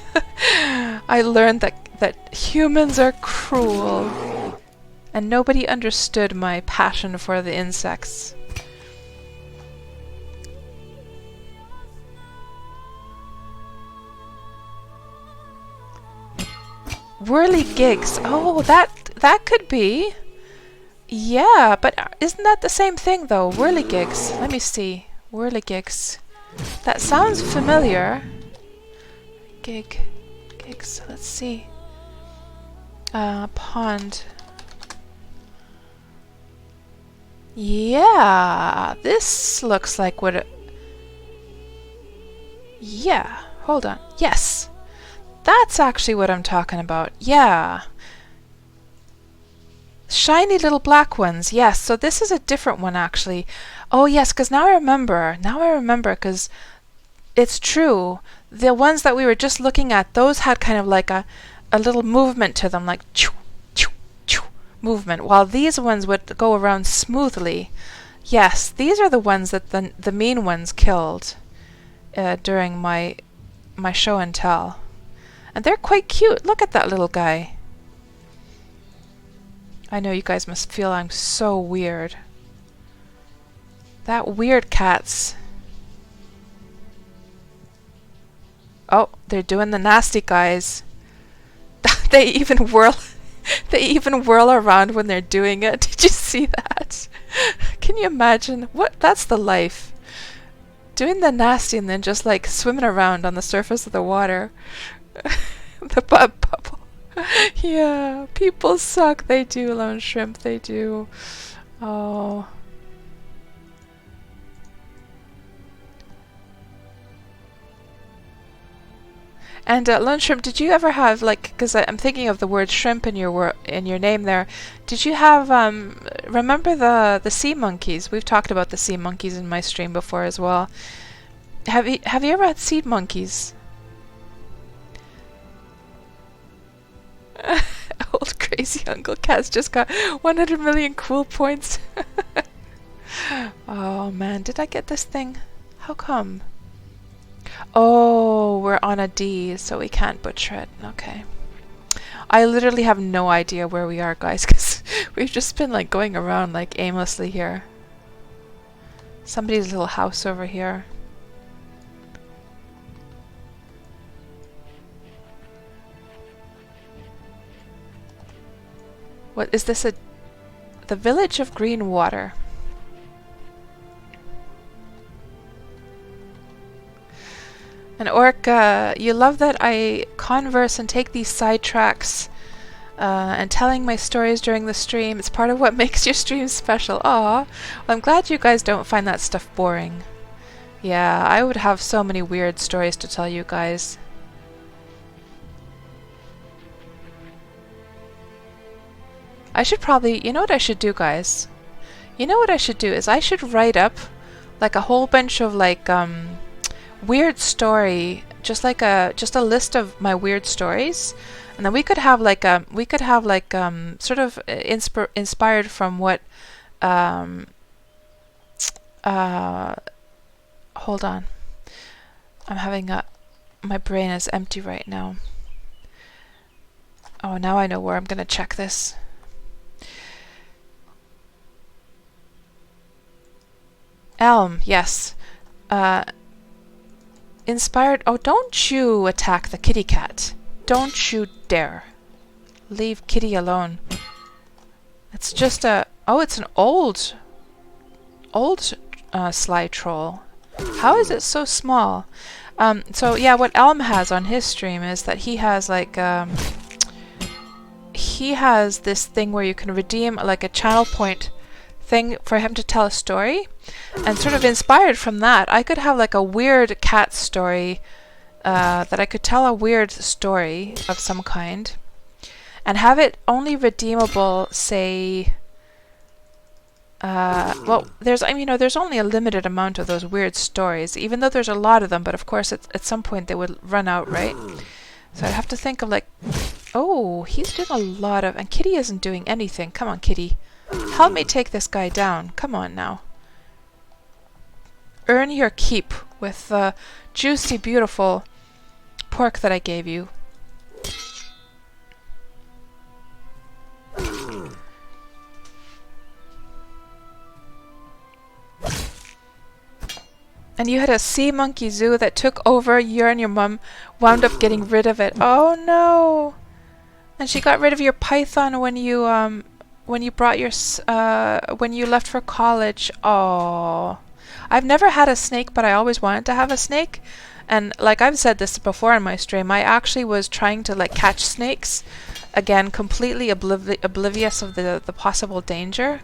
I learned that humans are cruel. And nobody understood my passion for the insects. Whirligigs. Oh, that could be. Yeah, but isn't that the same thing though? Whirligigs. Let me see. Whirligigs. That sounds familiar. Gigs. Let's see. Pond. Yeah, this looks like what it... Yeah, hold on. Yes, that's actually what I'm talking about. Yeah. Shiny little black ones. Yes, so this is a different one actually. Oh yes, because now I remember. Because it's true. The ones that we were just looking at, those had kind of like a little movement to them, like choo, choo, choo movement, while these ones would go around smoothly. Yes, these are the ones that the mean ones killed during my show and tell. And they're quite cute. Look at that little guy. I know you guys must feel I'm so weird. That weird cats. Oh, they're doing the nasty guys. They even whirl around when they're doing it. Did you see that? Can you imagine? What? That's the life. Doing the nasty and then just like swimming around on the surface of the water. The bubble. Yeah, people suck. They do, Lone Shrimp. They do. Oh. And Lunchroom, did you ever have like? Because I'm thinking of the word shrimp in your name there. Did you have remember the sea monkeys? We've talked about the sea monkeys in my stream before as well. Have you ever had sea monkeys? Old crazy Uncle Kaz just got 100 million cool points. Oh man, did I get this thing? How come? Oh, we're on a D, so we can't butcher it. Okay. I literally have no idea where we are, guys, because we've just been like going around like aimlessly here. Somebody's little house over here. What is this? The village of Green Water. And Orc, you love that I converse and take these sidetracks and telling my stories during the stream. It's part of what makes your stream special. Aw, well, I'm glad you guys don't find that stuff boring. Yeah, I would have so many weird stories to tell you guys. I should probably, you know what I should do, guys? You know what I should do is I should write up like a whole bunch of like weird story, just a list of my weird stories, and then we could have like sort of inspired from what hold on, I'm having my brain is empty right now. Oh, now I know where I'm gonna check this. Elm, yes. Inspired. Oh, don't you attack the kitty cat. Don't you dare. Leave Kitty alone. It's just a... Oh, it's an old sly troll. How is it so small? So yeah, what Elm has on his stream is that he has like he has this thing where you can redeem like a channel point thing for him to tell a story, and sort of inspired from that, I could have like a weird cat story that I could tell a weird story of some kind, and have it only redeemable, say. Well, there's only a limited amount of those weird stories, even though there's a lot of them. But of course, at some point they would run out, right? So I'd have to think of like, oh, he's doing a lot of, and Kitty isn't doing anything. Come on, Kitty. Help me take this guy down. Come on now. Earn your keep with the juicy, beautiful pork that I gave you. And you had a sea monkey zoo that took over. You and your mum wound up getting rid of it. Oh no! And she got rid of your python when you brought your when you left for college. Oh, I've never had a snake, but I always wanted to have a snake. And like I've said this before in my stream, I actually was trying to like catch snakes, again completely oblivious of the possible danger.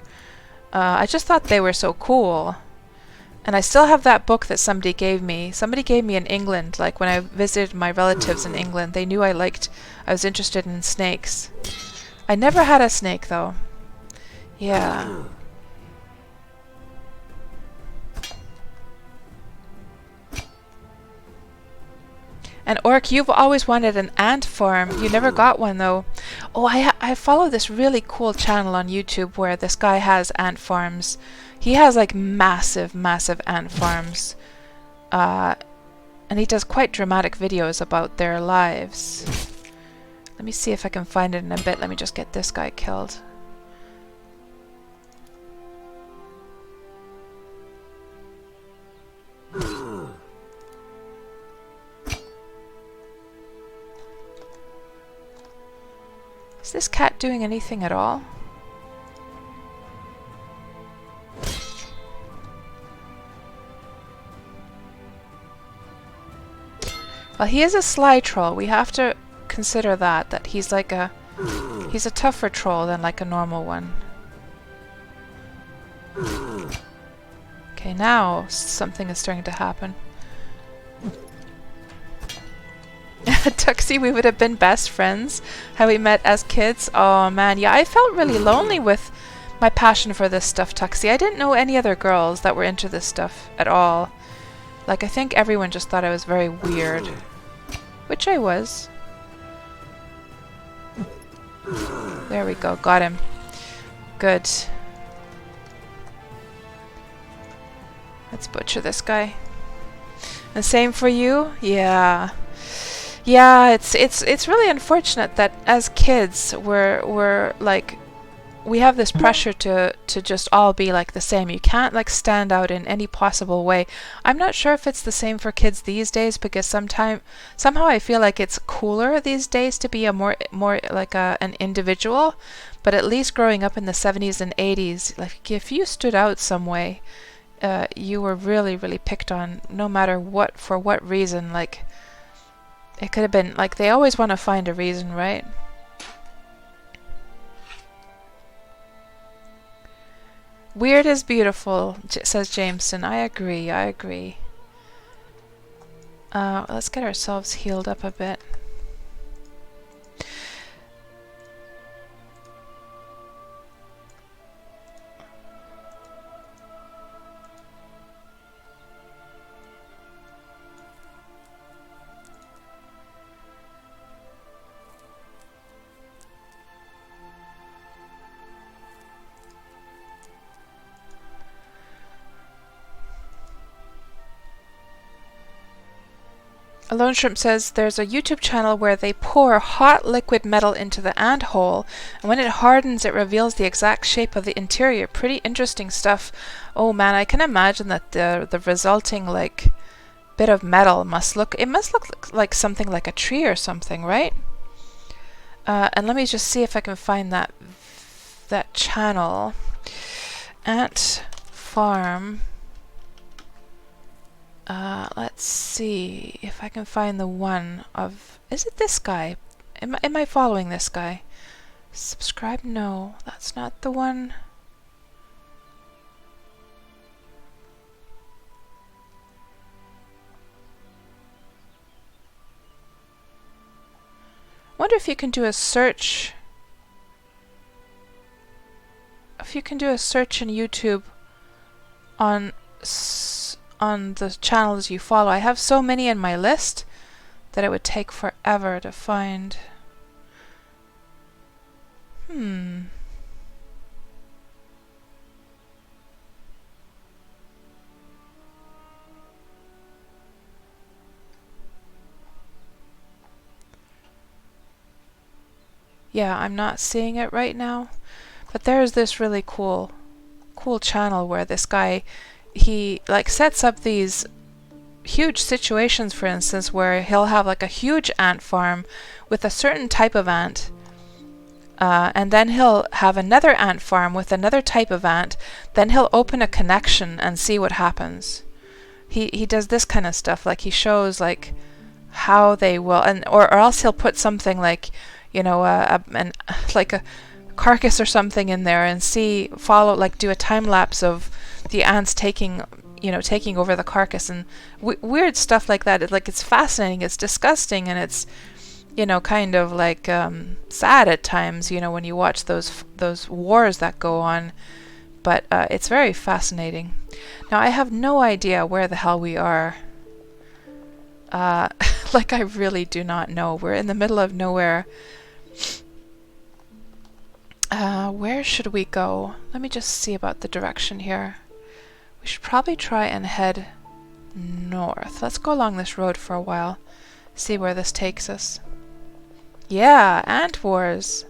I just thought they were so cool. And I still have that book that somebody gave me. Somebody gave me in England, like when I visited my relatives in England. They knew I was interested in snakes. I never had a snake though. Yeah. And Orc, you've always wanted an ant farm. You never got one though. Oh, I follow this really cool channel on YouTube where this guy has ant farms. He has like massive ant farms. And he does quite dramatic videos about their lives. Let me see if I can find it in a bit. Let me just get this guy killed. Is this cat doing anything at all? Well, he is a sly troll. We have to consider that he's like he's a tougher troll than like a normal one. Okay, now something is starting to happen. Tuxie, we would have been best friends had we met as kids. Oh man, yeah, I felt really lonely with my passion for this stuff, Tuxie. I didn't know any other girls that were into this stuff at all. Like, I think everyone just thought I was very weird. Which I was. There we go, got him. Good. Let's butcher this guy. And same for you? Yeah. Yeah, it's really unfortunate that as kids we're like, we have this pressure to just all be like the same. You can't like stand out in any possible way. I'm not sure if it's the same for kids these days, because somehow I feel like it's cooler these days to be a more like an individual. But at least growing up in the 70s and 80s, like if you stood out some way, you were really, really picked on, no matter what, for what reason. Like, it could have been, like, they always want to find a reason, right? Weird is beautiful, says Jameson. I agree, I agree. Let's get ourselves healed up a bit. Alone Shrimp says there's a YouTube channel where they pour hot liquid metal into the ant hole, and when it hardens it reveals the exact shape of the interior. Pretty interesting stuff. Oh man, I can imagine that the resulting like bit of metal must look like something like a tree or something, right? And let me just see if I can find that channel. Ant farm. Let's see if I can find the one of... Is it this guy? Am I following this guy? Subscribe? No, that's not the one. Wonder if you can do a search. If you can do a search in YouTube on the channels you follow. I have so many in my list that it would take forever to find. Yeah, I'm not seeing it right now, but there's this really cool channel where this guy, he like sets up these huge situations, for instance, where he'll have like a huge ant farm with a certain type of ant, and then he'll have another ant farm with another type of ant. Then he'll open a connection and see what happens. He does this kind of stuff, like he shows like how they will, and or else he'll put something like, you know, like a carcass or something in there and do a time lapse of the ants taking over the carcass, and weird stuff like that. It's fascinating, it's disgusting, and it's, you know, kind of like sad at times, you know, when you watch those wars that go on. But it's very fascinating. Now I have no idea where the hell we are. Like, I really do not know. We're in the middle of nowhere. Where should we go? Let me just see about the direction here. We should probably try and head north. Let's go along this road for a while. See where this takes us. Yeah, ant wars.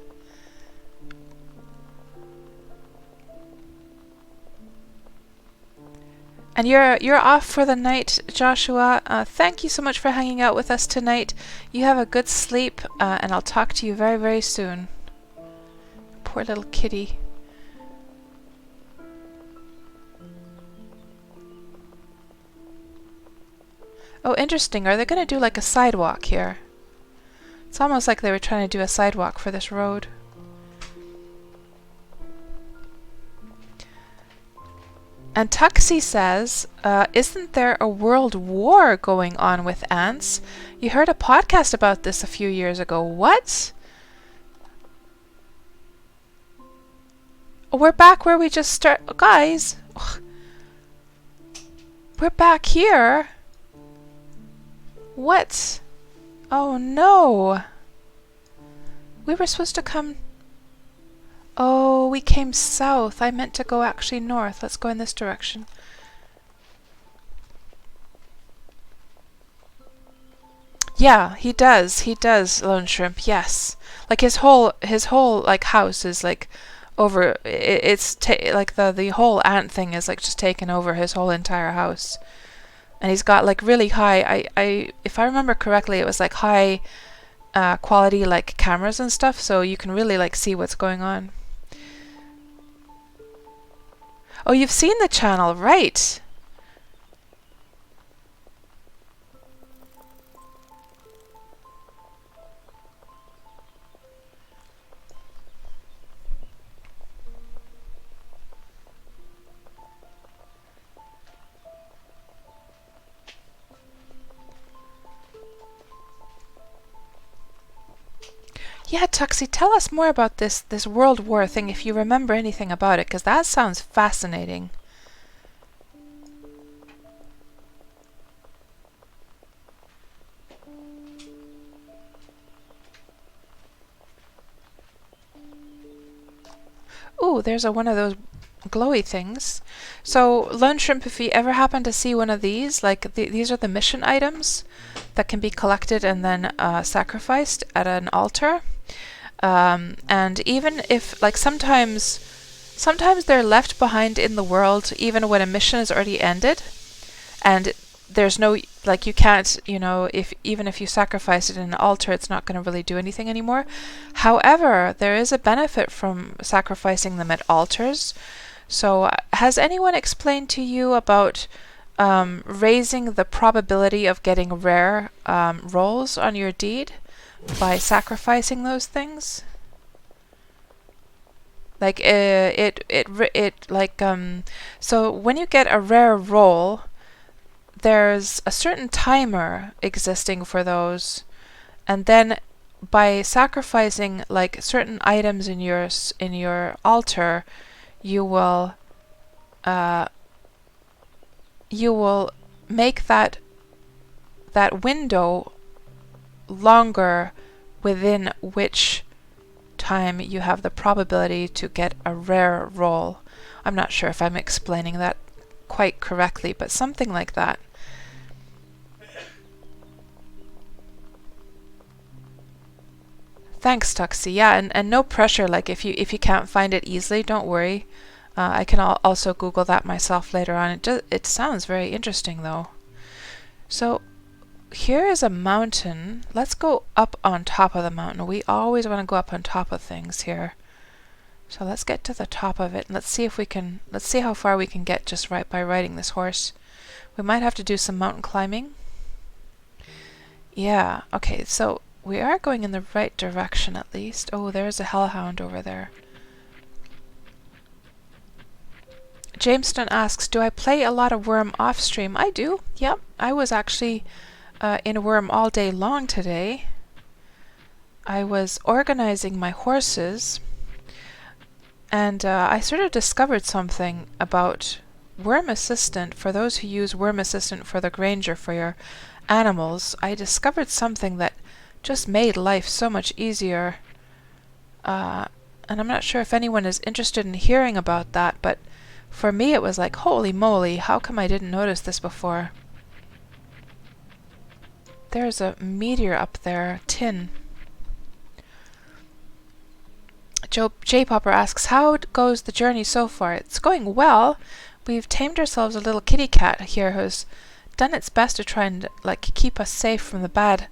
And you're off for the night, Joshua. Thank you so much for hanging out with us tonight. You have a good sleep, and I'll talk to you very, very soon. Poor little kitty. Oh, interesting. Are they going to do like a sidewalk here? It's almost like they were trying to do a sidewalk for this road. And Tuxie says, isn't there a world war going on with ants? You heard a podcast about this a few years ago. What? We're back where we just start. Guys, we're back here. What? Oh no. We were supposed to come... Oh, we came south. I meant to go actually north. Let's go in this direction. Yeah, he does. He does, Lone Shrimp. Yes. Like his whole like house is like over. It's like the whole ant thing is like just taken over his whole entire house. And he's got like really high. If I remember correctly, it was like high quality like cameras and stuff, so you can really like see what's going on. Oh, you've seen the channel, right? Yeah, Tuxie, tell us more about this World War thing if you remember anything about it, because that sounds fascinating. Ooh, there's one of those glowy things. So, Lone Shrimp, if you ever happen to see one of these, like these are the mission items that can be collected and then sacrificed at an altar. And even if, like, sometimes they're left behind in the world even when a mission is already ended, and there's no, like, you can't, you know, even if you sacrifice it in an altar, it's not going to really do anything anymore. However, there is a benefit from sacrificing them at altars. So, has anyone explained to you about raising the probability of getting rare rolls on your deed by sacrificing those things? Like so when you get a rare roll, there's a certain timer existing for those, and then by sacrificing like certain items in your altar, you will make that window longer within which time you have the probability to get a rare roll. I'm not sure if I'm explaining that quite correctly, but something like that. Thanks, Tuxie. Yeah, and no pressure. Like if you can't find it easily, don't worry. I can also Google that myself later on. It sounds very interesting though. So here is a mountain. Let's go up on top of the mountain. We always want to go up on top of things here. So let's get to the top of it and let's see how far we can get just right by riding this horse. We might have to do some mountain climbing. Yeah, okay, so we are going in the right direction at least. Oh, there's a hellhound over there. Jamestown asks, do I play a lot of Wurm off stream? I do, yep. I was actually in Wurm all day long today. I was organizing my horses, and I sort of discovered something about Wurm Assistant. For those who use Wurm Assistant for the Granger for your animals, I discovered something that just made life so much easier. And I'm not sure if anyone is interested in hearing about that, but for me it was like, holy moly, how come I didn't notice this before? There's a meteor up there, tin. J Popper asks, how goes the journey so far? It's going well. We've tamed ourselves a little kitty cat here who's done its best to try and like keep us safe from the bad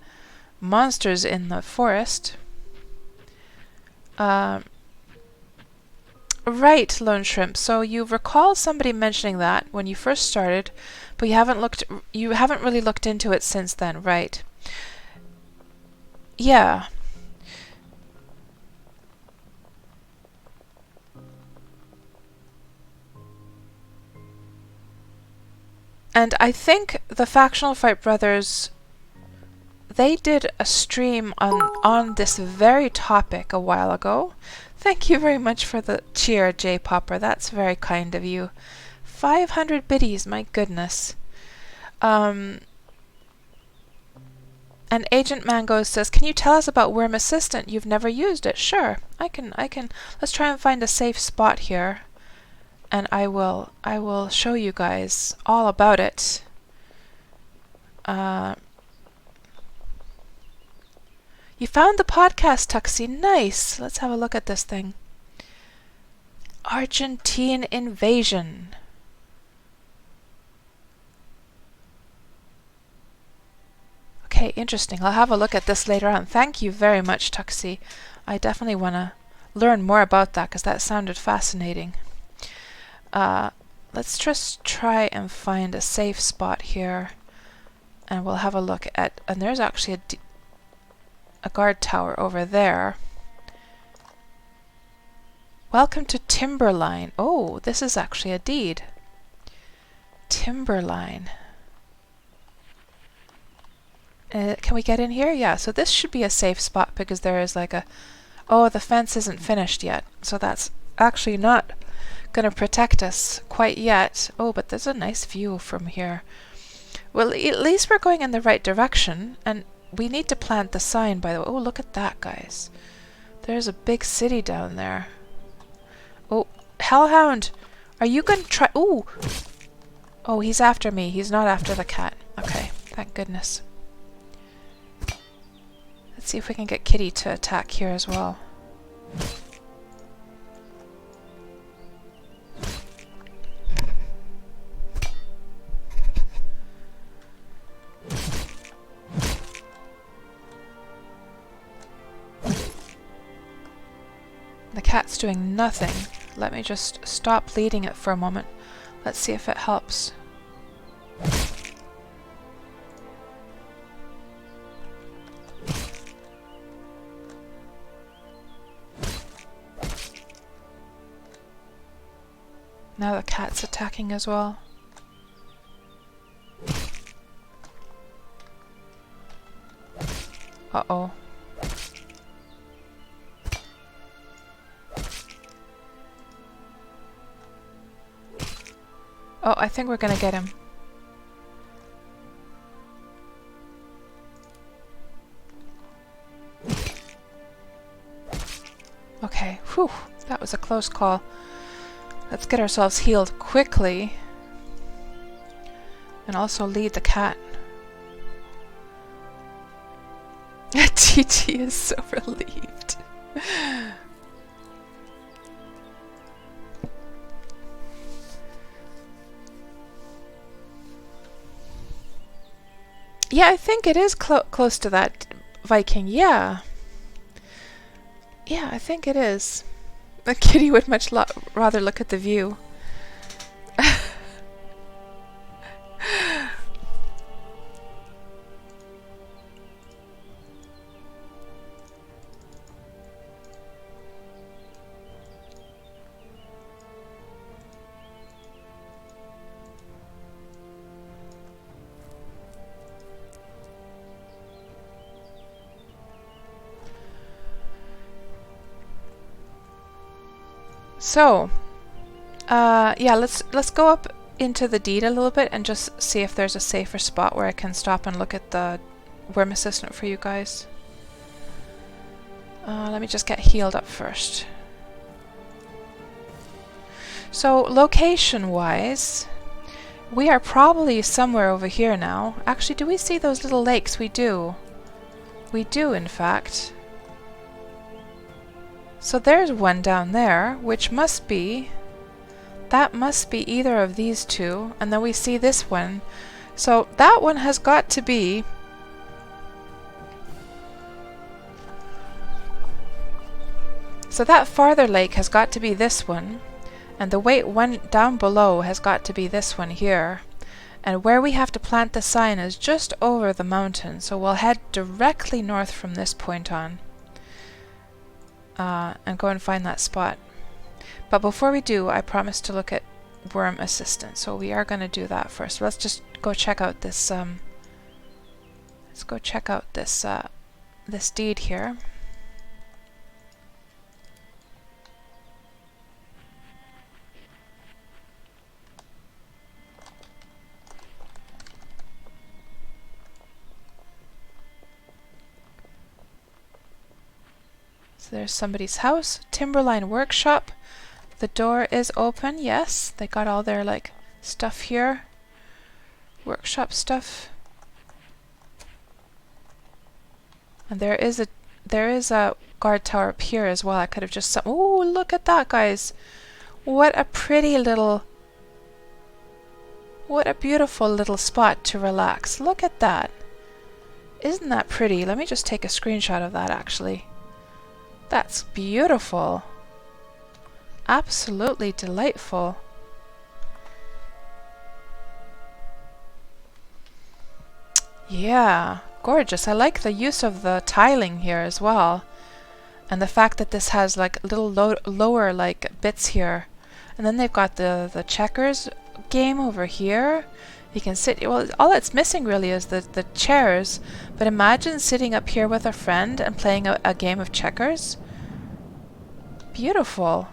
monsters in the forest. Right, Lone Shrimp. So you recall somebody mentioning that when you first started, but you haven't really looked into it since then, right? Yeah. And I think the Factional Fight Brothers, they did a stream on this very topic a while ago. Thank you very much for the cheer, J Popper. That's very kind of you. 500 biddies, my goodness. And Agent Mango says, "Can you tell us about Wurm Assistant? You've never used it." Sure, I can. Let's try and find a safe spot here, and I will show you guys all about it. You found the podcast, Tuxie. Nice. Let's have a look at this thing. Argentine invasion. Okay, interesting. I'll have a look at this later on. Thank you very much, Tuxie. I definitely want to learn more about that because that sounded fascinating. Let's just try and find a safe spot here, and we'll have a look at. And there's actually a guard tower over there. Welcome to Timberline. Oh, this is actually a deed. Timberline. Can we get in here? Yeah, so this should be a safe spot because there is like a... Oh, the fence isn't finished yet. So that's actually not going to protect us quite yet. Oh, but there's a nice view from here. Well, at least we're going in the right direction. And we need to plant the sign, by the way. Oh, look at that, guys. There's a big city down there. Oh, Hellhound! Are you going to try... Ooh! Oh, he's after me. He's not after the cat. Okay, thank goodness. Let's see if we can get Kitty to attack here as well. The cat's doing nothing. Let me just stop leading it for a moment. Let's see if it helps. Now the cat's attacking as well. Uh-oh. Oh, I think we're gonna get him. Okay, whew, that was a close call. Let's get ourselves healed quickly. And also lead the cat. TT is so relieved. Yeah, I think it is close to that, Viking. Yeah. Yeah, I think it is. The kitty would much rather look at the view. So, yeah, let's go up into the deed a little bit and just see if there's a safer spot where I can stop and look at the Wurm Assistant for you guys. Let me just get healed up first. So, location-wise, we are probably somewhere over here now. Actually, do we see those little lakes? We do. We do, in fact. So there's one down there, which must be... That must be either of these two. And then we see this one. So that one has got to be... So that farther lake has got to be this one. And the white one down below has got to be this one here. And where we have to plant the sign is just over the mountain. So we'll head directly north from this point on. And go and find that spot. But before we do, I promise to look at Wurm Assistant. So we are going to do that first. Let's just go check out this let's go check out this this deed here. So there's somebody's house, Timberline Workshop. The door is open, yes. They got all their like stuff here. Workshop stuff. And there is a guard tower up here as well. I could have just oh, look at that, guys. What a pretty little, what a beautiful little spot to relax. Look at that. Isn't that pretty? Let me just take a screenshot of that actually. That's beautiful. Absolutely delightful. Yeah, gorgeous. I like the use of the tiling here as well. And the fact that this has like little lower like bits here. And then they've got the checkers game over here. You can sit, well, all that's missing really is the chairs. But imagine sitting up here with a friend and playing a game of checkers. Beautiful.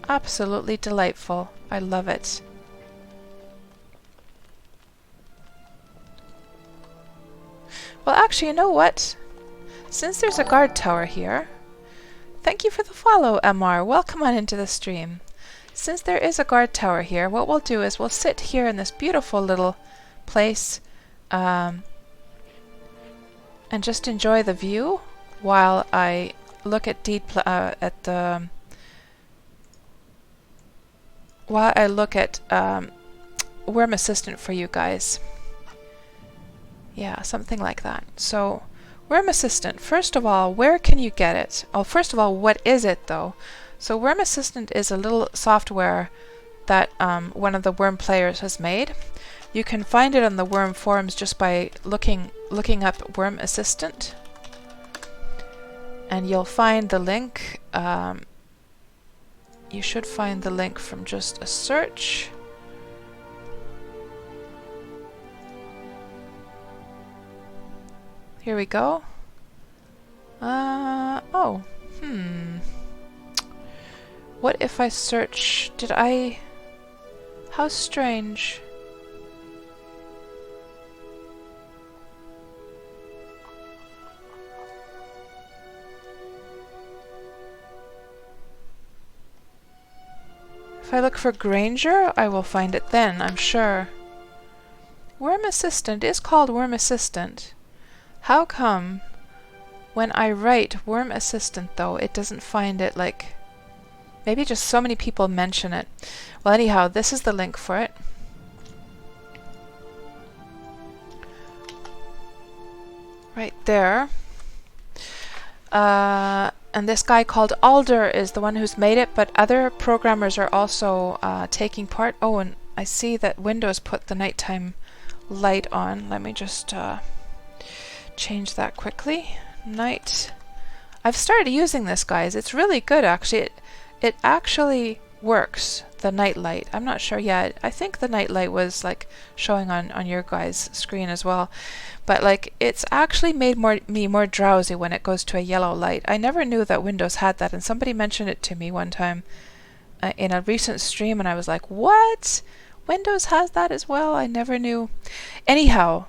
Absolutely delightful. I love it. Well, actually, you know what? Since there's a guard tower here, thank you for the follow, MR. Welcome on into the stream. Since there is a guard tower here, what we'll do is we'll sit here in this beautiful little place and just enjoy the view while I look at Wurm Assistant for you guys. Yeah, something like that. So, Wurm Assistant, first of all, where can you get it? Oh, first of all, what is it though? So Wurm Assistant is a little software that one of the Wurm players has made. You can find it on the Wurm forums just by looking up Wurm Assistant. And you'll find the link. You should find the link from just a search. Here we go. What if I search? How strange. If I look for Granger, I will find it then, I'm sure. Wurm Assistant is called Wurm Assistant. How come when I write Wurm Assistant though, it doesn't find it like... Maybe just so many people mention it. Well, anyhow, this is the link for it. Right there. And this guy called Alder is the one who's made it, but other programmers are also taking part. Oh, and I see that Windows put the nighttime light on. Let me just change that quickly. Night. I've started using this, guys. It's really good, actually. It actually works, the night light. I'm not sure yet. I think the night light was like showing on your guys' screen as well. But like it's actually made me more drowsy when it goes to a yellow light. I never knew that Windows had that, and somebody mentioned it to me one time in a recent stream, and I was like, what? Windows has that as well? I never knew. Anyhow,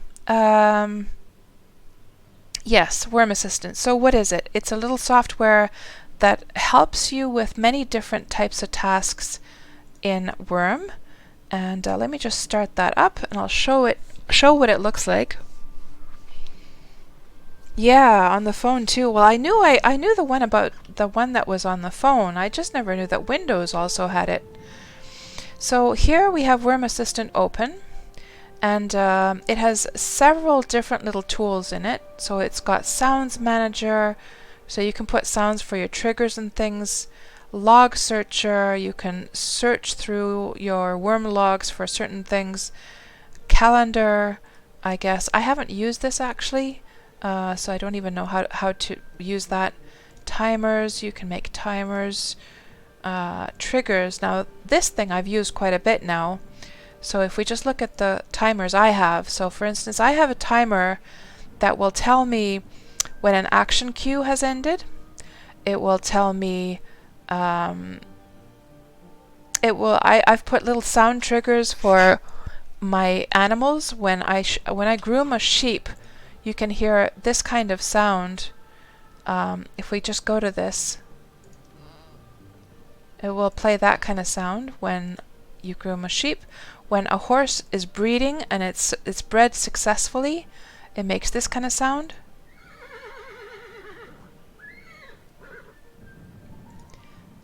yes, Wurm Assistant. So what is it? It's a little software that helps you with many different types of tasks in Wurm. And let me just start that up, and I'll show what it looks like. Yeah, on the phone too. Well, I knew the one that was on the phone. I just never knew that Windows also had it. So here we have Wurm Assistant open, and it has several different little tools in it. So it's got Sounds Manager, so you can put sounds for your triggers and things. Log Searcher, you can search through your Wurm logs for certain things. Calendar, I guess. I haven't used this actually, so I don't even know how to use that. Timers, you can make timers. triggers. Now this thing I've used quite a bit now. So if we just look at the timers I have, so for instance I have a timer that will tell me when an action cue has ended. It will tell me I've put little sound triggers for my animals. When I groom a sheep, you can hear this kind of sound. If we just go to this, it will play that kind of sound when you groom a sheep. When a horse is breeding and it's bred successfully, it makes this kind of sound.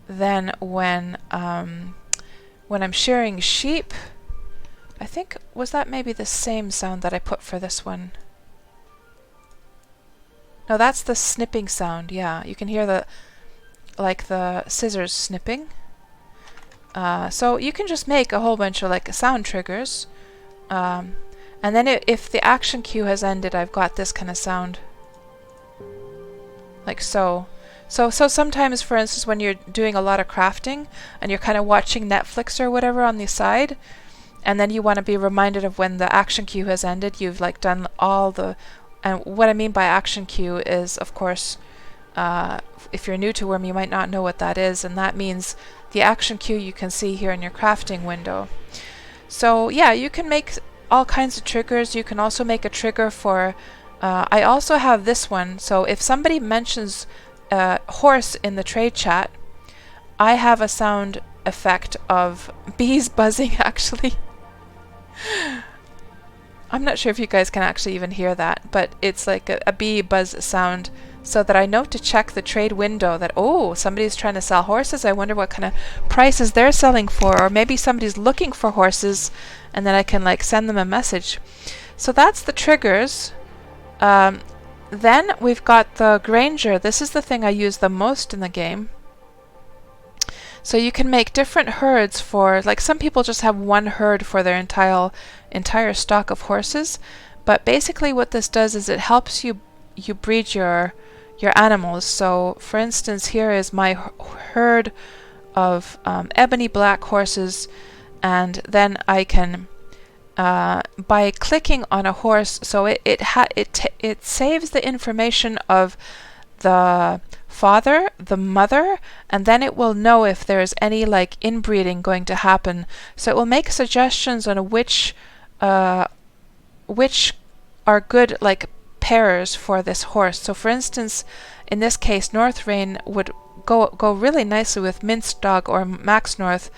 Then when I'm shearing sheep, I think, was that maybe the same sound that I put for this one? No, that's the snipping sound. Yeah, you can hear the scissors snipping. So you can just make a whole bunch of like sound triggers, and then if the action cue has ended, I've got this kind of sound, like so. So sometimes, for instance, when you're doing a lot of crafting and you're kind of watching Netflix or whatever on the side, and then you want to be reminded of when the action cue has ended, you've like done all the, and what I mean by action cue is, of course, if you're new to Wurm, you might not know what that is, and that means the action cue you can see here in your crafting window. So yeah, you can make all kinds of triggers. You can also make a trigger for, I also have this one, so if somebody mentions horse in the trade chat, I have a sound effect of bees buzzing actually. I'm not sure if you guys can actually even hear that, but it's like a bee buzz sound, so that I know to check the trade window that, oh, somebody's trying to sell horses. I wonder what kind of prices they're selling for, or maybe somebody's looking for horses, and then I can like send them a message. So that's the triggers. Then we've got the Granger. This is the thing I use the most in the game. So you can make different herds for, like, some people just have one herd for their entire stock of horses, but basically what this does is it helps you breed your animals. So for instance, here is my herd of ebony black horses, and then I can by clicking on a horse, so it saves the information of the father, the mother, and then it will know if there's any like inbreeding going to happen. So it will make suggestions on which are good like pairs for this horse. So for instance, in this case, North Rain would go really nicely with Minced Dog or Max North,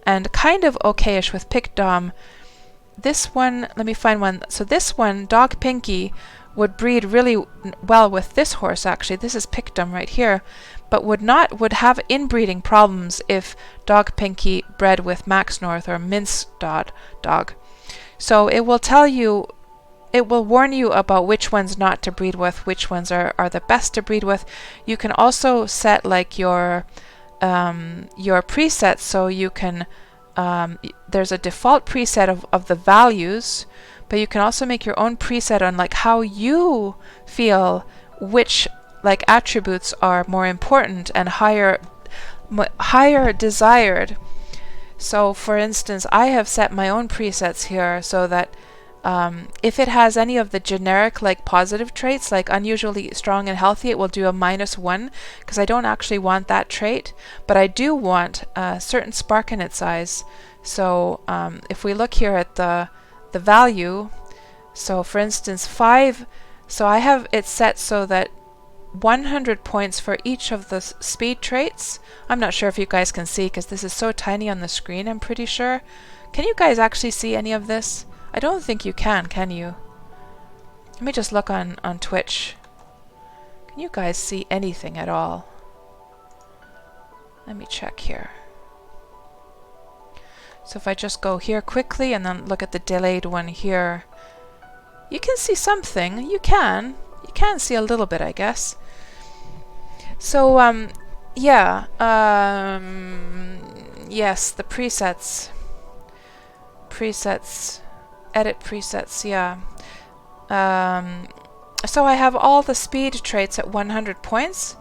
and kind of okayish with Pick Dom. This one, let me find one. So this one, Dog Pinky, would breed really well with this horse actually. This is Pick Dom right here, but would have inbreeding problems if Dog Pinky bred with Max North or Minced Dog. So it will tell you, it will warn you about which ones not to breed with, which ones are the best to breed with. You can also set like your presets, so you can there's a default preset of the values, but you can also make your own preset on like how you feel which like attributes are more important and higher desired. So for instance, I have set my own presets here so that if it has any of the generic like positive traits like unusually strong and healthy, it will do a -1, because I don't actually want that trait, but I do want a certain spark in its eyes. So if we look here at the value, so for instance 5, so I have it set so that 100 points for each of the speed traits. I'm not sure if you guys can see because this is so tiny on the screen, I'm pretty sure. Can you guys actually see any of this? I don't think you can you? Let me just look on Twitch. Can you guys see anything at all? Let me check here. So if I just go here quickly and then look at the delayed one here, you can see something. You can see a little bit, I guess. So yeah, yes, the presets, edit presets, yeah. So I have all the speed traits at 100 points.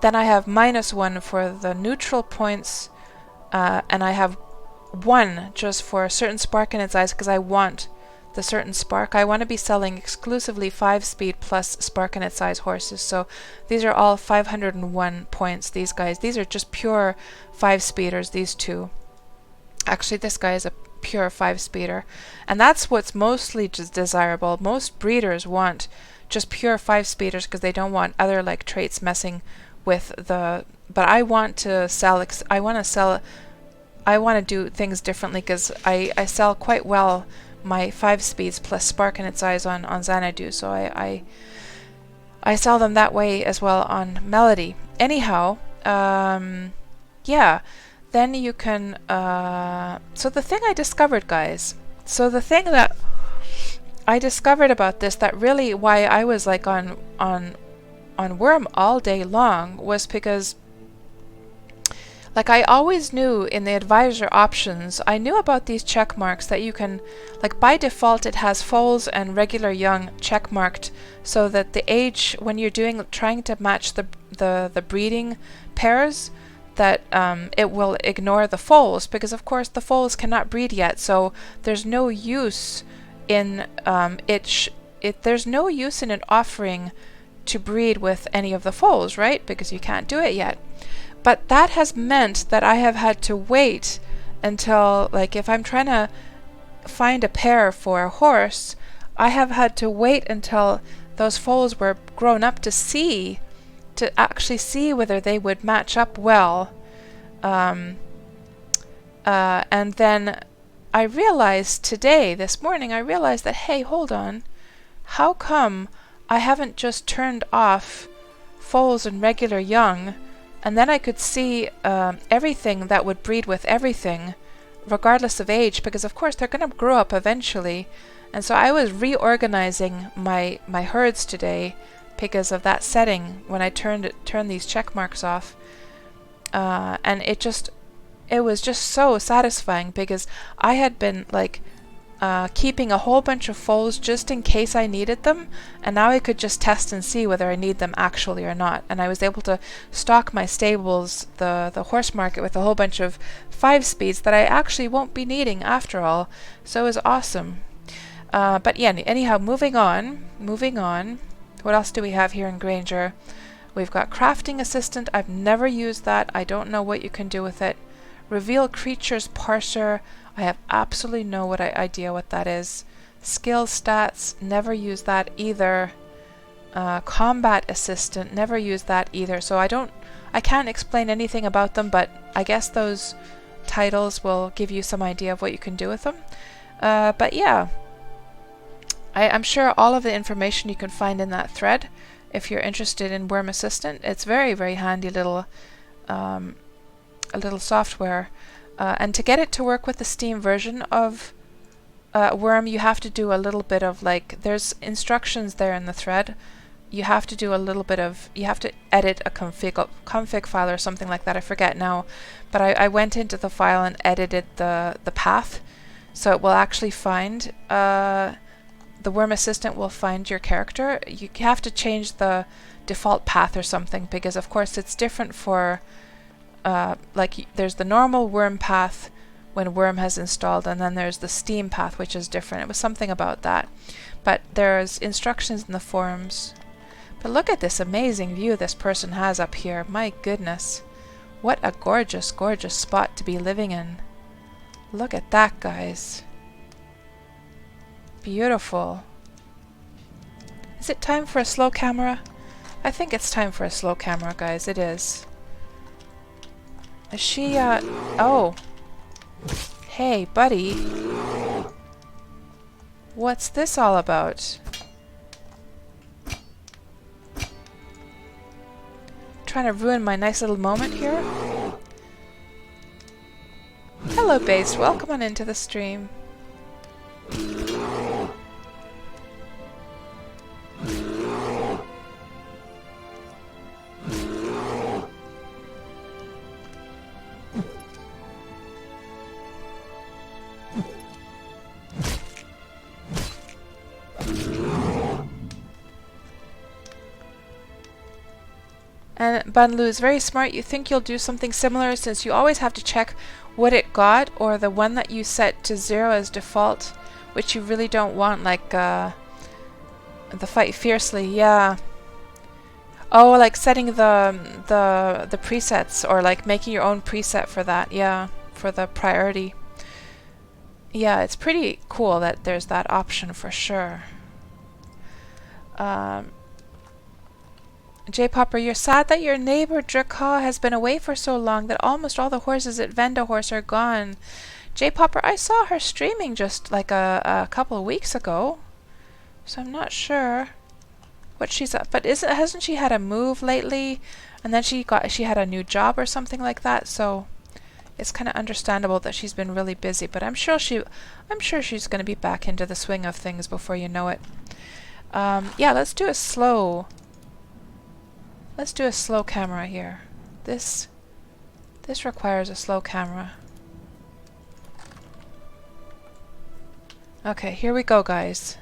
Then I have -1 for the neutral points, and I have one just for a certain spark in its eyes because I want the certain spark. I want to be selling exclusively 5-speed plus spark in its eyes horses. So these are all 501 points, these guys. These are just pure 5-speeders, these two. Actually, this guy is a pure 5-speeder. And that's what's mostly just desirable. Most breeders want just pure 5-speeders because they don't want other like traits messing with the... But I want to sell... I want to do things differently because I sell quite well my 5 speeds plus spark in its eyes on Xanadu, so I sell them that way as well on Melody. Anyhow, yeah, then you can, so the thing I discovered, guys, so the thing that I discovered about this, that really why I was like on Wurm all day long, was because like I always knew in the advisor options, I knew about these check marks that you can, like by default it has foals and regular young check marked so that the age, when you're trying to match the breeding pairs, that it will ignore the foals, because of course the foals cannot breed yet, so there's no use in there's no use in it offering to breed with any of the foals, right? Because you can't do it yet. But that has meant that I have had to wait until, like, if I'm trying to find a pair for a horse, I have had to wait until those foals were grown up to actually see whether they would match up well. And then I realized this morning, that, hey, hold on, how come I haven't just turned off foals and regular young, and then I could see everything that would breed with everything, regardless of age, because of course they're going to grow up eventually. And so I was reorganizing my herds today because of that setting when I turned these check marks off. And it was just so satisfying because I had been like keeping a whole bunch of foals just in case I needed them, and now I could just test and see whether I need them actually or not. And I was able to stock my stables, the horse market, with a whole bunch of 5 speeds that I actually won't be needing after all. So it was awesome. But yeah, anyhow, moving on. What else do we have here in Granger? We've got Crafting Assistant. I've never used that. I don't know what you can do with it. Reveal Creatures Parser. I have absolutely no idea what that is. Skill Stats. Never used that either. Combat Assistant. Never used that either. So I can't explain anything about them, but I guess those titles will give you some idea of what you can do with them. But yeah, I'm sure all of the information you can find in that thread if you're interested in Wurm Assistant. It's very, very handy little software. And to get it to work with the Steam version of Wurm, you have to do a little bit of, like, there's instructions there in the thread. You have to do you have to edit a config file or something like that. I forget now. But I went into the file and edited the path. So it will actually find, the Wurm Assistant will find your character. You have to change the default path or something, because of course it's different for, like, there's the normal Wurm path when Wurm has installed, and then there's the Steam path, which is different. It was something about that. But there's instructions in the forums. But look at this amazing view this person has up here. My goodness. What a gorgeous, gorgeous spot to be living in. Look at that, guys. Beautiful. Is it time for a slow camera? I think it's time for a slow camera, guys. It is. Is she, oh. Hey, buddy. What's this all about? Trying to ruin my nice little moment here? Hello, Based. Welcome on into the stream. Banlu is very smart. You think you'll do something similar since you always have to check what it got or the one that you set to 0 as default, which you really don't want, like the fight fiercely. Yeah. Oh, like setting the presets, or like making your own preset for that. Yeah, for the priority. Yeah, it's pretty cool that there's that option for sure. J-Popper, you're sad that your neighbor Drakaw has been away for so long that almost all the horses at Venda Horse are gone. J-Popper, I saw her streaming just like a couple of weeks ago, so I'm not sure what she's up. But hasn't she had a move lately? And then she had a new job or something like that. So it's kind of understandable that she's been really busy. But I'm sure she's going to be back into the swing of things before you know it. Yeah, let's do a slow. Let's do a slow camera here. This requires a slow camera. Okay, here we go, guys.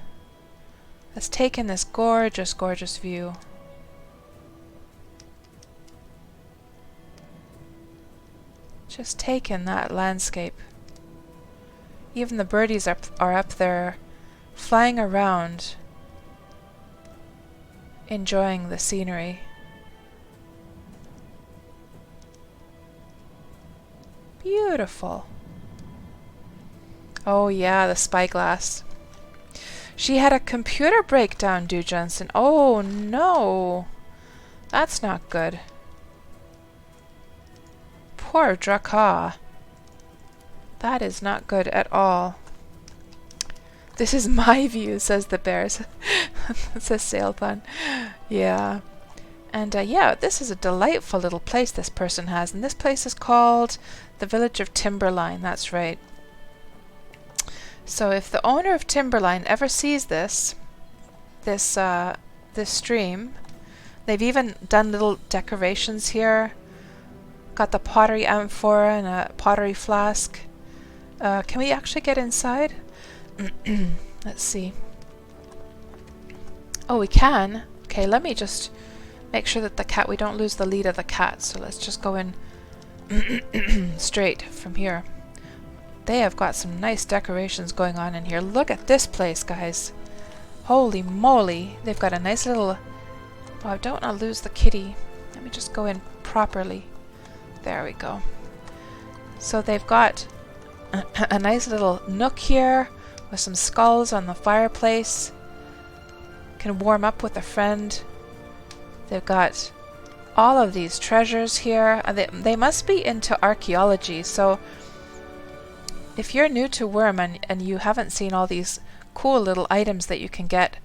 Let's take in this gorgeous, gorgeous view. Just take in that landscape. Even the birdies are up there, flying around, enjoying the scenery. Beautiful. Oh yeah, the Spyglass. She had a computer breakdown, Du Johnson. Oh no. That's not good. Poor Drakaw. That is not good at all. This is my view, says the bears. Says Sailthon. Yeah. And yeah, this is a delightful little place this person has. And this place is called the Village of Timberline. That's right. So if the owner of Timberline ever sees this stream, they've even done little decorations here. Got the pottery amphora and a pottery flask. Can we actually get inside? Let's see. Oh, we can. Okay, let me just make sure that we don't lose the lead of the cat. So let's just go in straight from here. They have got some nice decorations going on in here. Look at this place, guys. Holy moly. They've got a nice little... Oh, I don't want to lose the kitty. Let me just go in properly. There we go. So they've got a nice little nook here with some skulls on the fireplace. Can warm up with a friend. They've got all of these treasures here. They must be into archaeology, so if you're new to Wurm and you haven't seen all these cool little items that you can get,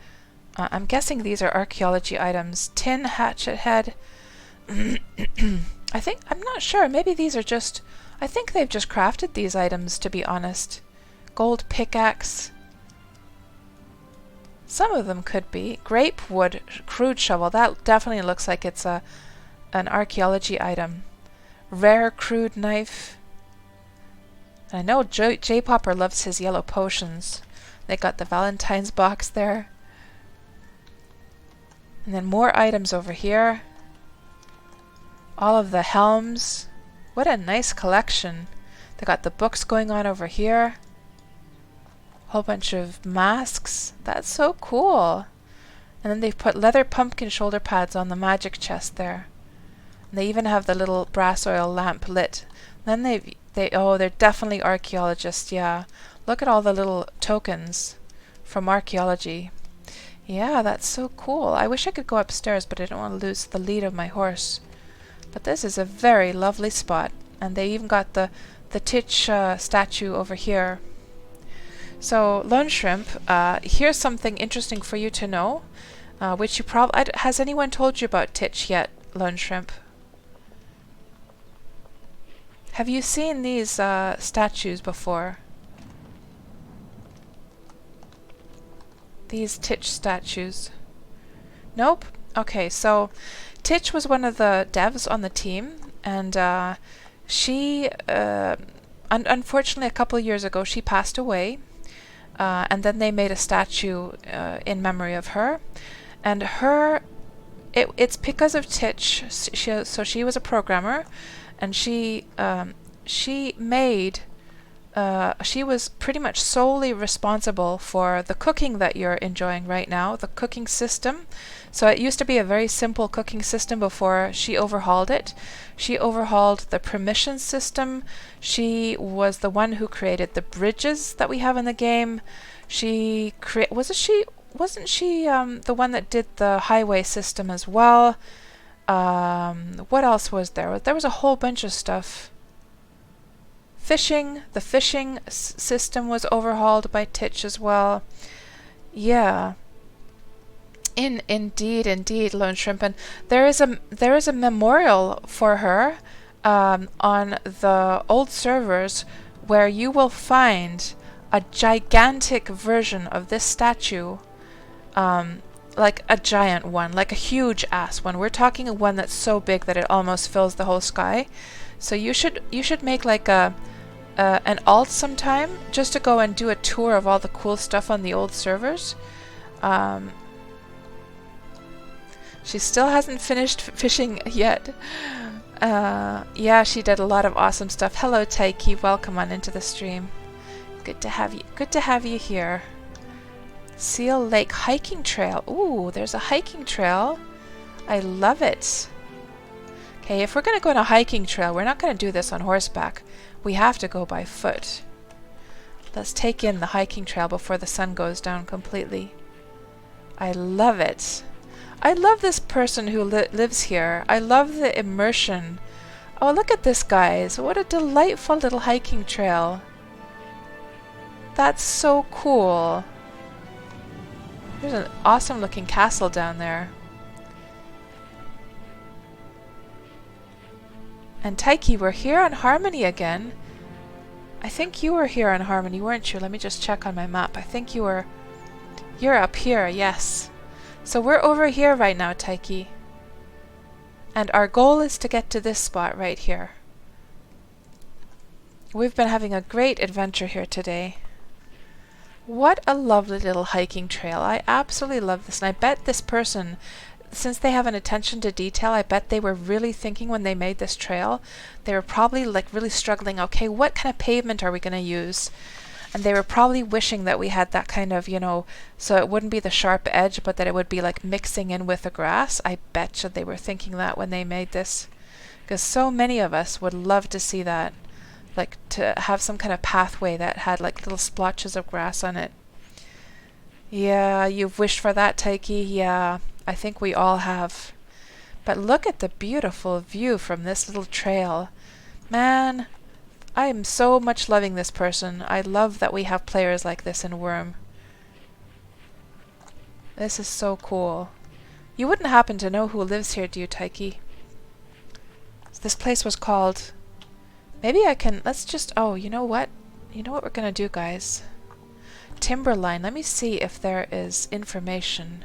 I'm guessing these are archaeology items. Tin hatchet head. I'm not sure. Maybe these are just... I think they've just crafted these items, to be honest. Gold pickaxe. Some of them could be. Grape wood crude shovel. That definitely looks like it's an archaeology item. Rare crude knife. I know J-Popper loves his yellow potions. They got the Valentine's box there. And then more items over here. All of the helms. What a nice collection. They got the books going on over here. Whole bunch of masks. That's so cool. And then they've put leather pumpkin shoulder pads on the magic chest there. And they even have the little brass oil lamp lit. And then they're definitely archaeologists, yeah. Look at all the little tokens from archaeology. Yeah, that's so cool. I wish I could go upstairs, but I don't want to lose the lead of my horse. But this is a very lovely spot. And they even got the Titch statue over here. So, Lone Shrimp, here's something interesting for you to know, which you probably... Has anyone told you about Titch yet, Lone Shrimp? Have you seen these statues before? These Titch statues? Nope? Okay, so Titch was one of the devs on the team, and she, unfortunately a couple of years ago, she passed away, and then they made a statue in memory of her, and her it's because of Titch. So she was a programmer, and she was pretty much solely responsible for the cooking that you're enjoying right now, the cooking system. So it used to be a very simple cooking system before she overhauled it. She overhauled the permission system. She was the one who created the bridges that we have in the game. Wasn't she the one that did the highway system as well? What else was there? There was a whole bunch of stuff. The fishing system was overhauled by Titch as well. Yeah. Indeed, Lone Shrimpin. There is a memorial for her on the old servers where you will find a gigantic version of this statue, like a giant one, like a huge ass one. We're talking one that's so big that it almost fills the whole sky. So you should make like an alt sometime just to go and do a tour of all the cool stuff on the old servers. She still hasn't finished fishing yet. Yeah, she did a lot of awesome stuff. Hello, Taiki. Welcome on into the stream. Good to have you. Good to have you here. Seal Lake hiking trail. Ooh, there's a hiking trail. I love it. Okay, if we're going to go on a hiking trail, we're not going to do this on horseback. We have to go by foot. Let's take in the hiking trail before the sun goes down completely. I love it. I love this person who lives here. I love the immersion. Oh, look at this, guys. What a delightful little hiking trail. That's so cool. There's an awesome looking castle down there. And Taiki, we're here on Harmony again. I think you were here on Harmony, weren't you? Let me just check on my map. I think you're up here, yes. So we're over here right now, Taiki. And our goal is to get to this spot right here. We've been having a great adventure here today. What a lovely little hiking trail. I absolutely love this. And I bet this person, since they have an attention to detail, I bet they were really thinking when they made this trail. They were probably like really struggling. Okay, what kind of pavement are we going to use? And they were probably wishing that we had that kind of, so it wouldn't be the sharp edge, but that it would be like mixing in with the grass. I betcha they were thinking that when they made this. Because so many of us would love to see that. Like to have some kind of pathway that had like little splotches of grass on it. Yeah, you've wished for that, Taiki. Yeah, I think we all have. But look at the beautiful view from this little trail. Man, I am so much loving this person. I love that we have players like this in Wurm. This is so cool. You wouldn't happen to know who lives here, do you, Taiki? This place was called... Maybe I can... Let's just... Oh, you know what? You know what we're going to do, guys? Timberline. Let me see if there is information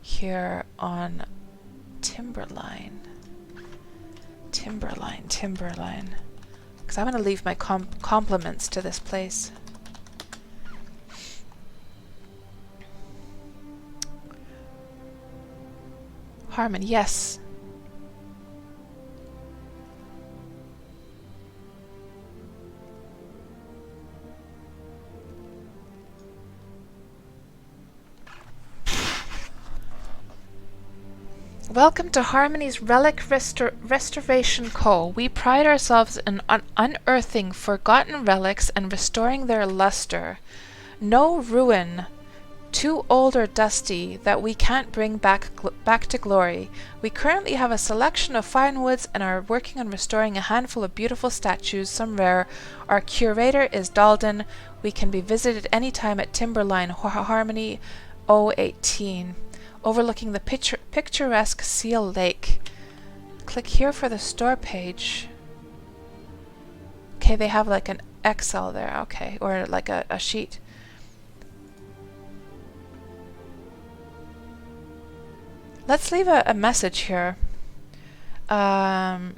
here on Timberline. Timberline. Because I'm going to leave my compliments to this place. Harmon, yes. Welcome to Harmony's Relic Restoration Co. We pride ourselves in unearthing forgotten relics and restoring their luster. No ruin too old or dusty that we can't bring back to glory. We currently have a selection of fine woods and are working on restoring a handful of beautiful statues, some rare. Our curator is Dalden. We can be visited anytime at Timberline Harmony 018. Overlooking the picturesque Seal Lake. Click here for the store page. Okay, they have like an Excel there, okay, or like a sheet. Let's leave a message here. Hold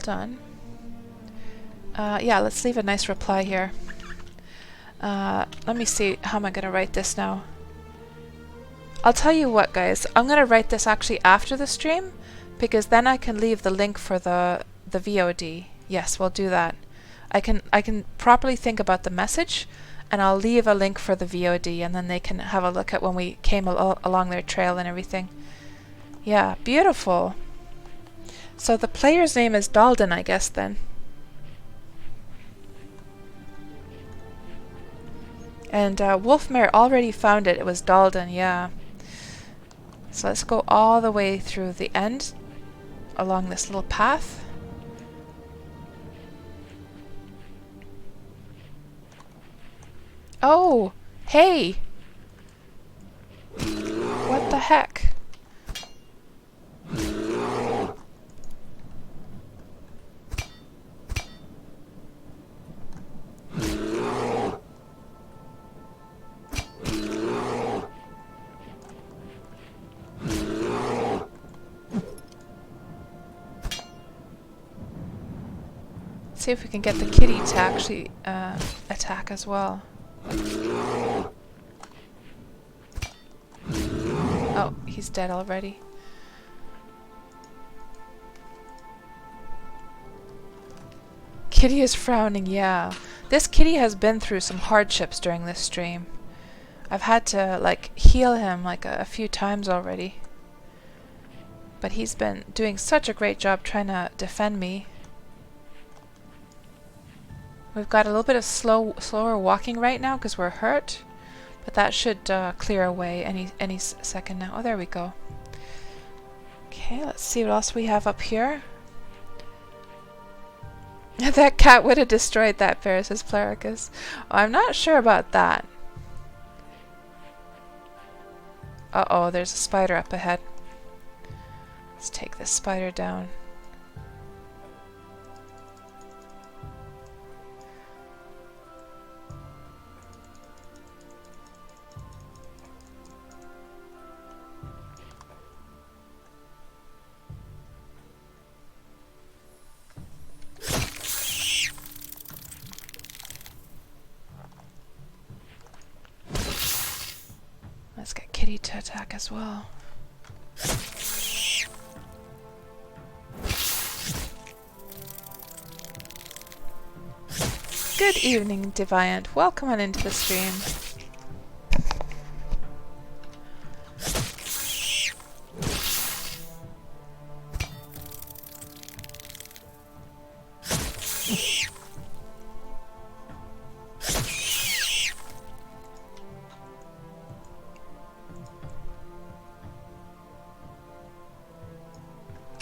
on. Yeah, let's leave a nice reply here. Let me see, how am I going to write this now? I'll tell you what, guys. I'm going to write this actually after the stream, because then I can leave the link for the VOD. Yes, we'll do that. I can properly think about the message, and I'll leave a link for the VOD, and then they can have a look at when we came along their trail and everything. Yeah, beautiful. So the player's name is Dalden, I guess, then. And Wolfmare already found it. It was Dalden, yeah. So let's go all the way through the end along this little path. Oh, hey! What the heck? See if we can get the kitty to actually attack as well. Oh, he's dead already. Kitty is frowning, yeah. This kitty has been through some hardships during this stream. I've had to, like, heal him like a few times already. But he's been doing such a great job trying to defend me. We've got a little bit of slower walking right now because we're hurt, but that should clear away any second now. Oh, there we go. Okay, let's see what else we have up here. That cat would have destroyed that bear, says Plericus. Oh, I'm not sure about that. Uh-oh, there's a spider up ahead. Let's take this spider down. Let's get Kitty to attack as well. Good evening, Deviant. Welcome on into the stream.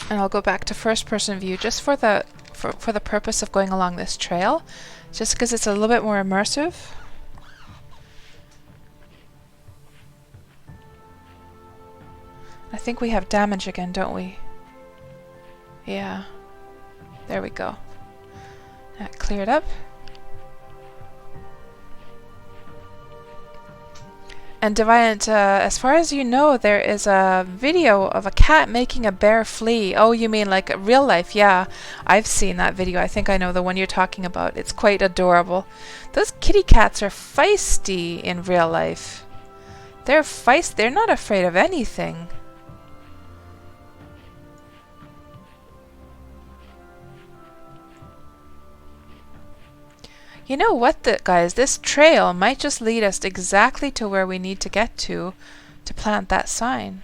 And I'll go back to first-person view just for the purpose of going along this trail, just because it's a little bit more immersive. I think we have damage again, don't we? Yeah. There we go. That cleared up. And Deviant, as far as you know, there is a video of a cat making a bear flee. Oh, you mean like real life? Yeah, I've seen that video. I think I know the one you're talking about. It's quite adorable. Those kitty cats are feisty in real life. They're feisty. They're not afraid of anything. You know what, guys? This trail might just lead us exactly to where we need to get to plant that sign.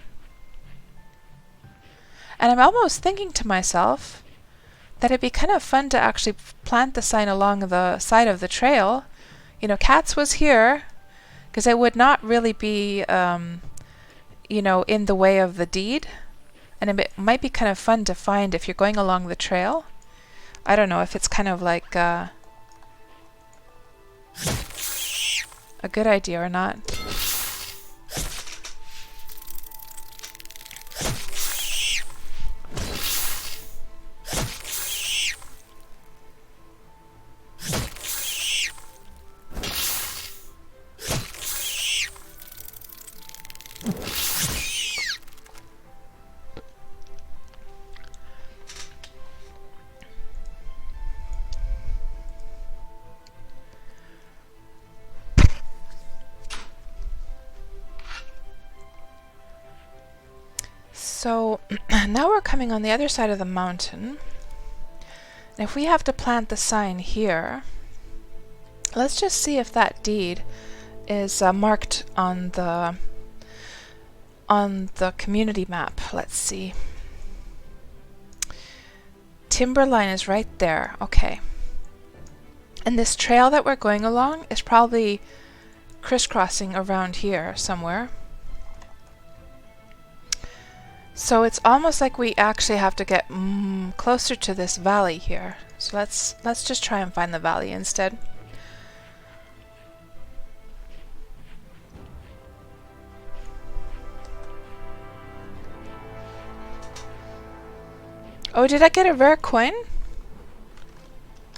And I'm almost thinking to myself that it'd be kind of fun to actually plant the sign along the side of the trail. You know, Kats was here, because it would not really be, you know, in the way of the deed. And it might be kind of fun to find if you're going along the trail. I don't know if it's kind of like a good idea or not. So now we're coming on the other side of the mountain. And if we have to plant the sign here, let's just see if that deed is marked on the community map. Let's see. Timberline is right there. Okay. And this trail that we're going along is probably crisscrossing around here somewhere. So it's almost like we actually have to get closer to this valley here. So let's just try and find the valley instead. Oh, did I get a rare coin?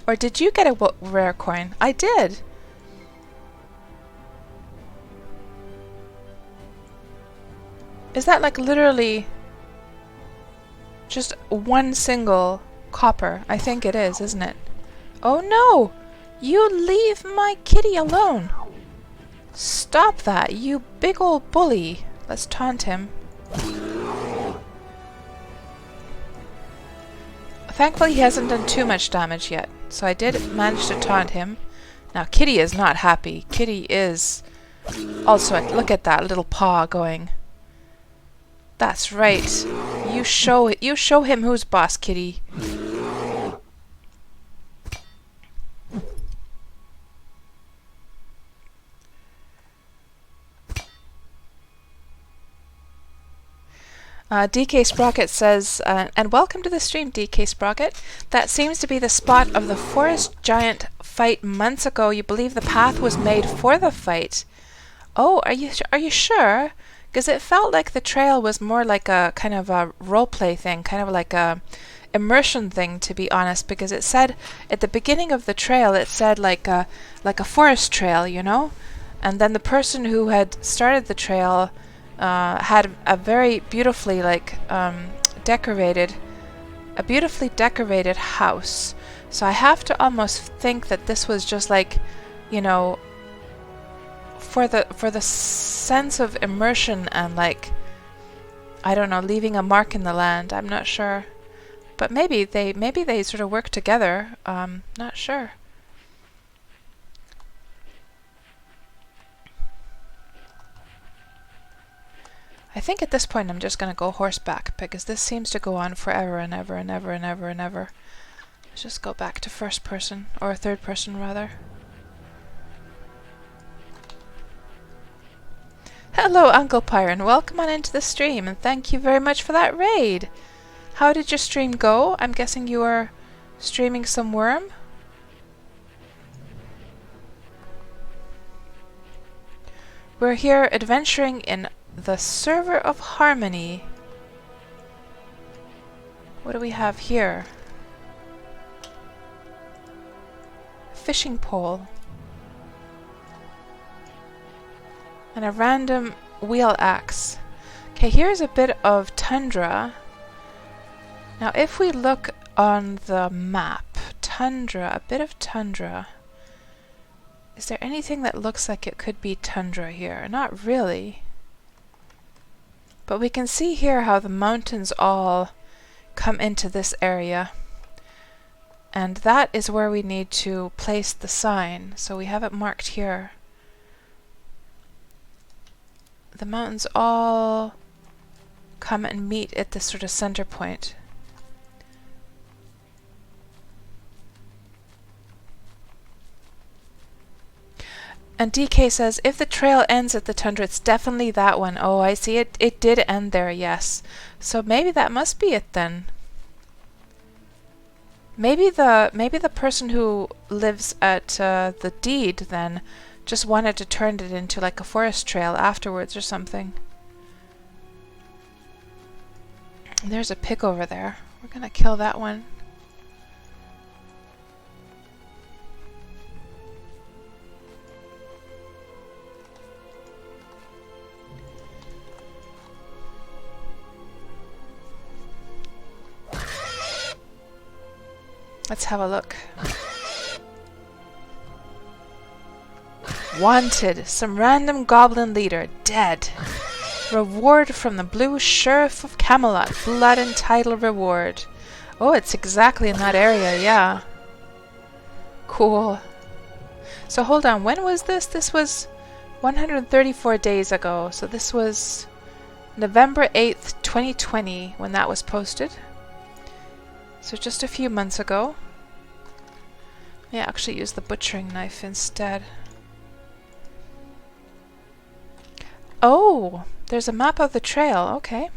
Or did you get a rare coin? I did. Is that like literally just one single copper? I think it is, isn't it? Oh no! You leave my kitty alone! Stop that, you big old bully! Let's taunt him. Thankfully he hasn't done too much damage yet, so I did manage to taunt him. Now Kitty is not happy. Kitty is also, look at that little paw going. That's right. You show him who's boss, Kitty. DK Sprocket says, and welcome to the stream, DK Sprocket. That seems to be the spot of the forest giant fight months ago. You believe the path was made for the fight? Oh, are you sure? Because it felt like the trail was more like a kind of a roleplay thing, kind of like a immersion thing, to be honest. Because it said at the beginning of the trail, it said like a forest trail, you know. And then the person who had started the trail had a very beautifully beautifully decorated house. So I have to almost think that this was just like, you know, for the sense of immersion and like, I don't know, leaving a mark in the land. I'm not sure, but maybe they sort of work together. Not sure. I think at this point I'm just going to go horseback because this seems to go on forever and ever and ever and ever and ever. Let's just go back to first person, or third person rather. Hello Uncle Pyron, welcome on into the stream and thank you very much for that raid. How did your stream go? I'm guessing you are streaming some Wurm? We're here adventuring in the server of Harmony. What do we have here? Fishing pole. And a random wheel axe. Okay, here's a bit of tundra. Now if we look on the map, tundra, a bit of tundra. Is there anything that looks like it could be tundra here? Not really. But we can see here how the mountains all come into this area. And that is where we need to place the sign. So we have it marked here. The mountains all come and meet at this sort of center point. And DK says, if the trail ends at the tundra, it's definitely that one. Oh, I see it. It did end there, yes. So maybe that must be it then. Maybe the person who lives at the deed then just wanted to turn it into like a forest trail afterwards or something. And there's a pig over there. We're gonna kill that one. Let's have a look. Wanted. Some random goblin leader. Dead. Reward from the Blue Sheriff of Camelot. Blood and title reward. Oh, it's exactly in that area, yeah. Cool. So hold on, when was this? This was 134 days ago. So this was November 8th, 2020 when that was posted. So just a few months ago. I actually use the butchering knife instead. Oh, there's a map of the trail. Okay.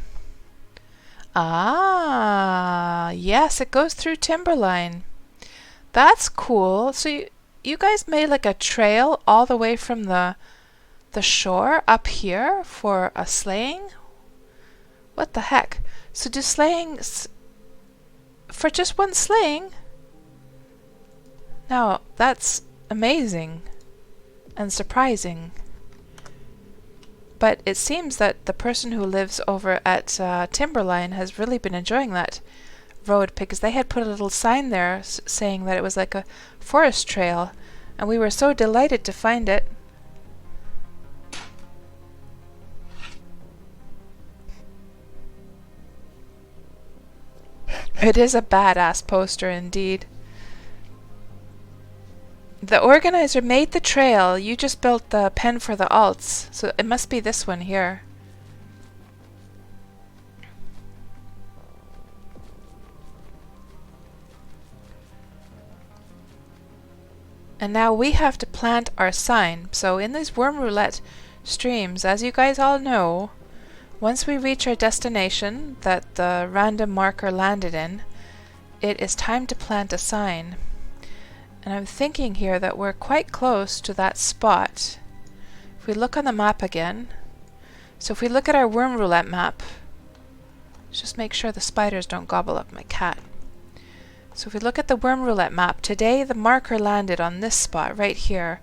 Ah, yes, it goes through Timberline. That's cool. So you guys made like a trail all the way from the shore up here for a slaying? What the heck? So do slayings for just one slaying? Now, that's amazing and surprising. But it seems that the person who lives over at Timberline has really been enjoying that road, because they had put a little sign there saying that it was like a forest trail, and we were so delighted to find it. It is a badass poster indeed. The organizer made the trail, you just built the pen for the alts, so it must be this one here. And now we have to plant our sign. So in these Wurm Roulette streams, as you guys all know, once we reach our destination that the random marker landed in, it is time to plant a sign. And I'm thinking here that we're quite close to that spot. If we look on the map again, so if we look at our Wurm Roulette map, let's just make sure the spiders don't gobble up my cat. So if we look at the Wurm Roulette map, today the marker landed on this spot right here,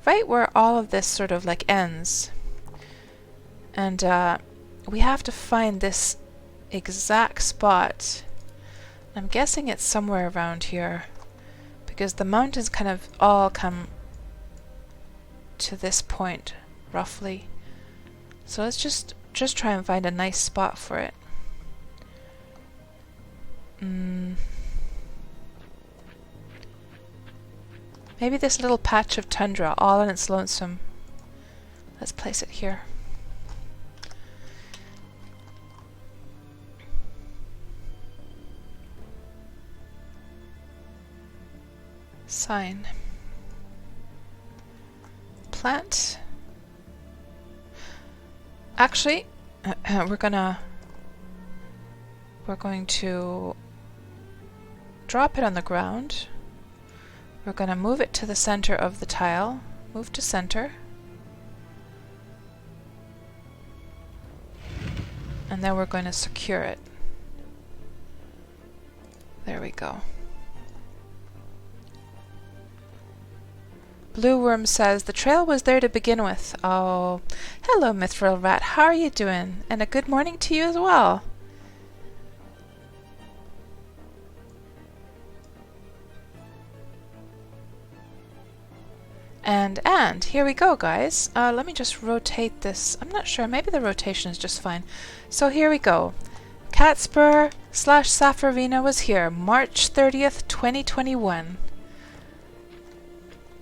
right where all of this sort of like ends. And we have to find this exact spot. I'm guessing it's somewhere around here, because the mountains kind of all come to this point, roughly. So let's just try and find a nice spot for it. Maybe this little patch of tundra, all on its lonesome. Let's place it here. Sign. Plant. Actually, we're going to drop it on the ground. We're going to move it to the center of the tile. Move to center. And then we're going to secure it. There we go. Blue Worm says, the trail was there to begin with. Oh, hello Mithril Rat, how are you doing? And a good morning to you as well. And here we go, guys. Let me just rotate this. I'm not sure, maybe the rotation is just fine. So here we go. KatsPurr / Safarina was here, March 30th, 2021.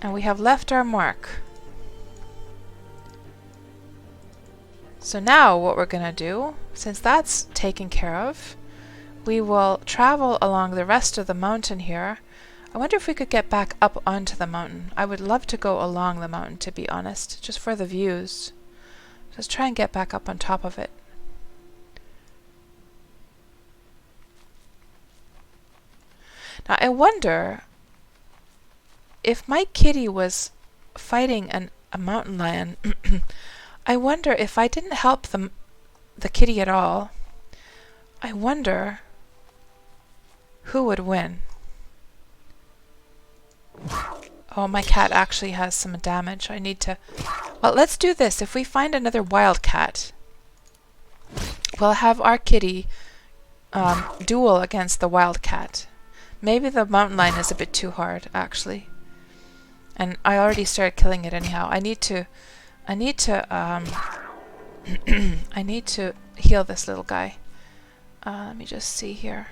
And we have left our mark. So now what we're going to do, since that's taken care of, we will travel along the rest of the mountain here. I wonder if we could get back up onto the mountain. I would love to go along the mountain, to be honest, just for the views. Let's try and get back up on top of it. Now I wonder if my kitty was fighting a mountain lion. I wonder if I didn't help the kitty at all, I wonder who would win. Oh, my cat actually has some damage. I need to... Well, let's do this. If we find another wild cat, we'll have our kitty duel against the wild cat. Maybe the mountain lion is a bit too hard, actually. And I already started killing it anyhow. I need to I need to heal this little guy. Let me just see here.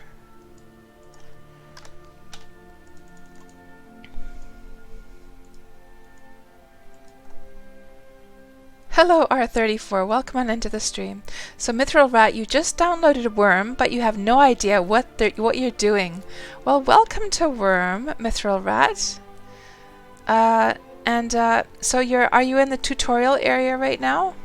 Hello R34, welcome on into the stream. So Mithril Rat, you just downloaded Wurm, but you have no idea what you're doing. Well, welcome to Wurm, Mithril Rat. So are you in the tutorial area right now?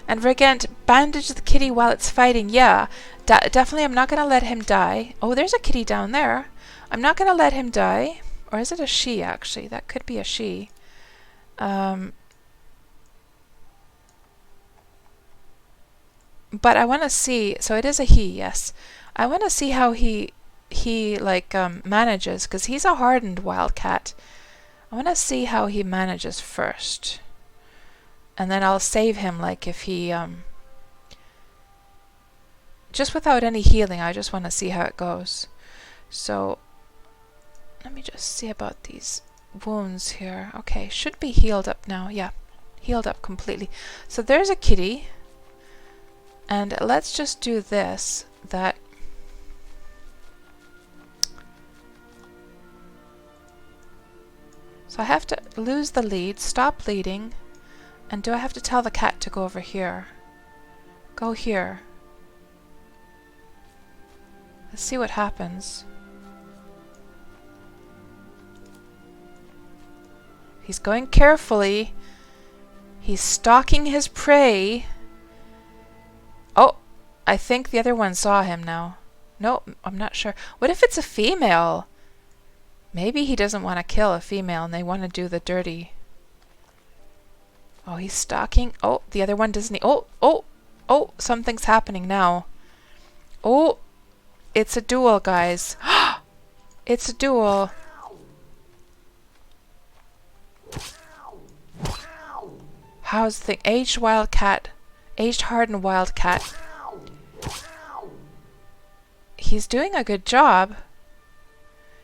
And Regent, bandage the kitty while it's fighting. Yeah, definitely I'm not going to let him die. Oh, there's a kitty down there. I'm not going to let him die. Or is it a she, actually? That could be a she. But I want to see... So it is a he, yes. I want to see how he manages, because he's a hardened wildcat. I want to see how he manages first. And then I'll save him, like, if he... just without any healing, I just want to see how it goes. So... let me just see about these wounds here. Okay, should be healed up now. Yeah, healed up completely. So there's a kitty. And let's just do this. So I have to lose the lead, stop bleeding. And do I have to tell the cat to go over here? Go here. Let's see what happens. He's going carefully. He's stalking his prey. Oh, I think the other one saw him now. No, I'm not sure. What if it's a female? Maybe he doesn't want to kill a female and they want to do the dirty. Oh, he's stalking. Oh, the other one doesn't. Oh, something's happening now. Oh, it's a duel, guys. It's a duel. How's the aged wildcat? Aged hardened wildcat. He's doing a good job.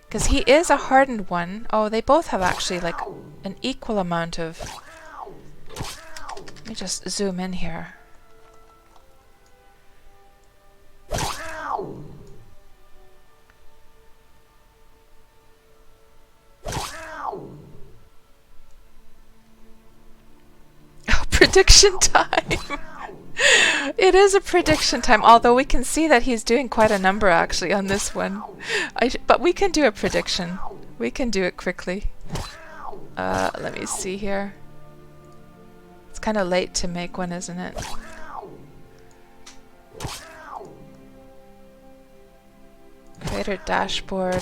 Because he is a hardened one. Oh, they both have actually like an equal amount of... Let me just zoom in here. Prediction time! It is a prediction time, although we can see that he's doing quite a number actually on this one. But we can do a prediction. We can do it quickly. Let me see here. It's kind of late to make one, isn't it? Creator dashboard.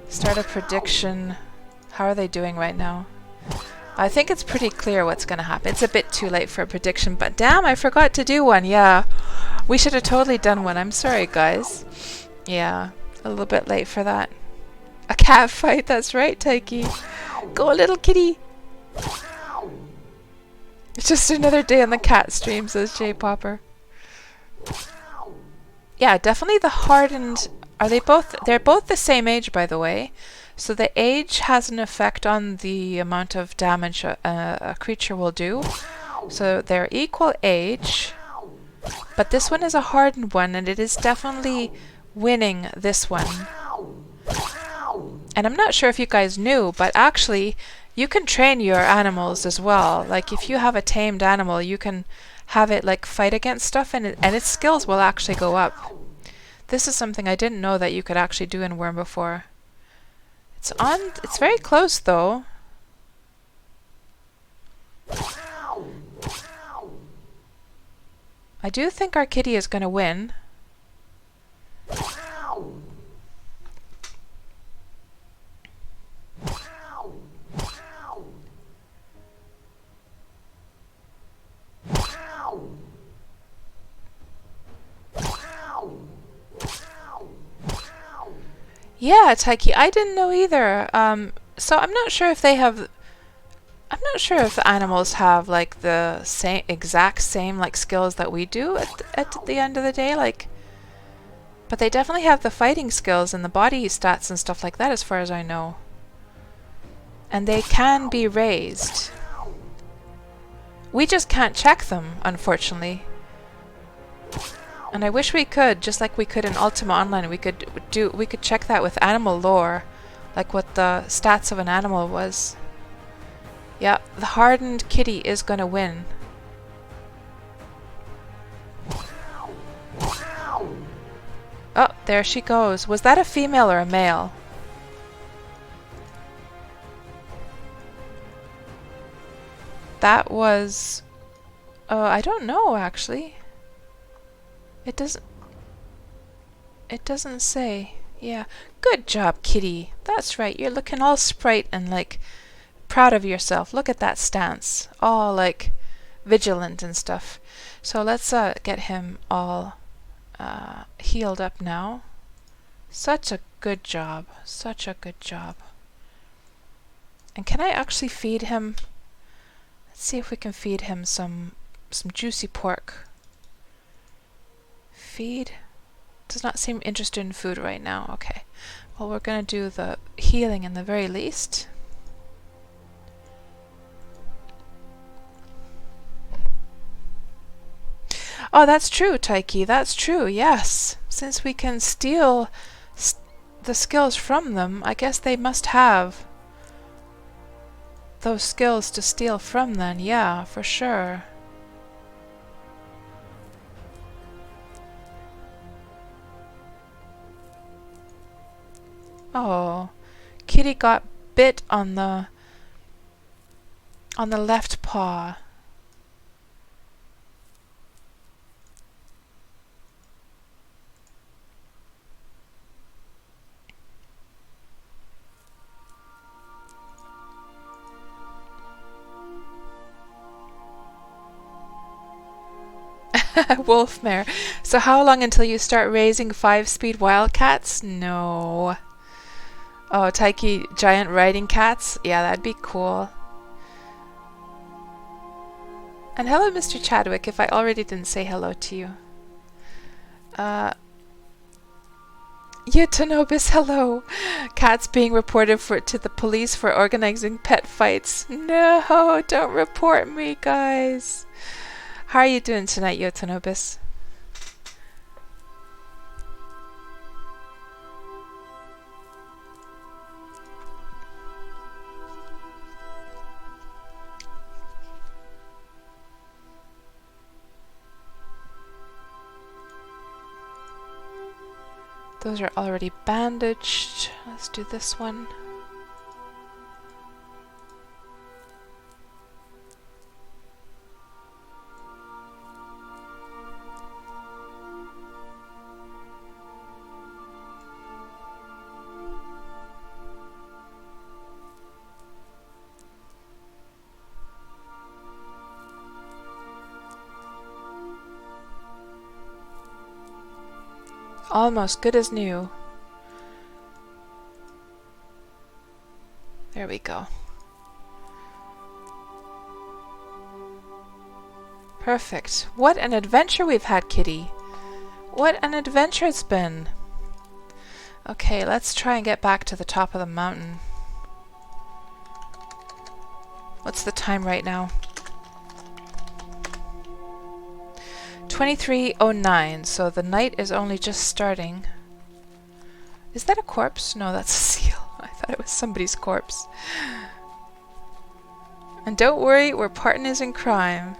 Start a prediction. How are they doing right now? I think it's pretty clear what's going to happen. It's a bit too late for a prediction, but damn, I forgot to do one. Yeah, we should have totally done one. I'm sorry, guys. Yeah, a little bit late for that. A cat fight, that's right, Taiki. Go, little kitty. It's just another day on the cat stream, says J Popper. Yeah, definitely the hardened... Are they both... They're both the same age, by the way. So the age has an effect on the amount of damage a creature will do. So they're equal age. But this one is a hardened one, and it is definitely winning this one. And I'm not sure if you guys knew, but actually you can train your animals as well. Like if you have a tamed animal, you can have it like fight against stuff, and its skills will actually go up. This is something I didn't know that you could actually do in Wurm before. It's very close though. I do think our kitty is going to win. Yeah, Taiki, I didn't know either. So I'm not sure if they have... I'm not sure if the animals have like the exact same like skills that we do at the end of the day. Like, But they definitely have the fighting skills and the body stats and stuff like that as far as I know. And they can be raised. We just can't check them, unfortunately. And I wish we could, just like we could in Ultima Online. We could check that with animal lore, like what the stats of an animal was. Yeah, the hardened kitty is gonna win. Oh, there she goes. Was that a female or a male? That was... I don't know, actually. It doesn't say. Yeah. Good job, kitty. That's right. You're looking all sprite and, like, proud of yourself. Look at that stance. All, like, vigilant and stuff. So let's get him all healed up now. Such a good job. Such a good job. And can I actually feed him? Let's see if we can feed him some juicy pork. Feed? Does not seem interested in food right now. Okay. Well, we're going to do the healing in the very least. Oh, that's true, Taiki. That's true, yes. Since we can steal the skills from them, I guess they must have those skills to steal from then. Yeah, for sure. Oh, kitty got bit on the left paw. Wolfmare. So how long until you start raising 5-speed wildcats? No. Oh, Taiki, giant riding cats? Yeah, that'd be cool. And hello, Mr. Chadwick, if I already didn't say hello to you. Eutonobis, hello. Cats being reported to the police for organizing pet fights. No, don't report me, guys. How are you doing tonight, Eutonobis? Those are already bandaged. Let's do this one. Almost good as new. There we go. Perfect. What an adventure we've had, kitty. What an adventure it's been. Okay, let's try and get back to the top of the mountain. What's the time right now? 23:09, so the night is only just starting. Is that a corpse? No, that's a seal. I thought it was somebody's corpse. And don't worry, we're partners in crime.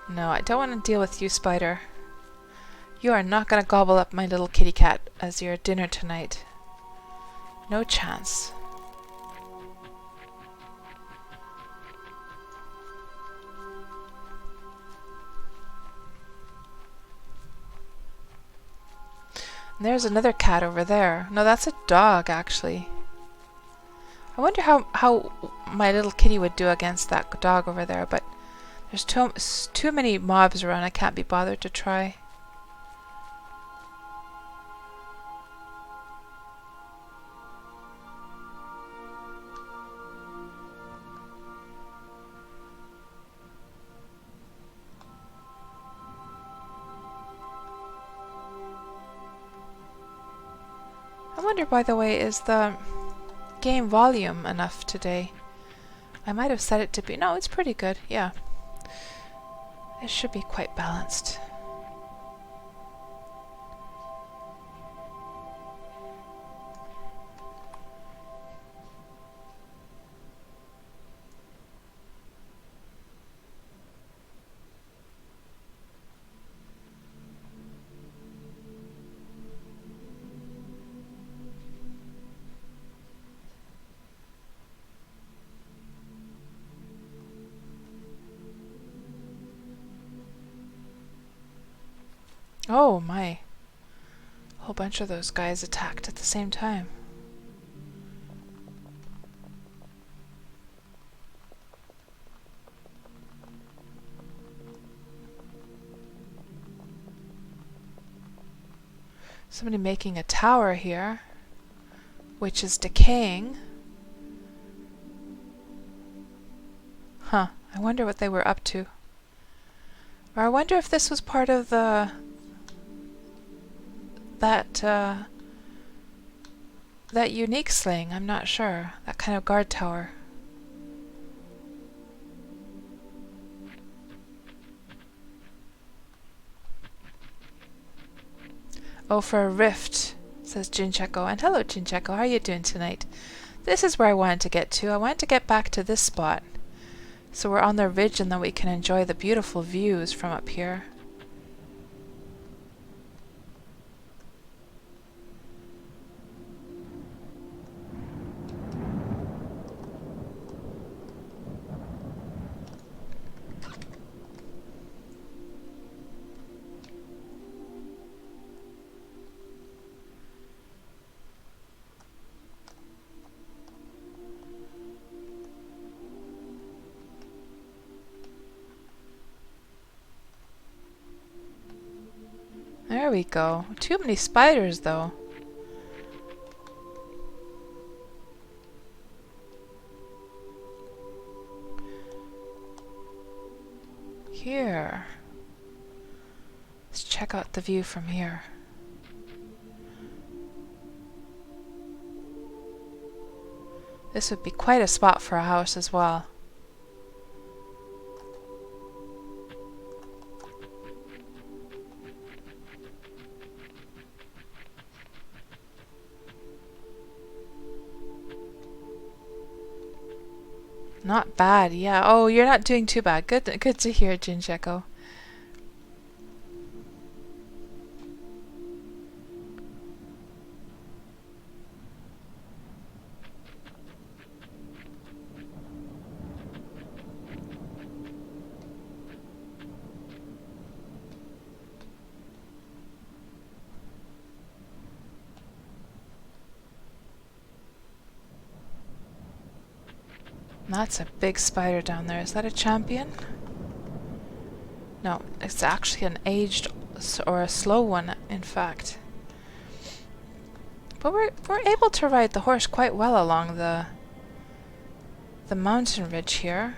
No, I don't want to deal with you, Spider. You are not going to gobble up my little kitty cat as your dinner tonight. No chance. And there's another cat over there. No, that's a dog, actually. I wonder how my little kitty would do against that dog over there, but there's too many mobs around. I can't be bothered to try. I wonder, by the way, is the game volume enough today? I might have set it to be... No, it's pretty good, yeah. It should be quite balanced. Oh my. A whole bunch of those guys attacked at the same time. Somebody making a tower here, which is decaying. Huh. I wonder what they were up to. Or I wonder if this was part of the... that unique sling. I'm not sure. That kind of guard tower. Oh, for a rift, says Jincheko. And hello, Jincheko. How are you doing tonight? This is where I wanted to get to. I wanted to get back to this spot. So we're on the ridge and then we can enjoy the beautiful views from up here. There we go. Too many spiders, though. Here. Let's check out the view from here. This would be quite a spot for a house as well. Not bad, yeah. Oh, you're not doing too bad. Good to hear, Jincheko. That's a big spider down there. Is that a champion? No, it's actually an aged or a slow one, in fact. But we're able to ride the horse quite well along the mountain ridge here.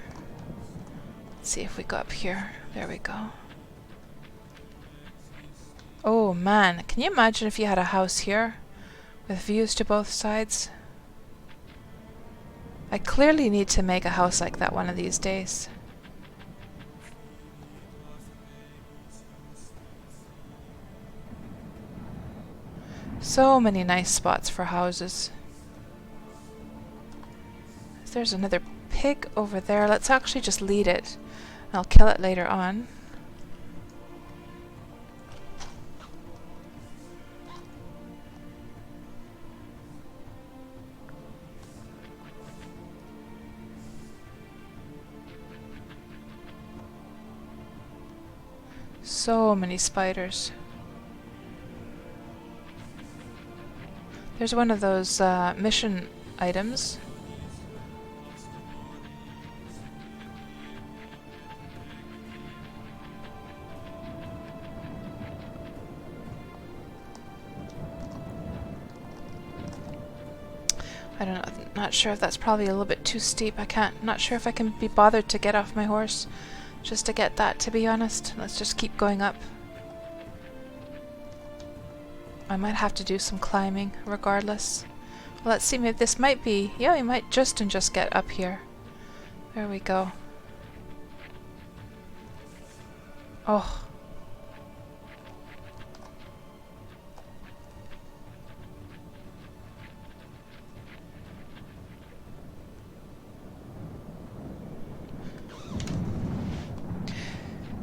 Let's see if we go up here. There we go. Oh man, can you imagine if you had a house here with views to both sides? I clearly need to make a house like that one of these days. So many nice spots for houses. There's another pig over there. Let's actually just lead it. I'll kill it later on. So many spiders. There's one of those mission items. I don't know, not sure if that's probably a little bit too steep. Not sure if I can be bothered to get off my horse just to get that, to be honest. Let's just keep going up. I might have to do some climbing regardless. Well, let's see, maybe this might be... Yeah, we might just get up here. There we go. Oh.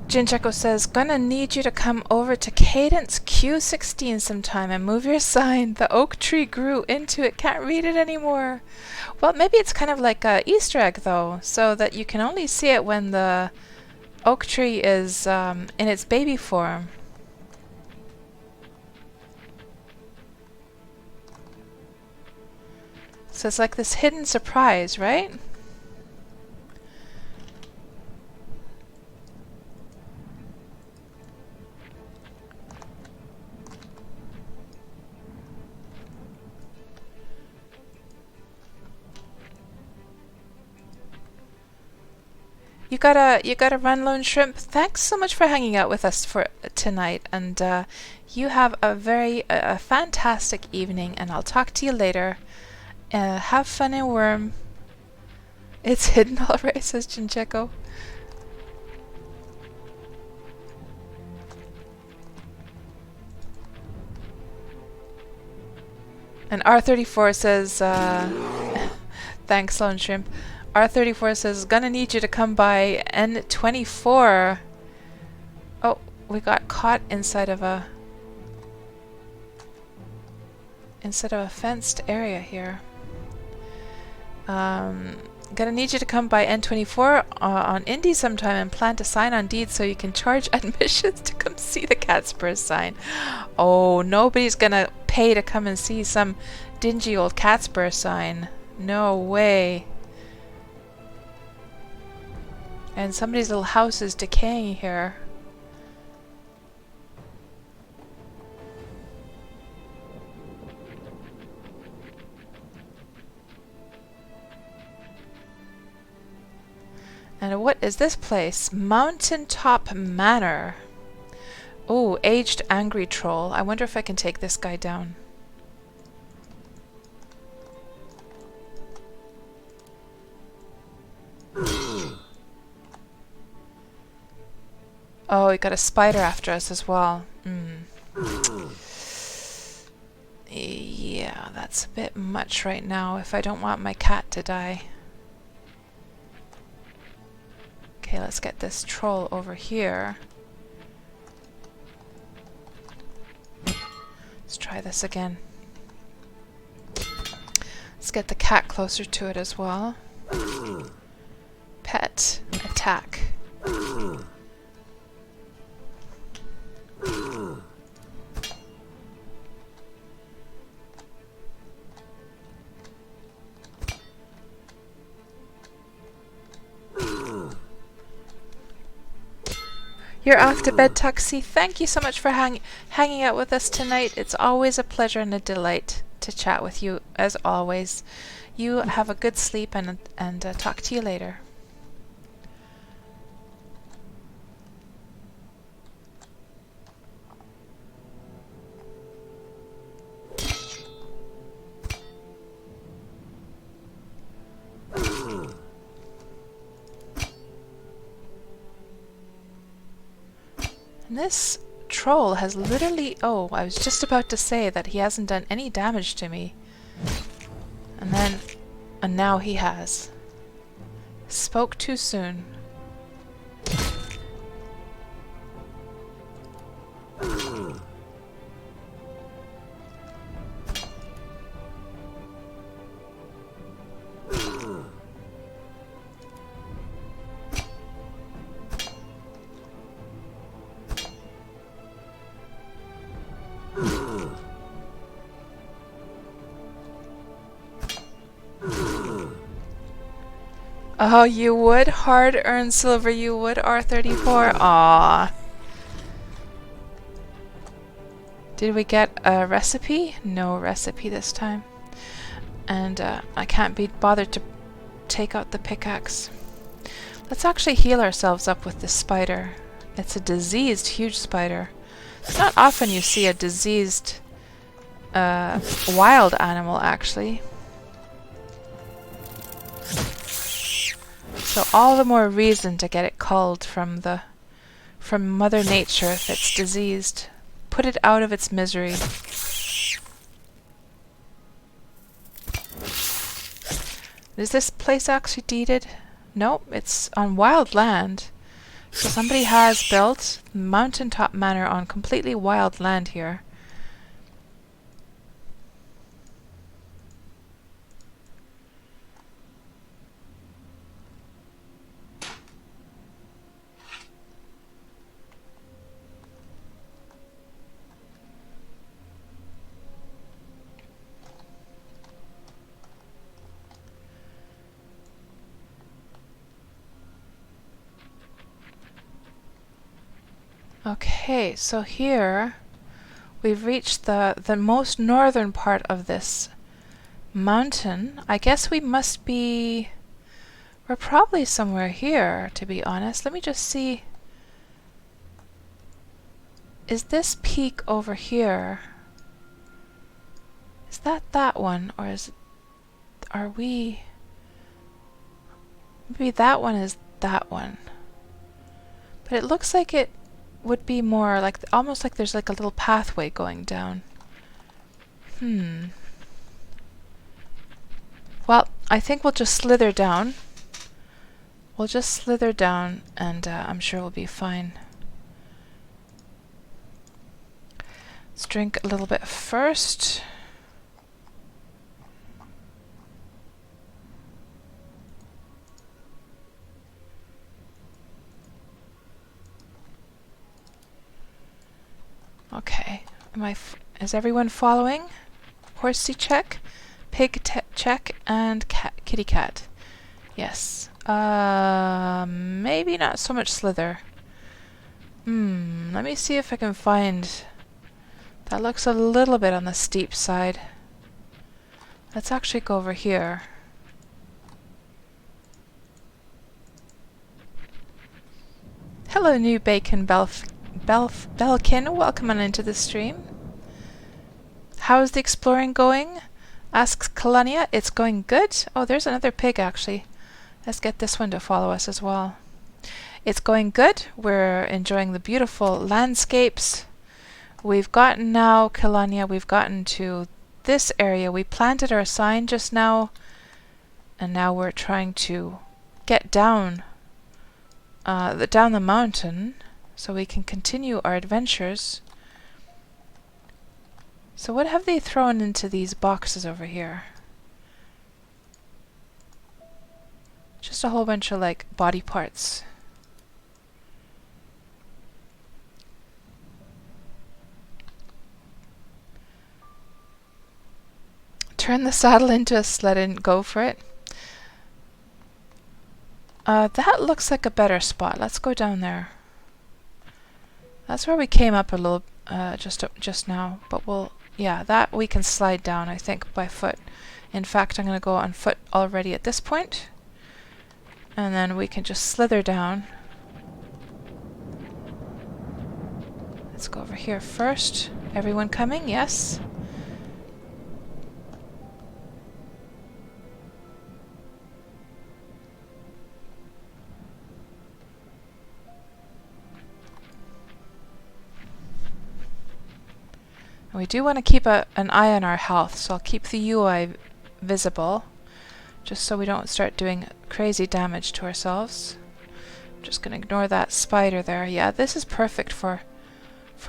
Jincheko says, gonna need you to come over to Cadence Q16 sometime and move your sign. The oak tree grew into it. Can't read it anymore. Well, maybe it's kind of like a Easter egg, though, so that you can only see it when the oak tree is in its baby form. So it's like this hidden surprise, right? You gotta run, Lone Shrimp. Thanks so much for hanging out with us for tonight, and you have a very fantastic evening. And I'll talk to you later. Have fun in Wurm. It's hidden already, says Jincheko. And R34 says, thanks, Lone Shrimp. R34 says, gonna need you to come by N24. Oh, we got caught inside of a fenced area here. Gonna need you to come by N24 on Indy sometime and plant a sign on Deed so you can charge admissions to come see the KatsPurr sign. Oh, nobody's gonna pay to come and see some dingy old KatsPurr sign. No way. And somebody's little house is decaying here. And what is this place? Mountaintop Manor. Oh, aged angry troll. I wonder if I can take this guy down. Oh, we got a spider after us as well. Yeah, that's a bit much right now if I don't want my cat to die. Okay, let's get this troll over here. Let's try this again. Let's get the cat closer to it as well. Pet, attack. You're off to bed, Tuxie. Thank you so much for hanging out with us tonight. It's always a pleasure and a delight to chat with you, as always. You have a good sleep, and talk to you later. And this troll has literally... Oh, I was just about to say that he hasn't done any damage to me. And now he has. Spoke too soon. Oh, you would? Hard-earned silver, you would, R34? Aww. Did we get a recipe? No recipe this time. And I can't be bothered to take out the pickaxe. Let's actually heal ourselves up with this spider. It's a diseased huge spider. It's not often you see a diseased wild animal, actually. So all the more reason to get it culled from Mother Nature if it's diseased. Put it out of its misery. Is this place actually deeded? Nope, it's on wild land. So somebody has built Mountaintop Manor on completely wild land here. Okay, so here we've reached the most northern part of this mountain. I guess we must be... We're probably somewhere here, to be honest. Let me just see. Is this peak over here? Is that one? Or is it... Are we... Maybe that one is that one. But it looks like it would be more like, almost like there's like a little pathway going down. Well, I think we'll just slither down. We'll just slither down and I'm sure we'll be fine. Let's drink a little bit first. Okay, is everyone following? Horsey check, pig check, and kitty cat. Yes. Maybe not so much slither. Let me see if I can find... That looks a little bit on the steep side. Let's actually go over here. Hello, new bacon Belkin, welcome on into the stream. How's the exploring going? Asks Kalania. It's going good. Oh, there's another pig actually. Let's get this one to follow us as well. It's going good. We're enjoying the beautiful landscapes. We've gotten now, Kalania, we've gotten to this area. We planted our sign just now, and now we're trying to get down the mountain so we can continue our adventures. So what have they thrown into these boxes over here? Just a whole bunch of like body parts. Turn the saddle into a sled and go for it. That looks like a better spot. Let's go down there. That's where we came up a little just now, but that we can slide down, I think, by foot. In fact, I'm going to go on foot already at this point, and then we can just slither down. Let's go over here first. Everyone coming? Yes. We do want to keep an eye on our health, so I'll keep the UI visible, just so we don't start doing crazy damage to ourselves. I'm just going to ignore that spider there. Yeah, this is perfect for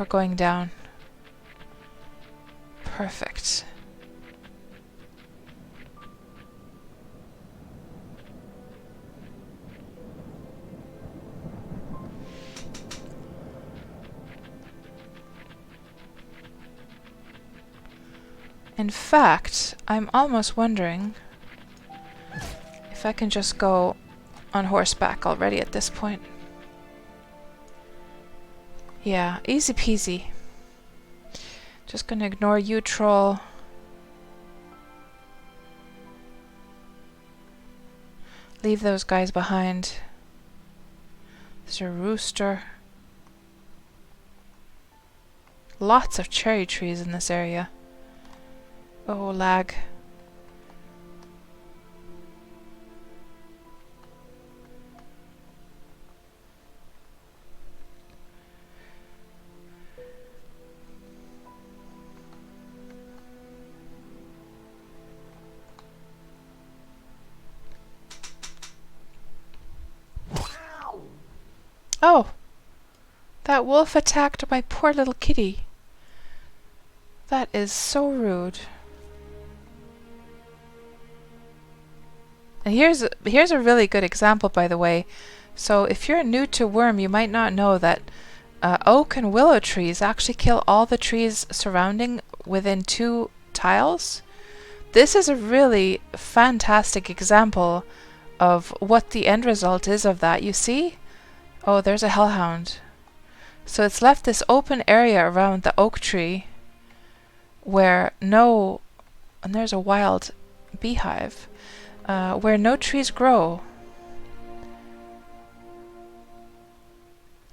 going down. Perfect. In fact, I'm almost wondering if I can just go on horseback already at this point. Yeah, easy peasy. Just gonna ignore you, troll. Leave those guys behind. There's a rooster. Lots of cherry trees in this area. Oh, lag. Oh! That wolf attacked my poor little kitty. That is so rude. And here's a really good example, by the way. So if you're new to Wurm, you might not know that oak and willow trees actually kill all the trees surrounding within 2 tiles. This is a really fantastic example of what the end result is of that. You see? Oh, there's a hellhound. So it's left this open area around the oak tree where no... and there's a wild beehive. Where no trees grow.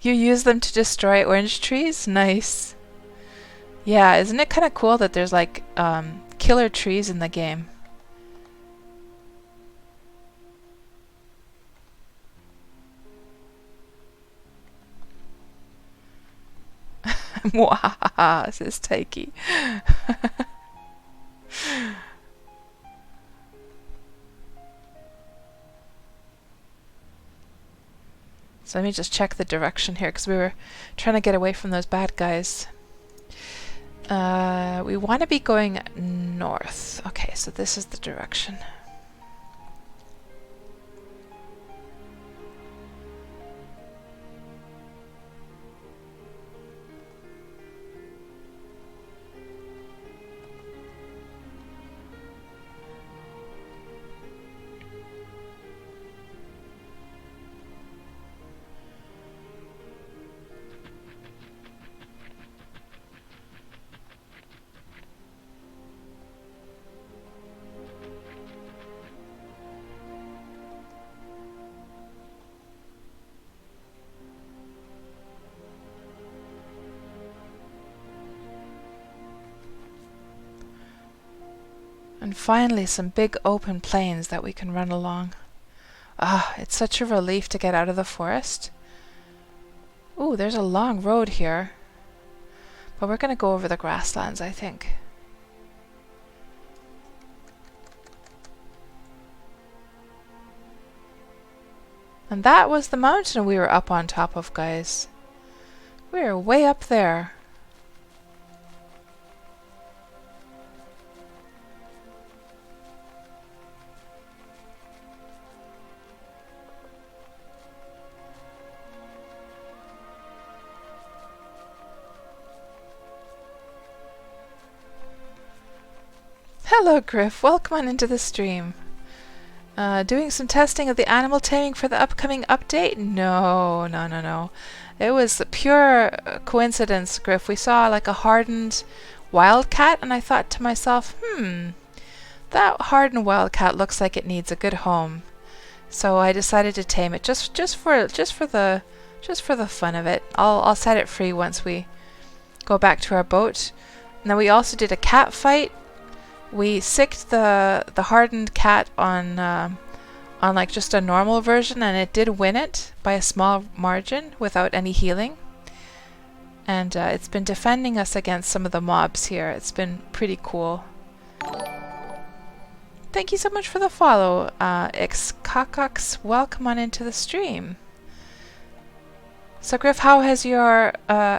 You use them to destroy orange trees? Nice. Yeah, isn't it kind of cool that there's like killer trees in the game? Mwahaha, says Taiki. So let me just check the direction here, because we were trying to get away from those bad guys. We want to be going north. Okay, so this is the direction. And finally some big open plains that we can run along. Ah, it's such a relief to get out of the forest. Ooh, there's a long road here. But we're going to go over the grasslands, I think. And that was the mountain we were up on top of, guys. We are way up there. Hello, Griff. Welcome on into the stream. Doing some testing of the animal taming for the upcoming update? No, no, no, no. It was pure coincidence, Griff. We saw like a hardened wildcat, and I thought to myself, that hardened wildcat looks like it needs a good home. So I decided to tame it just for the fun of it. I'll set it free once we go back to our boat. And then we also did a cat fight. We sicked the hardened cat on like just a normal version, and it did win it by a small margin without any healing. And it's been defending us against some of the mobs here. It's been pretty cool. Thank you so much for the follow, Xkakax. Welcome on into the stream. So Griff, how has your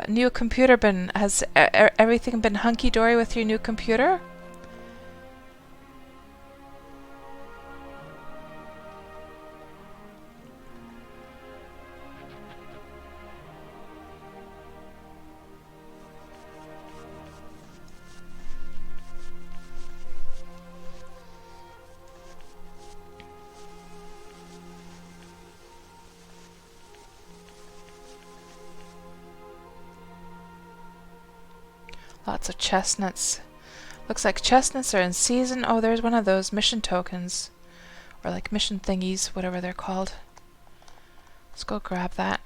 new computer been? Has everything been hunky-dory with your new computer? Lots of chestnuts. Looks like chestnuts are in season. Oh, there's one of those mission tokens. Or like mission thingies, whatever they're called. Let's go grab that.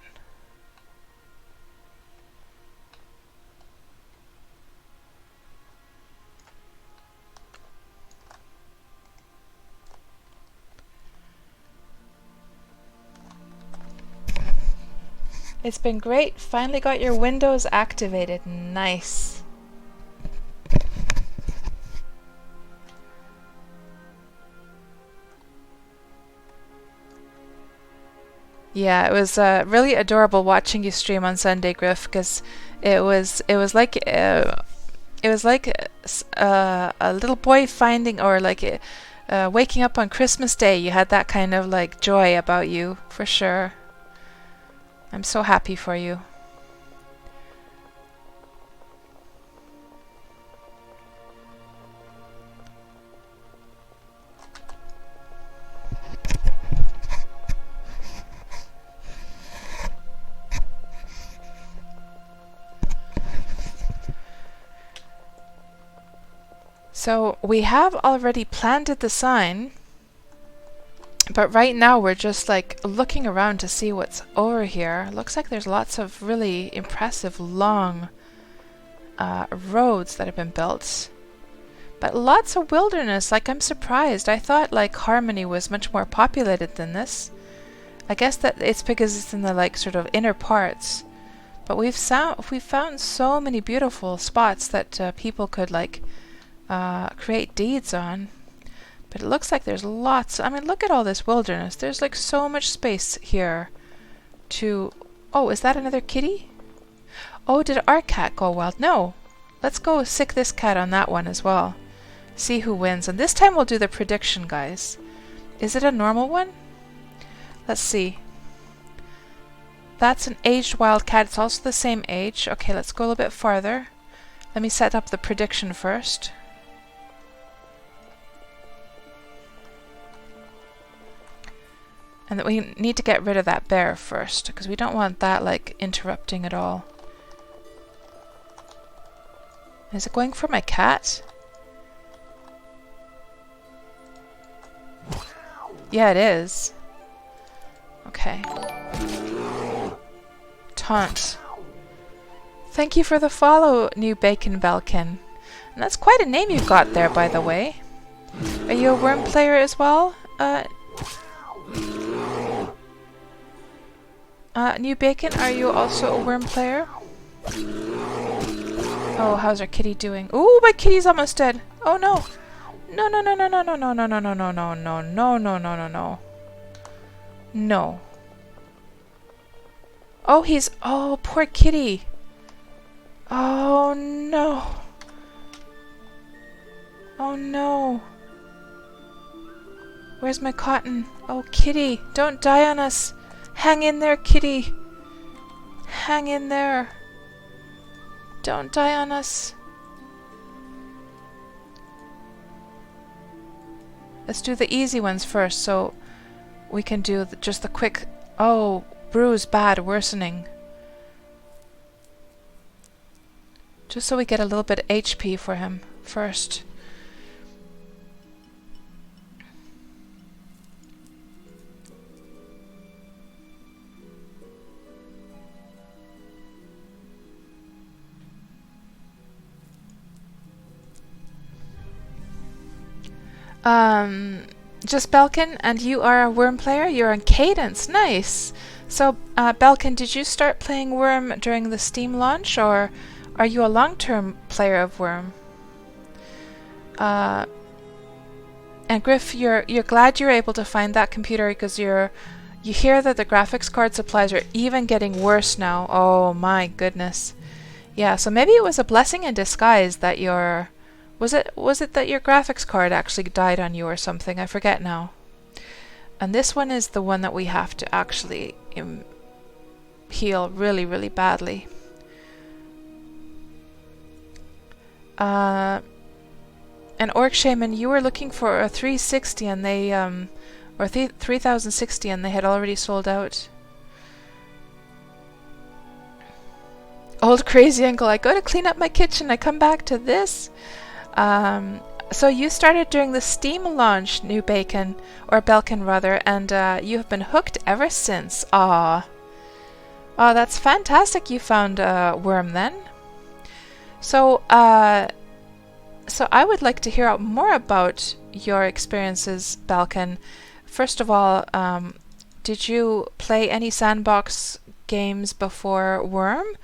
It's been great. Finally got your windows activated. Nice. Yeah, it was really adorable watching you stream on Sunday, Griff, because it was like a little boy finding, or like waking up on Christmas Day. You had that kind of like joy about you, for sure. I'm so happy for you. So we have already planted the sign, but right now we're just like looking around to see what's over here. Looks like there's lots of really impressive long roads that have been built, but lots of wilderness. Like, I'm surprised. I thought like Harmony was much more populated than this. I guess that it's because it's in the like sort of inner parts, but we've found so many beautiful spots that people could like create deeds on. But it looks like there's lots. I mean, look at all this wilderness. There's like so much space here to... Oh, is that another kitty? Oh, did our cat go wild? No. Let's go sick this cat on that one as well. See who wins. And this time we'll do the prediction, guys. Is it a normal one? Let's see. That's an aged wild cat. It's also the same age. Okay, let's go a little bit farther. Let me set up the prediction first. And that we need to get rid of that bear first, because we don't want that like interrupting at all. Is it going for my cat? Yeah, it is. Okay. Taunt. Thank you for the follow, New Bacon Belkin. And that's quite a name you've got there, by the way. Are you a Wurm player as well? New Bacon, are you also a Wurm player? Oh, how's our kitty doing? Ooh, my kitty's almost dead. Oh no. No, no, no, no, no, no, no, no, no, no, no, no, no, no, no, no, no, no. No. Oh, he's... Oh, poor kitty. Oh no. Oh no. Where's my cotton? Oh, kitty, don't die on us. Hang in there, kitty. Hang in there. Don't die on us. Let's do the easy ones first, so we can do just the quick... Oh, bruise, bad, worsening. Just so we get a little bit of HP for him first. Just Belkin, and you are a Wurm player? You're on Cadence, nice! So, Belkin, did you start playing Wurm during the Steam launch, or are you a long-term player of Wurm? And Griff, you're glad you're able to find that computer, because you hear that the graphics card supplies are even getting worse now. Oh my goodness. Yeah, so maybe it was a blessing in disguise that your... Was it that your graphics card actually died on you or something? I forget now. And this one is the one that we have to actually heal really, really badly. And Orc Shaman, you were looking for a 360 and they or 3060 and they had already sold out. Old crazy uncle, I go to clean up my kitchen, I come back to this. So you started during the Steam launch, New Bacon, or Belkin rather, and you have been hooked ever since. Ah, oh, that's fantastic. You found Wurm then. So, so I would like to hear out more about your experiences, Belkin. First of all, did you play any Sandbox games before Wurm?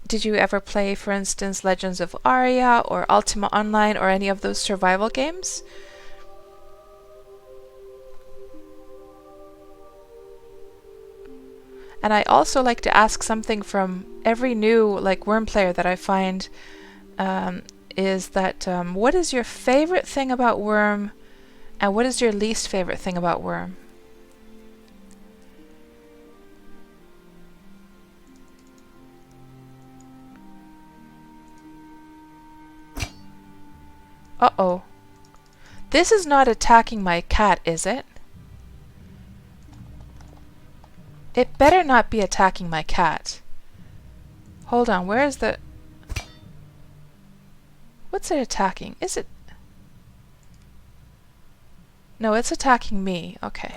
Did you ever play, for instance, Legends of Aria or Ultima Online or any of those survival games? And I also like to ask something from every new Wurm player that I find, is that what is your favorite thing about Wurm, and what is your least favorite thing about Wurm? Uh-oh. This is not attacking my cat, is it? It better not be attacking my cat. Hold on, where is the... What's it attacking? Is it... No, it's attacking me. Okay.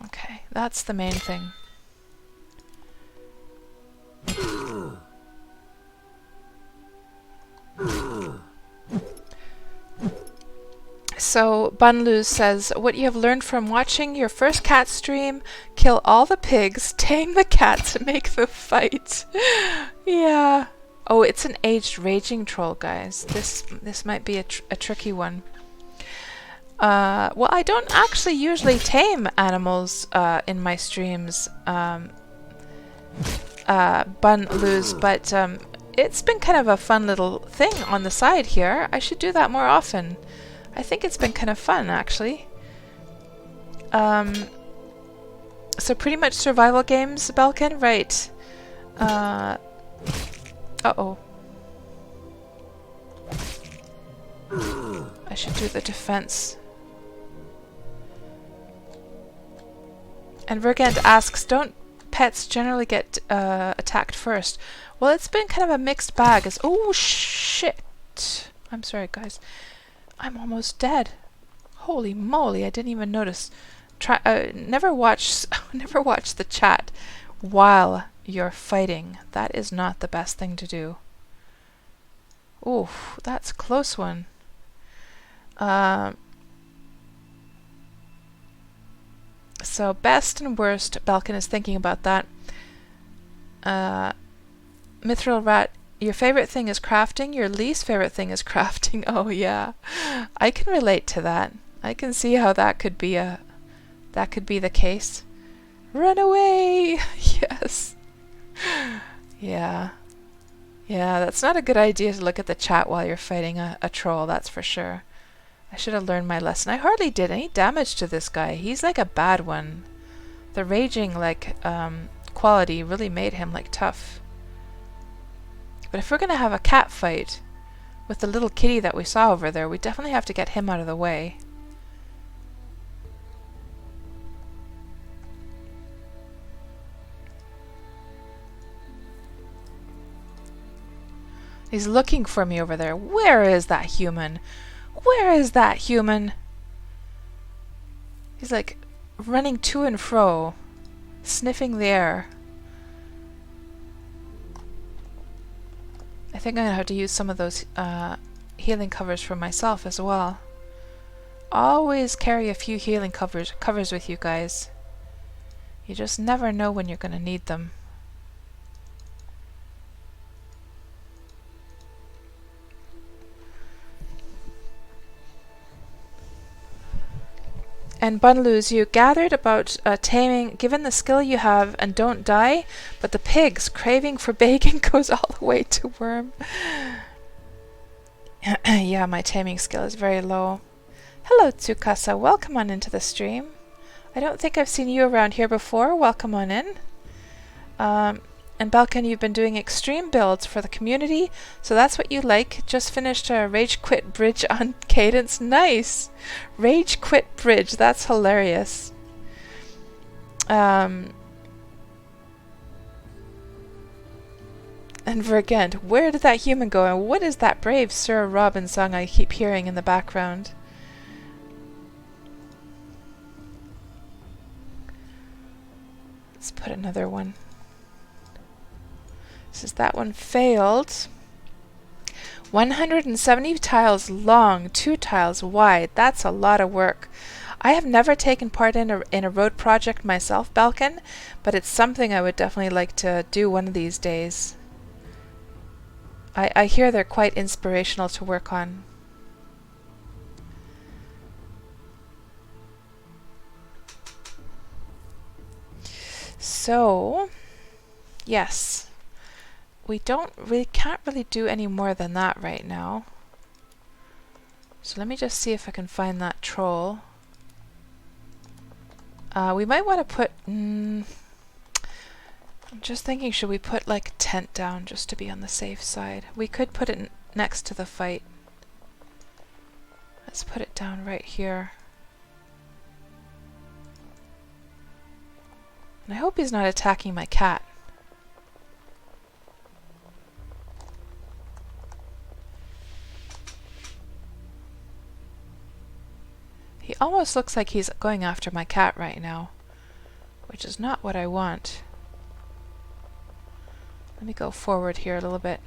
Okay, that's the main thing. So Bunlu says, what you have learned from watching your first cat stream, kill all the pigs, tame the cats, and make the fight. Yeah. Oh, it's an aged raging troll, guys. This might be a tricky one. Well, I don't actually usually tame animals in my streams, Bunlu's, but it's been kind of a fun little thing on the side here. I should do that more often. I think it's been kind of fun, actually. So pretty much survival games, Belkin? Right. Uh-oh. I should do the defense. And Vergant asks, don't pets generally get attacked first? Well, it's been kind of a mixed bag. Oh, shit. I'm sorry, guys. I'm almost dead. Holy moly, I didn't even notice. Never watch the chat while you're fighting. That is not the best thing to do. Ooh, that's a close one. So best and worst, Balkan is thinking about that. Mithril Rat, your favorite thing is crafting, your least favorite thing is crafting. Oh yeah, I can relate to that. I can see how that could be the case. Run away! Yes. Yeah. Yeah, that's not a good idea to look at the chat while you're fighting a troll, that's for sure. I should have learned my lesson. I hardly did any damage to this guy. He's like a bad one. The raging quality really made him tough. But if we're gonna have a cat fight with the little kitty that we saw over there, we definitely have to get him out of the way. He's looking for me over there. Where is that human? Where is that human? He's running to and fro, sniffing the air. I think I'm going to have to use some of those healing covers for myself as well. Always carry a few healing covers with you guys. You just never know when you're going to need them. And Bunluz, you gathered about taming, given the skill you have, and don't die, but the pigs craving for bacon goes all the way to Wurm. Yeah, my taming skill is very low. Hello, Tsukasa. Welcome on into the stream. I don't think I've seen you around here before. Welcome on in. And Balkan, you've been doing extreme builds for the community, so that's what you like. Just finished a Rage Quit Bridge on Cadence. Nice! Rage Quit Bridge, that's hilarious. And Vergent, where did that human go, and what is that brave Sir Robin song I keep hearing in the background? Let's put another one. Says that one failed. 170 tiles long, 2 tiles wide. That's a lot of work. I have never taken part in a road project myself, Balkan, but it's something I would definitely like to do one of these days. I hear they're quite inspirational to work on. So, yes, we can't really do any more than that right now. So let me just see if I can find that troll. We might want to put... I'm just thinking, should we put like a tent down just to be on the safe side? We could put it next to the fight. Let's put it down right here. And I hope he's not attacking my cat. He almost looks like he's going after my cat right now, which is not what I want. Let me go forward here a little bit.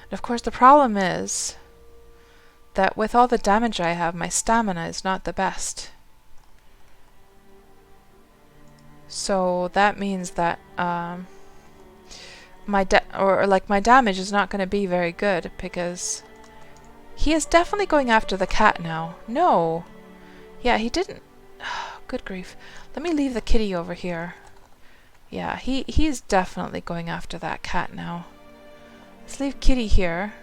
And of course the problem is that with all the damage I have, my stamina is not the best. So that means that my damage is not going to be very good, because he is definitely going after the cat now. No. Yeah, he didn't. Good grief. Let me leave the kitty over here. Yeah, he's definitely going after that cat now. Let's leave kitty here.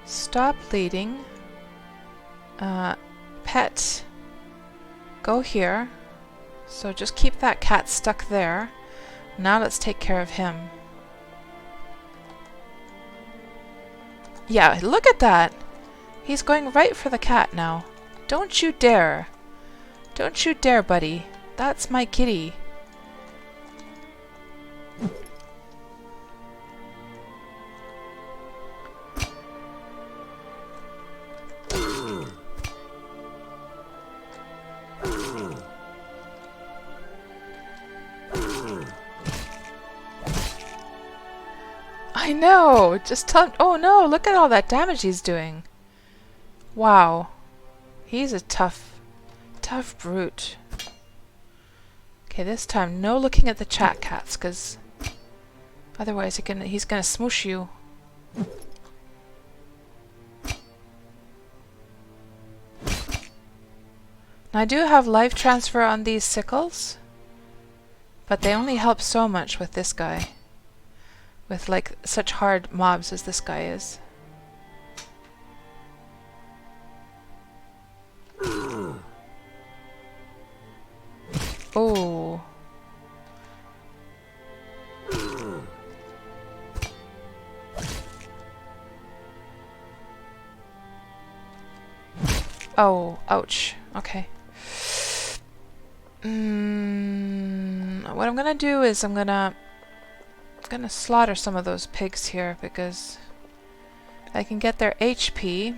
Stop bleeding. Pet. Go here. So just keep that cat stuck there. Now let's take care of him. Yeah, look at that! He's going right for the cat now. Don't you dare. Don't you dare, buddy. That's my kitty. I know! Just tell him— oh no, look at all that damage he's doing. Wow. He's a tough brute. Okay, this time no looking at the chat cats, because otherwise he's gonna smoosh you. Now, I do have life transfer on these sickles, but they only help so much with this guy. With like such hard mobs as this guy is. Oh. Oh, ouch. Okay. What I'm gonna do is I'm gonna slaughter some of those pigs here, because I can get their HP.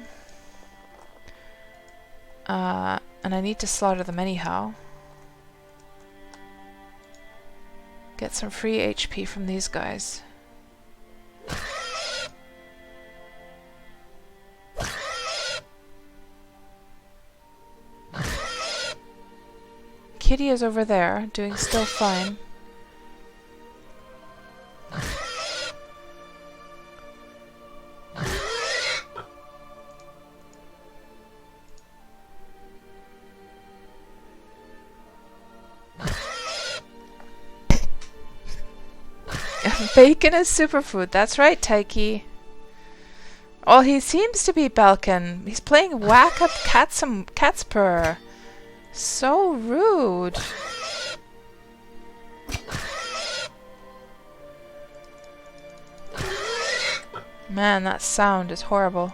And I need to slaughter them anyhow. Get some free HP from these guys. Kitty is over there, doing still fine. Bacon is superfood. That's right, Taiki. Oh, he seems to be Balkan. He's playing whack up KatsPurr. So rude. Man, that sound is horrible.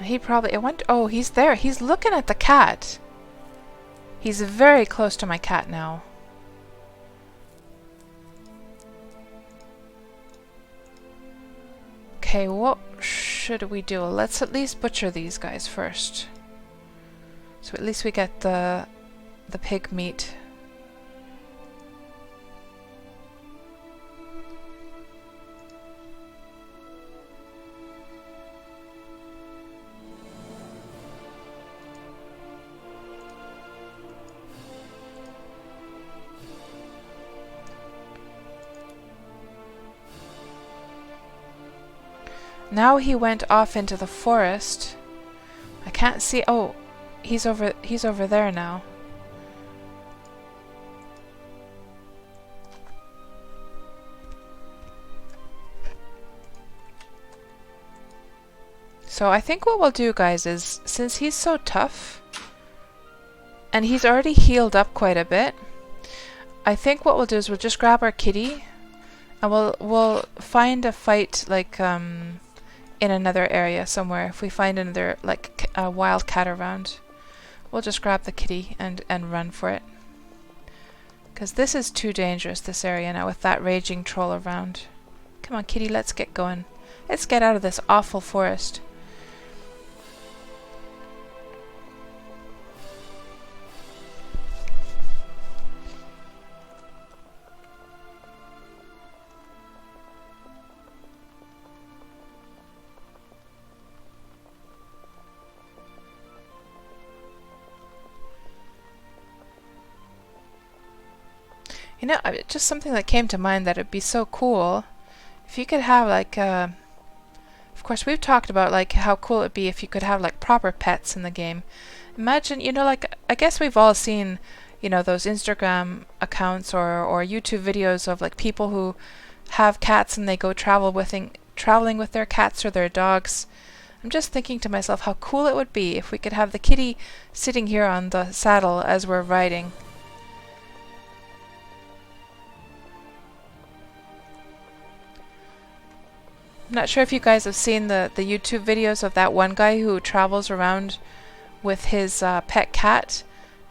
He probably... Oh, he's there. He's looking at the cat. He's very close to my cat now. Okay, what should we do? Let's at least butcher these guys first. So at least we get the pig meat. Now he went off into the forest. I can't see. Oh, he's over there now. So I think what we'll do, guys, is since he's so tough and he's already healed up quite a bit, I think what we'll do is we'll just grab our kitty and we'll find a fight like in another area somewhere. If we find another like a wild cat around, we'll just grab the kitty and run for it. Because this is too dangerous, this area now, with that raging troll around. Come on, kitty, let's get going. Let's get out of this awful forest. You know, just something that came to mind that it'd be so cool if you could have like, of course we've talked about like how cool it'd be if you could have like proper pets in the game. Imagine, you know, like I guess we've all seen, you know, those Instagram accounts or YouTube videos of like people who have cats and they go traveling with their cats or their dogs. I'm just thinking to myself how cool it would be if we could have the kitty sitting here on the saddle as we're riding. I'm not sure if you guys have seen the YouTube videos of that one guy who travels around with his pet cat.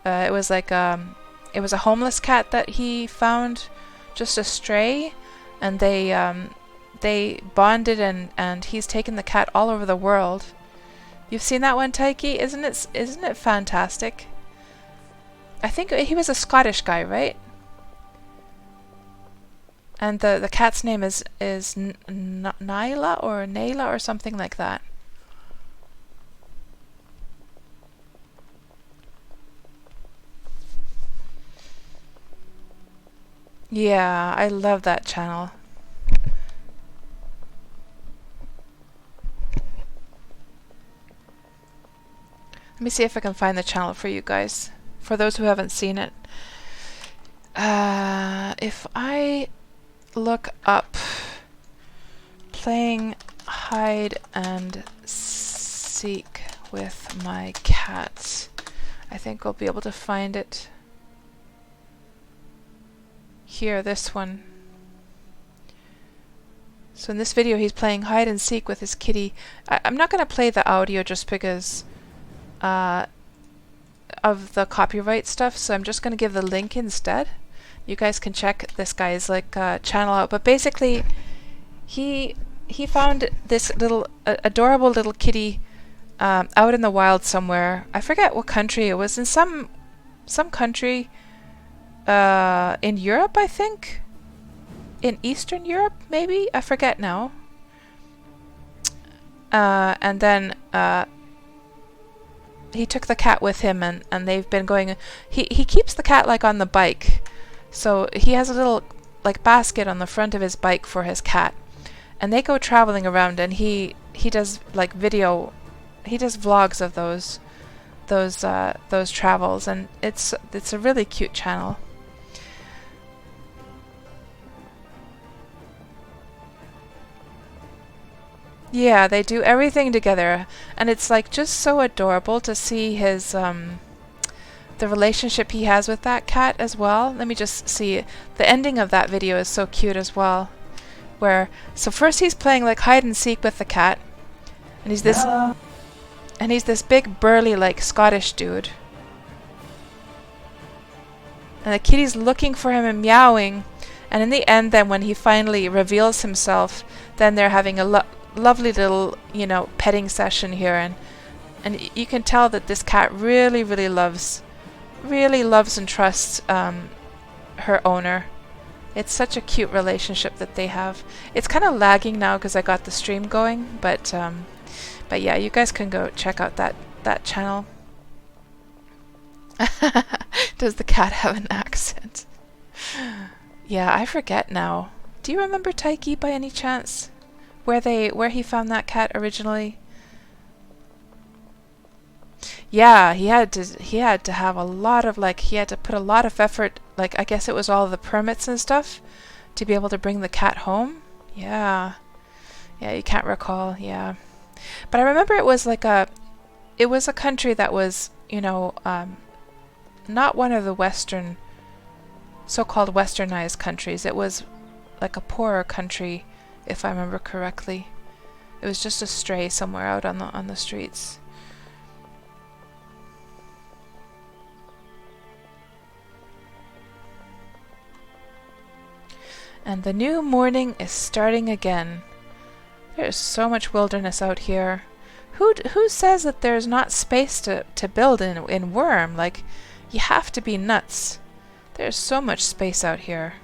It was like it was a homeless cat that he found, just a stray, and they bonded and he's taken the cat all over the world. You've seen that one, Taiki? Isn't it fantastic? I think he was a Scottish guy, right? And the cat's name is Nyla or Nayla or something like that. Yeah, I love that channel. Let me see if I can find the channel for you guys, for those who haven't seen it. If I look up playing hide and seek with my cat, I think I'll be able to find it. Here, this one. So in this video he's playing hide and seek with his kitty. I'm not going to play the audio just because of the copyright stuff, so I'm just going to give the link instead. You guys can check this guy's like channel out. But basically, he found this little adorable little kitty out in the wild somewhere. I forget what country it was. In some country in Europe, I think. In Eastern Europe, maybe? I forget now. And then he took the cat with him, and they've been going. He keeps the cat like on the bike. So he has a little like basket on the front of his bike for his cat, and they go traveling around, and he does like video, he does vlogs of those travels, and it's a really cute channel. Yeah, they do everything together, and it's like just so adorable to see his the relationship he has with that cat as well. Let me just see. The ending of that video is so cute as well. So first he's playing like hide and seek with the cat, and he's this. And he's this big, burly, like, Scottish dude. And the kitty's looking for him and meowing. And in the end, then, when he finally reveals himself, then they're having a lovely little, you know, petting session here. And you can tell that this cat really, really loves and trusts her owner. It's such a cute relationship that they have. It's kind of lagging now because I got the stream going, but yeah, you guys can go check out that channel. Does the cat have an accent? Yeah, I forget now. Do you remember Taiki by any chance? Where he found that cat originally? Yeah, he had to have a lot of, like, he had to put a lot of effort, like, I guess it was all the permits and stuff to be able to bring the cat home. Yeah. Yeah, you can't recall, yeah. But I remember it was like it was a country that was, you know, not one of the so-called westernized countries. It was like a poorer country, if I remember correctly. It was just a stray somewhere out on the streets. And the new morning is starting again. There's so much wilderness out here. Who says that there's not space to build in Wurm? Like, you have to be nuts. There's so much space out here.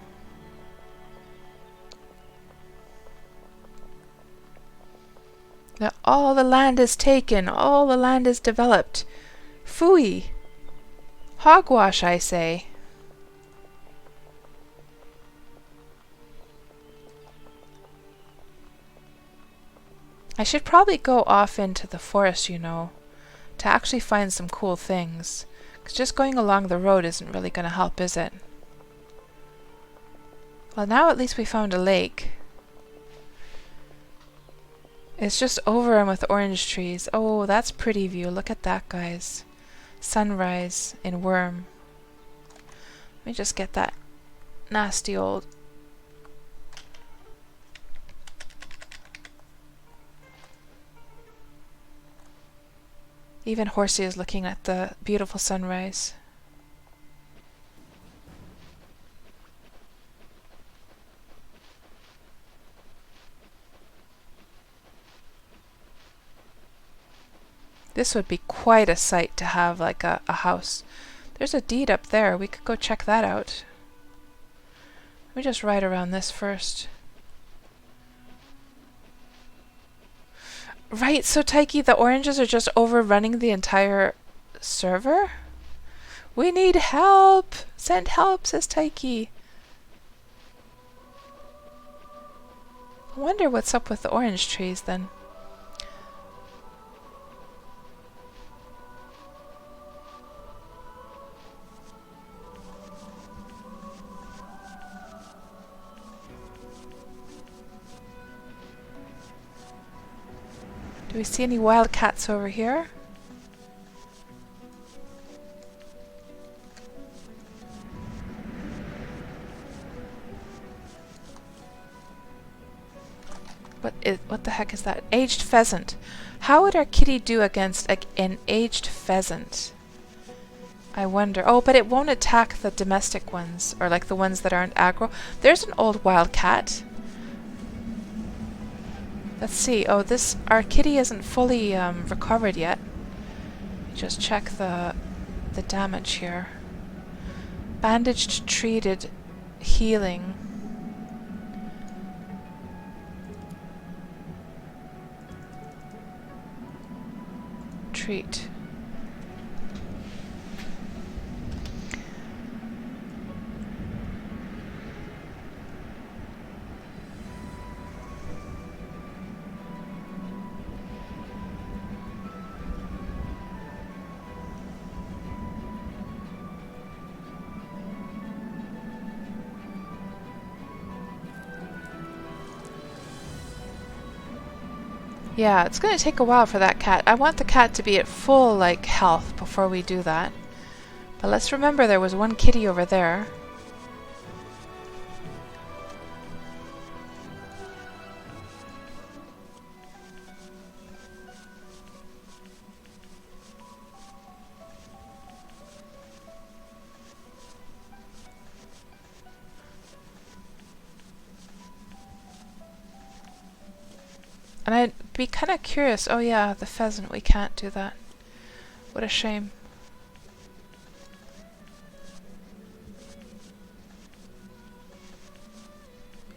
Now all the land is taken, all the land is developed. Phooey. Hogwash, I say. I should probably go off into the forest, you know, to actually find some cool things. Because just going along the road isn't really going to help, is it? Well, now at least we found a lake. It's just over and with orange trees. Oh, that's pretty view. Look at that, guys. Sunrise in Wurm. Let me just get that nasty old... Even Horsey is looking at the beautiful sunrise. This would be quite a sight to have, like a house. There's a deed up there. We could go check that out. Let me just ride around this first. Right, so Taiki, the oranges are just overrunning the entire server? We need help! Send help, says Taiki. I wonder what's up with the orange trees then. Do we see any wild cats over here? What the heck is that? Aged pheasant. How would our kitty do against an aged pheasant? I wonder. Oh, but it won't attack the domestic ones, or like the ones that aren't aggro. There's an old wild cat. Let's see. Oh, our kitty isn't fully recovered yet. Just check the damage here. Bandaged, treated, healing. Treat. Yeah, it's going to take a while for that cat. I want the cat to be at full, like, health before we do that. But let's remember there was one kitty over there. And I'd be kind of curious. Oh yeah, the pheasant. We can't do that. What a shame.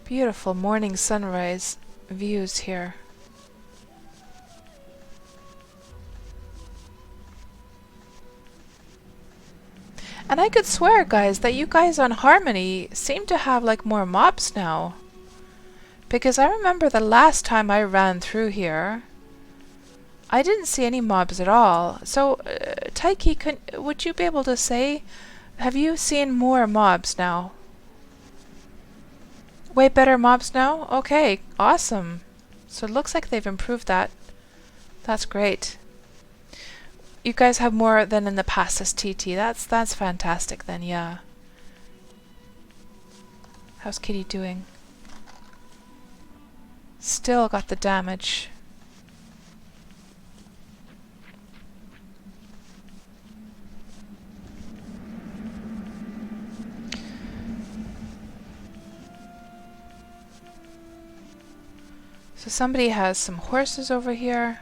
Beautiful morning sunrise views here. And I could swear, guys, that you guys on Harmony seem to have like more mobs now. Because I remember the last time I ran through here, I didn't see any mobs at all. So, Taiki, would you be able to say, have you seen more mobs now? Way better mobs now? Okay, awesome. So it looks like they've improved that. That's great. You guys have more than in the past as TT. That's fantastic then, yeah. How's Kitty doing? Still got the damage. So somebody has some horses over here.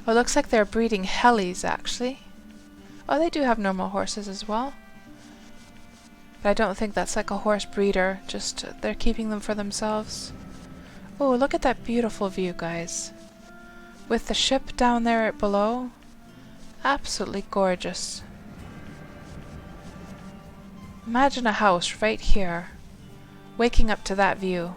Oh, it looks like they're breeding helis, actually. Oh, they do have normal horses as well. But I don't think that's like a horse breeder. Just they're keeping them for themselves. Oh, look at that beautiful view, guys. With the ship down there below. Absolutely gorgeous. Imagine a house right here. Waking up to that view.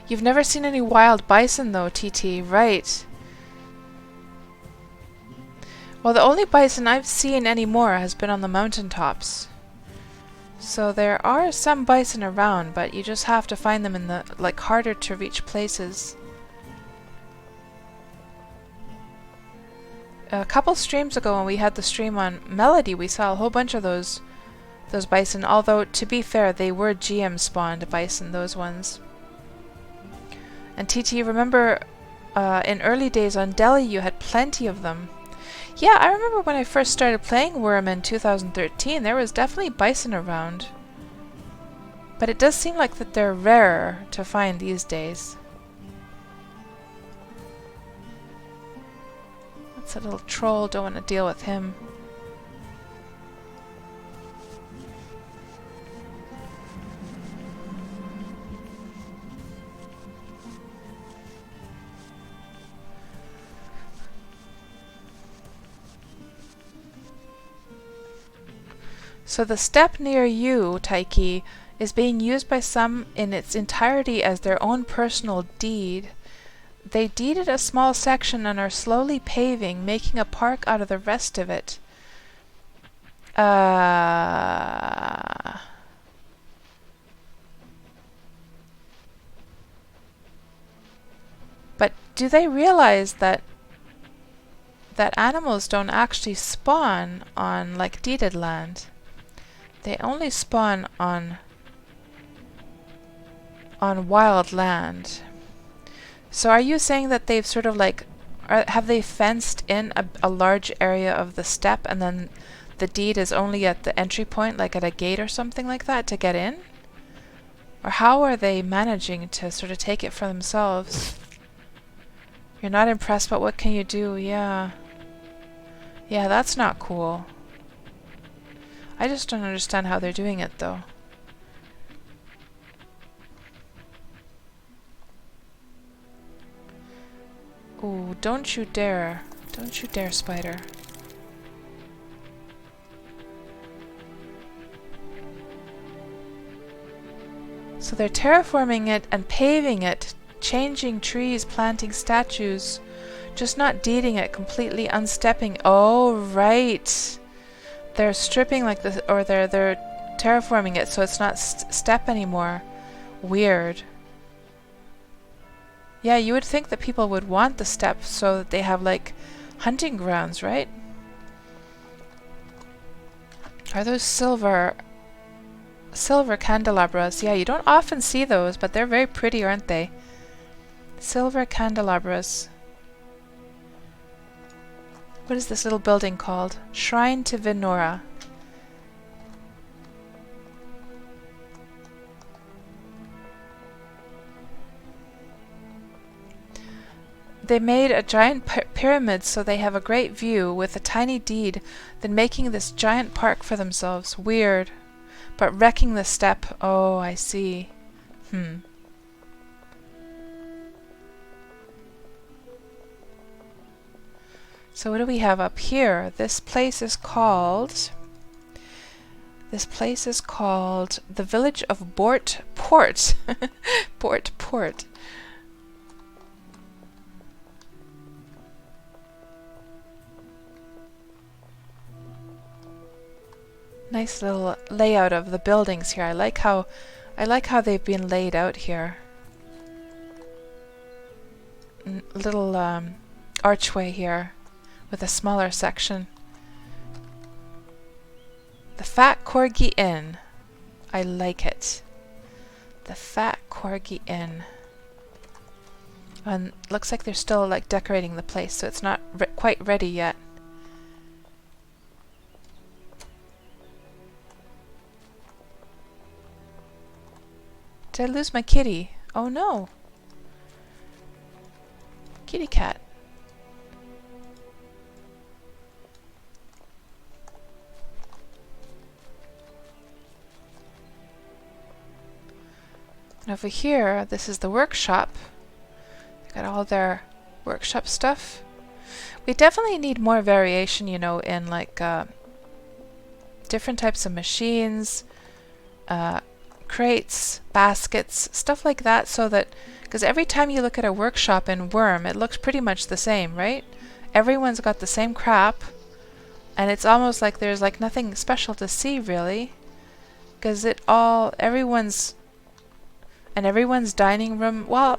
You've never seen any wild bison though, TT, right? Well, the only bison I've seen anymore has been on the mountaintops. So there are some bison around, but you just have to find them in the, like, harder to reach places. A couple streams ago when we had the stream on Melody, we saw a whole bunch of those bison, although to be fair, they were GM spawned bison, those ones. And TT, remember in early days on Delhi you had plenty of them. Yeah, I remember when I first started playing Wurm in 2013, there was definitely bison around. But it does seem like that they're rarer to find these days. That's a little troll, don't want to deal with him. So the steppe near you, Taiki, is being used by some in its entirety as their own personal deed. They deeded a small section and are slowly paving, making a park out of the rest of it. But do they realize that animals don't actually spawn on like deeded land? They only spawn on wild land. So are you saying that they've sort of like, have they fenced in a large area of the steppe and then the deed is only at the entry point, like at a gate or something like that, to get in? Or how are they managing to sort of take it for themselves? You're not impressed, but what can you do? Yeah. Yeah, that's not cool. I just don't understand how they're doing it, though. Ooh, don't you dare. Don't you dare, spider. So they're terraforming it and paving it, changing trees, planting statues, just not deeding it, completely unstepping. Oh, right. They're stripping like this, or they're terraforming it so it's not steppe anymore. Weird. Yeah, you would think that people would want the steppe so that they have like hunting grounds, right? Are those silver candelabras? Yeah, you don't often see those, but they're very pretty, aren't they? Silver candelabras. What is this little building called? Shrine to Venora. They made a giant pyramid so they have a great view with a tiny deed, then making this giant park for themselves. Weird. But wrecking the step. Oh, I see. So what do we have up here? This place is called the village of Bort Port. Bort Port. Nice little layout of the buildings here. I like how they've been laid out here. Little archway here with a smaller section. The Fat Corgi Inn. I like it. The Fat Corgi Inn. And looks like they're still like decorating the place, so it's not quite ready yet. Did I lose my kitty? Oh no. Kitty cat. And over here, this is the workshop. They got all their workshop stuff. We definitely need more variation, you know, in like different types of machines, crates, baskets, stuff like that, so that, because every time you look at a workshop in Wurm, it looks pretty much the same, right? Everyone's got the same crap, and it's almost like there's like nothing special to see, really, because everyone's dining room, well,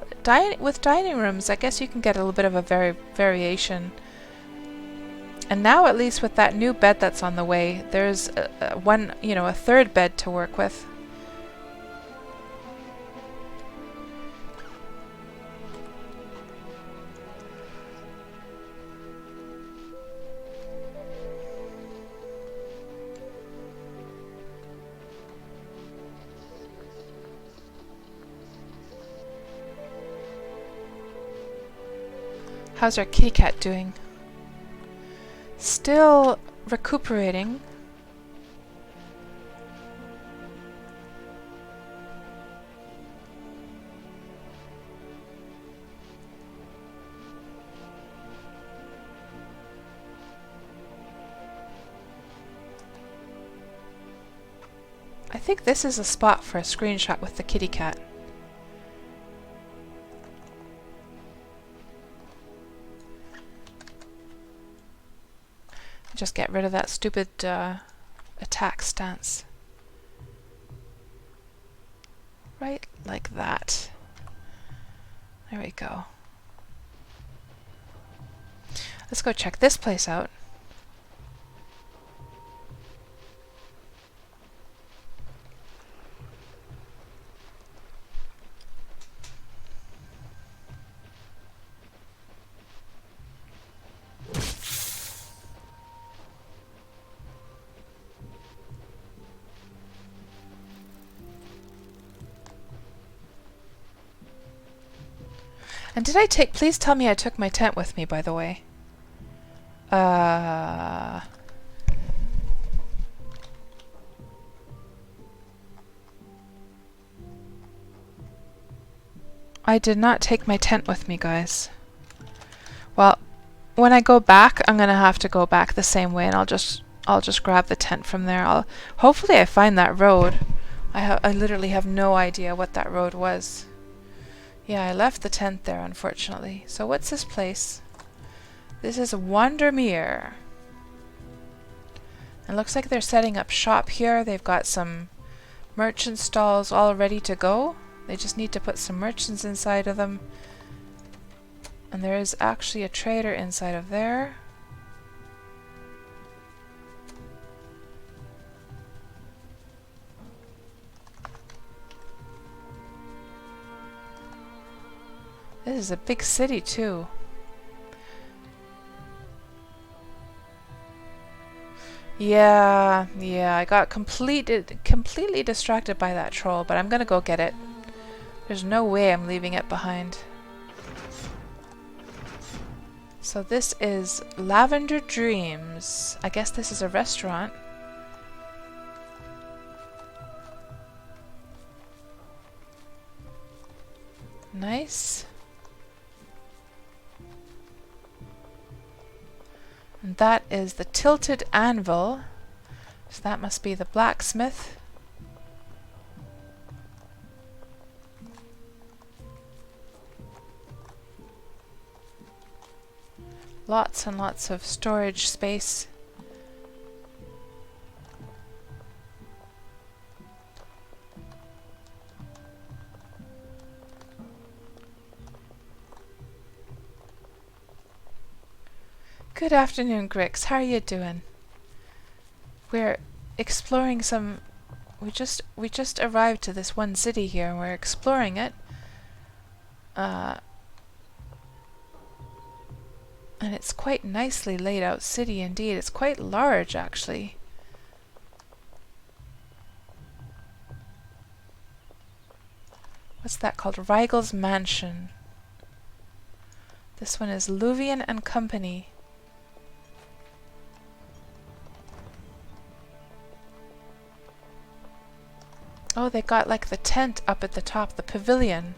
with dining rooms, I guess you can get a little bit of a variation. And now, at least with that new bed that's on the way, there's a third bed to work with. How's our kitty cat doing? Still recuperating. I think this is a spot for a screenshot with the kitty cat. Just get rid of that stupid attack stance. Right like that. There we go. Let's go check this place out. And did I please tell me I took my tent with me, by the way. I did not take my tent with me, guys. Well, when I go back, I'm gonna have to go back the same way, and I'll just grab the tent from there. Hopefully I find that road. I literally have no idea what that road was. Yeah, I left the tent there, unfortunately. So what's this place? This is Wandermere. It looks like they're setting up shop here. They've got some merchant stalls all ready to go. They just need to put some merchants inside of them. And there is actually a trader inside of there. This is a big city too. Yeah, yeah, I got completely distracted by that troll, but I'm gonna go get it. There's no way I'm leaving it behind. So this is Lavender Dreams. I guess this is a restaurant. Nice. And that is the Tilted Anvil. So that must be the blacksmith. Lots and lots of storage space. Good afternoon, Grix. How are you doing? We're exploring some... We just arrived to this one city here, and we're exploring it. And it's quite nicely laid out city indeed. It's quite large, actually. What's that called? Reigel's Mansion. This one is Luvian and Company. Oh, they got like the tent up at the top, the pavilion.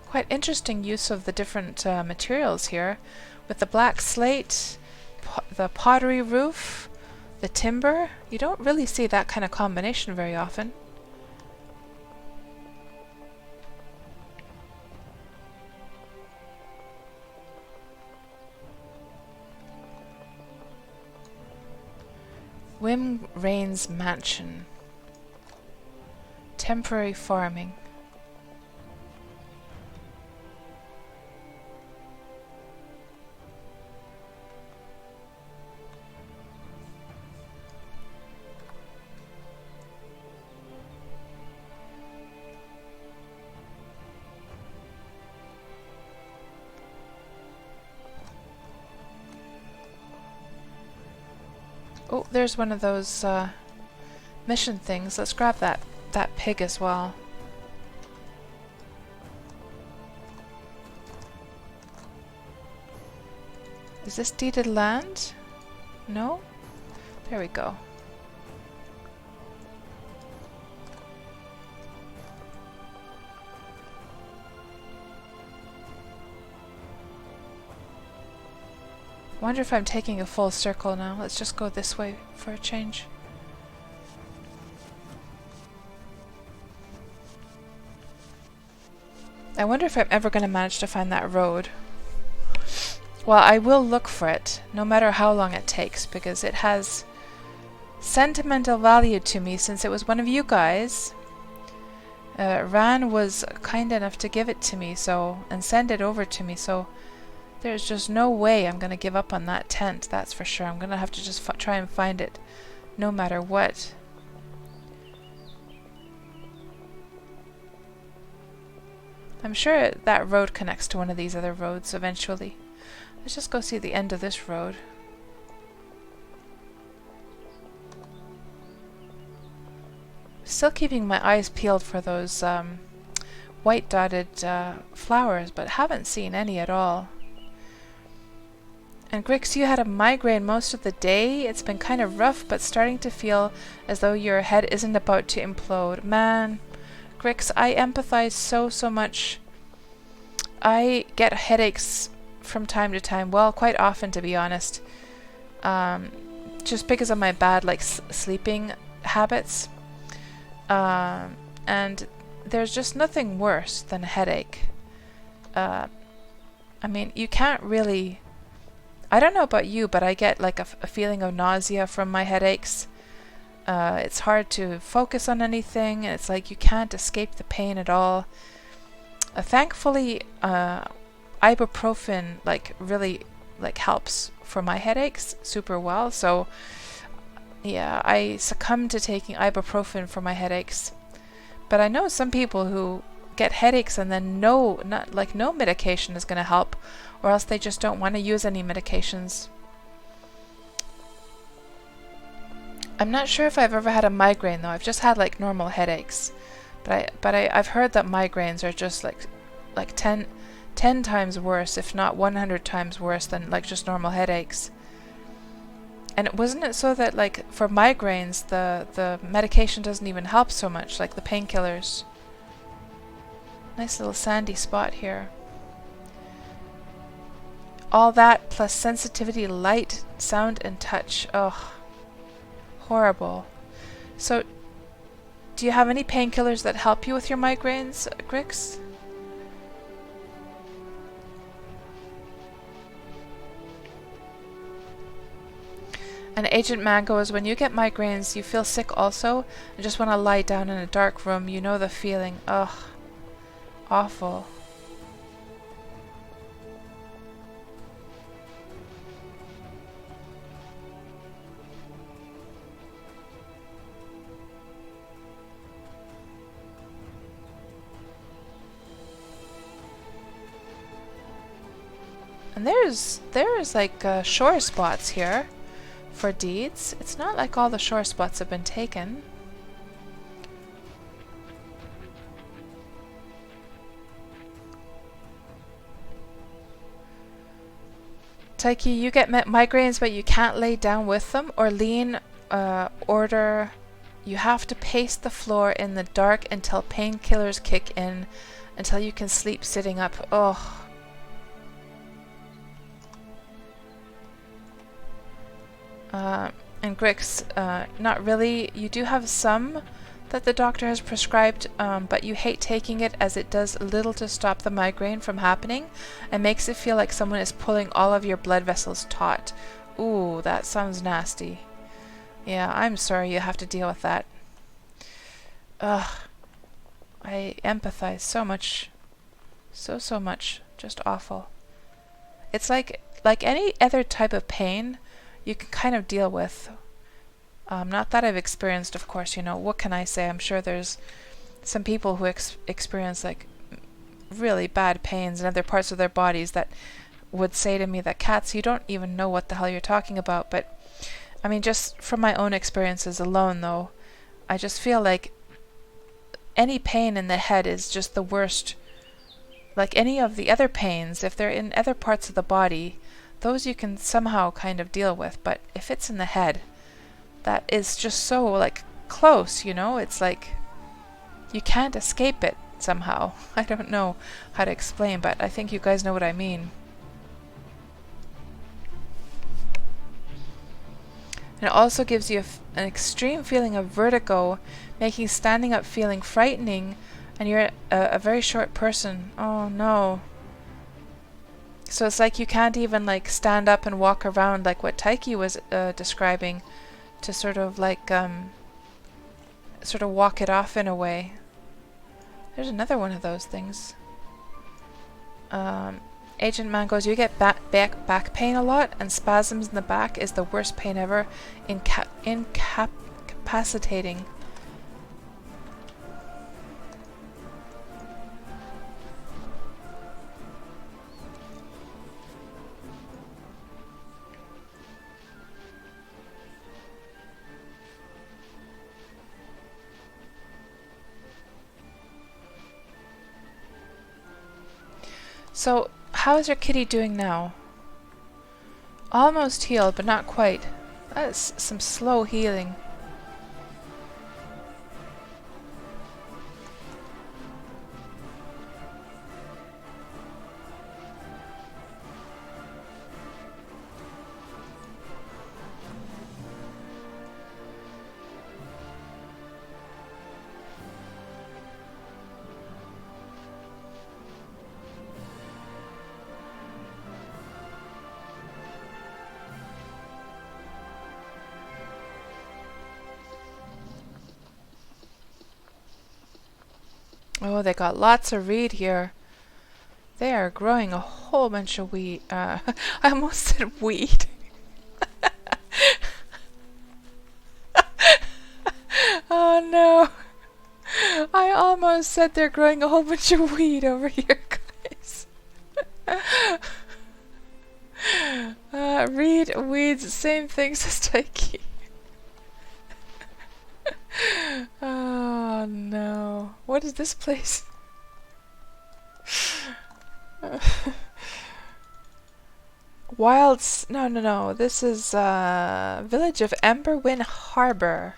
Quite interesting use of the different materials here, with the black slate, the pottery roof, the timber. You don't really see that kind of combination very often. Wim Rain's Mansion. Temporary farming. Oh, there's one of those mission things. Let's grab that pig as well. Is this deeded land? No? There we go. Wonder if I'm taking a full circle now. Let's just go this way for a change. I wonder if I'm ever going to manage to find that road. Well, I will look for it, no matter how long it takes, because it has sentimental value to me since it was one of you guys. Ran was kind enough to give it to me, and send it over to me, so there's just no way I'm going to give up on that tent, that's for sure. I'm going to have to just try and find it, no matter what. I'm sure that road connects to one of these other roads eventually. Let's just go see the end of this road. Still keeping my eyes peeled for those white dotted flowers, but haven't seen any at all. And Grix, you had a migraine most of the day. It's been kind of rough, but starting to feel as though your head isn't about to implode. Man, Grix, I empathize so much. I get headaches from time to time. Well, quite often, to be honest. Just because of my bad, sleeping habits. And there's just nothing worse than a headache. I mean, you can't really... I don't know about you, but I get like a feeling of nausea from my headaches. It's hard to focus on anything, and it's like you can't escape the pain at all. Thankfully, ibuprofen really helps for my headaches super well. So yeah, I succumb to taking ibuprofen for my headaches. But I know some people who get headaches and then no medication is going to help, or else they just don't want to use any medications. I'm not sure if I've ever had a migraine though. I've just had like normal headaches, but I've heard that migraines are just like 10 times worse, if not 100 times worse than like just normal headaches. And wasn't it so that like for migraines the medication doesn't even help so much, like the painkillers? Nice little sandy spot here. All that plus sensitivity, light, sound, and touch. Ugh. Horrible. So, do you have any painkillers that help you with your migraines, Grix? And Agent Man goes, when you get migraines, you feel sick also, and just want to lie down in a dark room. You know the feeling. Ugh. Awful. And there's like shore spots here for deeds. It's not like all the shore spots have been taken. Taiki, you get migraines but you can't lay down with them, or lean, order. You have to pace the floor in the dark until painkillers kick in, until you can sleep sitting up. Oh. And Grix, not really. You do have some that the doctor has prescribed, but you hate taking it as it does little to stop the migraine from happening and makes it feel like someone is pulling all of your blood vessels taut. Ooh, that sounds nasty. Yeah, I'm sorry you have to deal with that. Ugh. I empathize so much. So much. Just awful. It's like any other type of pain you can kind of deal with. Not that I've experienced, of course, you know, what can I say? I'm sure there's some people who experience like really bad pains in other parts of their bodies that would say to me that, Kats, you don't even know what the hell you're talking about. But I mean, just from my own experiences alone though, I just feel like any pain in the head is just the worst. Like any of the other pains, if they're in other parts of the body, those you can somehow kind of deal with, but if it's in the head, that is just so like close, you know? It's like you can't escape it somehow. I don't know how to explain, but I think you guys know what I mean. And it also gives you an extreme feeling of vertigo, making standing up feeling frightening, and you're a very short person. Oh no. So it's like you can't even like stand up and walk around like what Taiki was describing, to sort of like sort of walk it off in a way. There's another one of those things. Agent Man goes, you get back pain a lot, and spasms in the back is the worst pain ever. Incapacitating. So, how is your kitty doing now? Almost healed, but not quite. That's some slow healing. Oh, they got lots of reed here. They are growing a whole bunch of wheat. I almost said weed. Oh no. I I almost said they're growing a whole bunch of weed over here, guys. Reed, weeds, same things as Taiki. Oh no. What is this place? No. This is village of Emberwyn Harbor.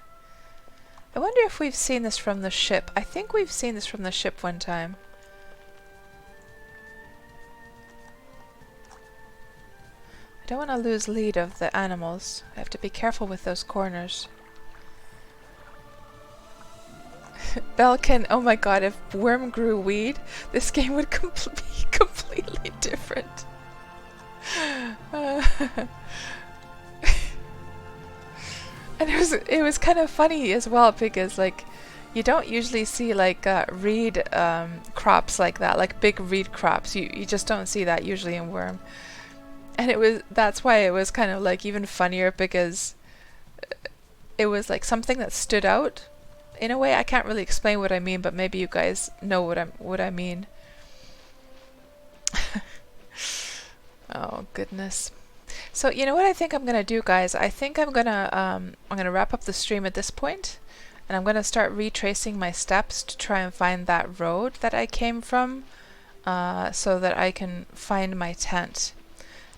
I wonder if we've seen this from the ship. I think we've seen this from the ship one time. I don't want to lose lead of the animals. I have to be careful with those corners. Belkin, oh my god, if Wurm grew weed, this game would be completely different. And it was kind of funny as well because like you don't usually see like reed crops like that, like big reed crops. You just don't see that usually in Wurm. And that's why it was kind of like even funnier because it was like something that stood out in a way. I can't really explain what I mean, but maybe you guys know what I mean. Oh goodness. So you know what I think I'm gonna do, guys? I think I'm gonna wrap up the stream at this point, and I'm gonna start retracing my steps to try and find that road that I came from, so that I can find my tent.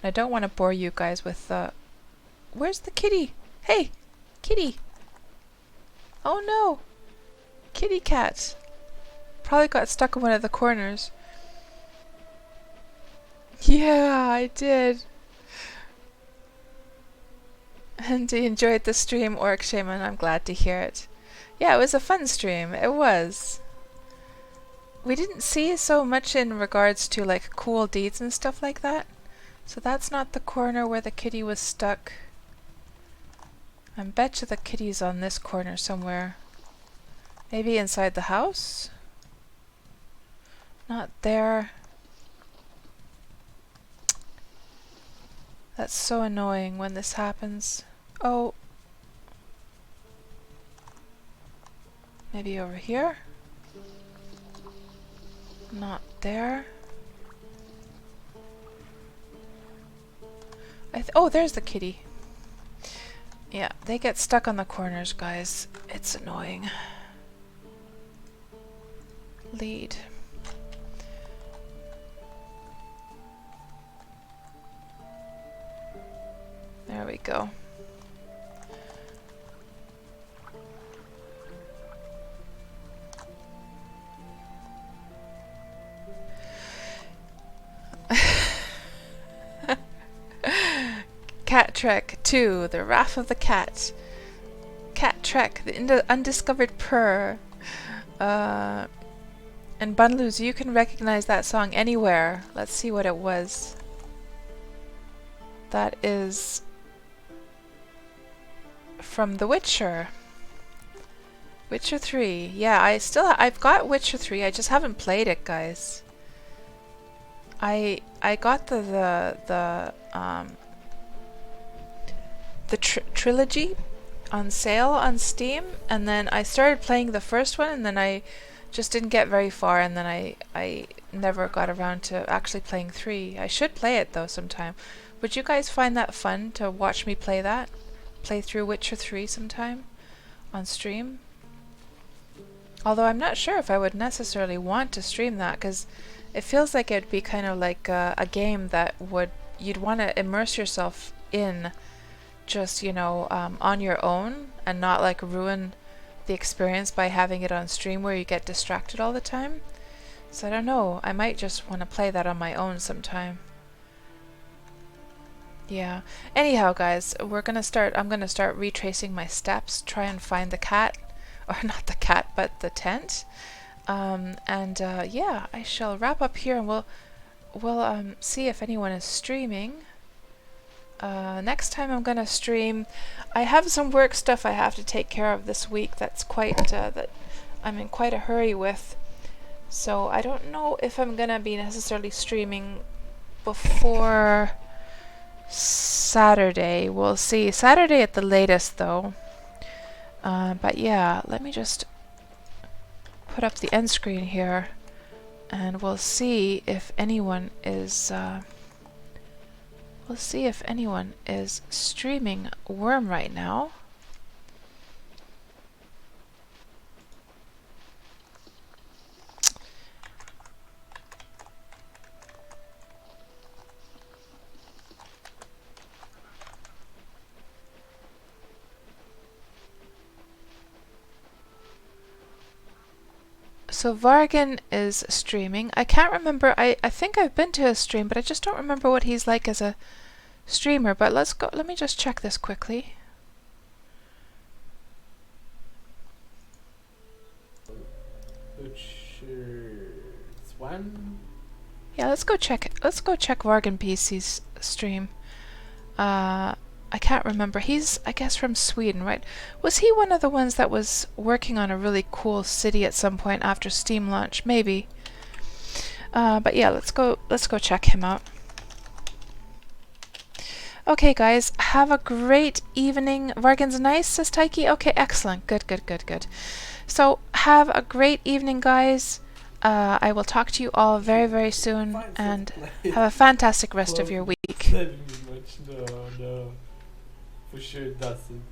And I don't want to bore you guys with where's the kitty? Hey, kitty! Oh no, kitty cat! Probably got stuck in one of the corners. Yeah, I did. And you enjoyed the stream, Orc Shaman. I'm glad to hear it. Yeah, it was a fun stream. It was. We didn't see so much in regards to like cool deeds and stuff like that. So that's not the corner where the kitty was stuck. I bet you the kitty's on this corner somewhere. Maybe inside the house? Not there. That's so annoying when this happens. Oh. Maybe over here? Not there. Oh, there's the kitty. Yeah, they get stuck on the corners, guys. It's annoying. Lead. There we go. Cat Trek 2, The Wrath of the Cat. Cat Trek, the undiscovered purr. And Bunloos, you can recognize that song anywhere. Let's see what it was. That is from The Witcher. Witcher 3. Yeah, I've got Witcher 3. I just haven't played it, guys. I got the trilogy on sale on Steam, and then I started playing the first one, and then I just didn't get very far, and then I never got around to actually playing 3. I should play it though sometime. Would you guys find that fun to watch me play that? Play through Witcher 3 sometime on stream? Although I'm not sure if I would necessarily want to stream that, because it feels like it'd be kind of like a game that you'd want to immerse yourself in just, you know, on your own, and not like ruin the experience by having it on stream where you get distracted all the time. So I don't know, I might just want to play that on my own sometime. Yeah. Anyhow, guys, I'm gonna start retracing my steps, try and find the cat, or not the cat, but the tent. Yeah, I shall wrap up here, and we'll see if anyone is streaming. Next time I'm gonna stream. I have some work stuff I have to take care of this week. That's that I'm in quite a hurry with. So I don't know if I'm gonna be necessarily streaming before Saturday. We'll see. Saturday at the latest, though. But yeah, let me just put up the end screen here, and we'll see if anyone is streaming Wurm right now. So Vargan is streaming. I can't remember. I think I've been to his stream, but I just don't remember what he's like as a streamer. But let's go. Let me just check this quickly. Yeah, let's go check. Let's go check Vargan PC's stream. I can't remember. He's, I guess, from Sweden, right? Was he one of the ones that was working on a really cool city at some point after Steam launch? Maybe. But yeah, let's go check him out. Okay, guys, have a great evening. Vargan's nice, says Taiki. Okay, excellent. Good, good, good, good. So have a great evening, guys. I will talk to you all very, very soon, and have a fantastic rest of your week. No, for sure it doesn't.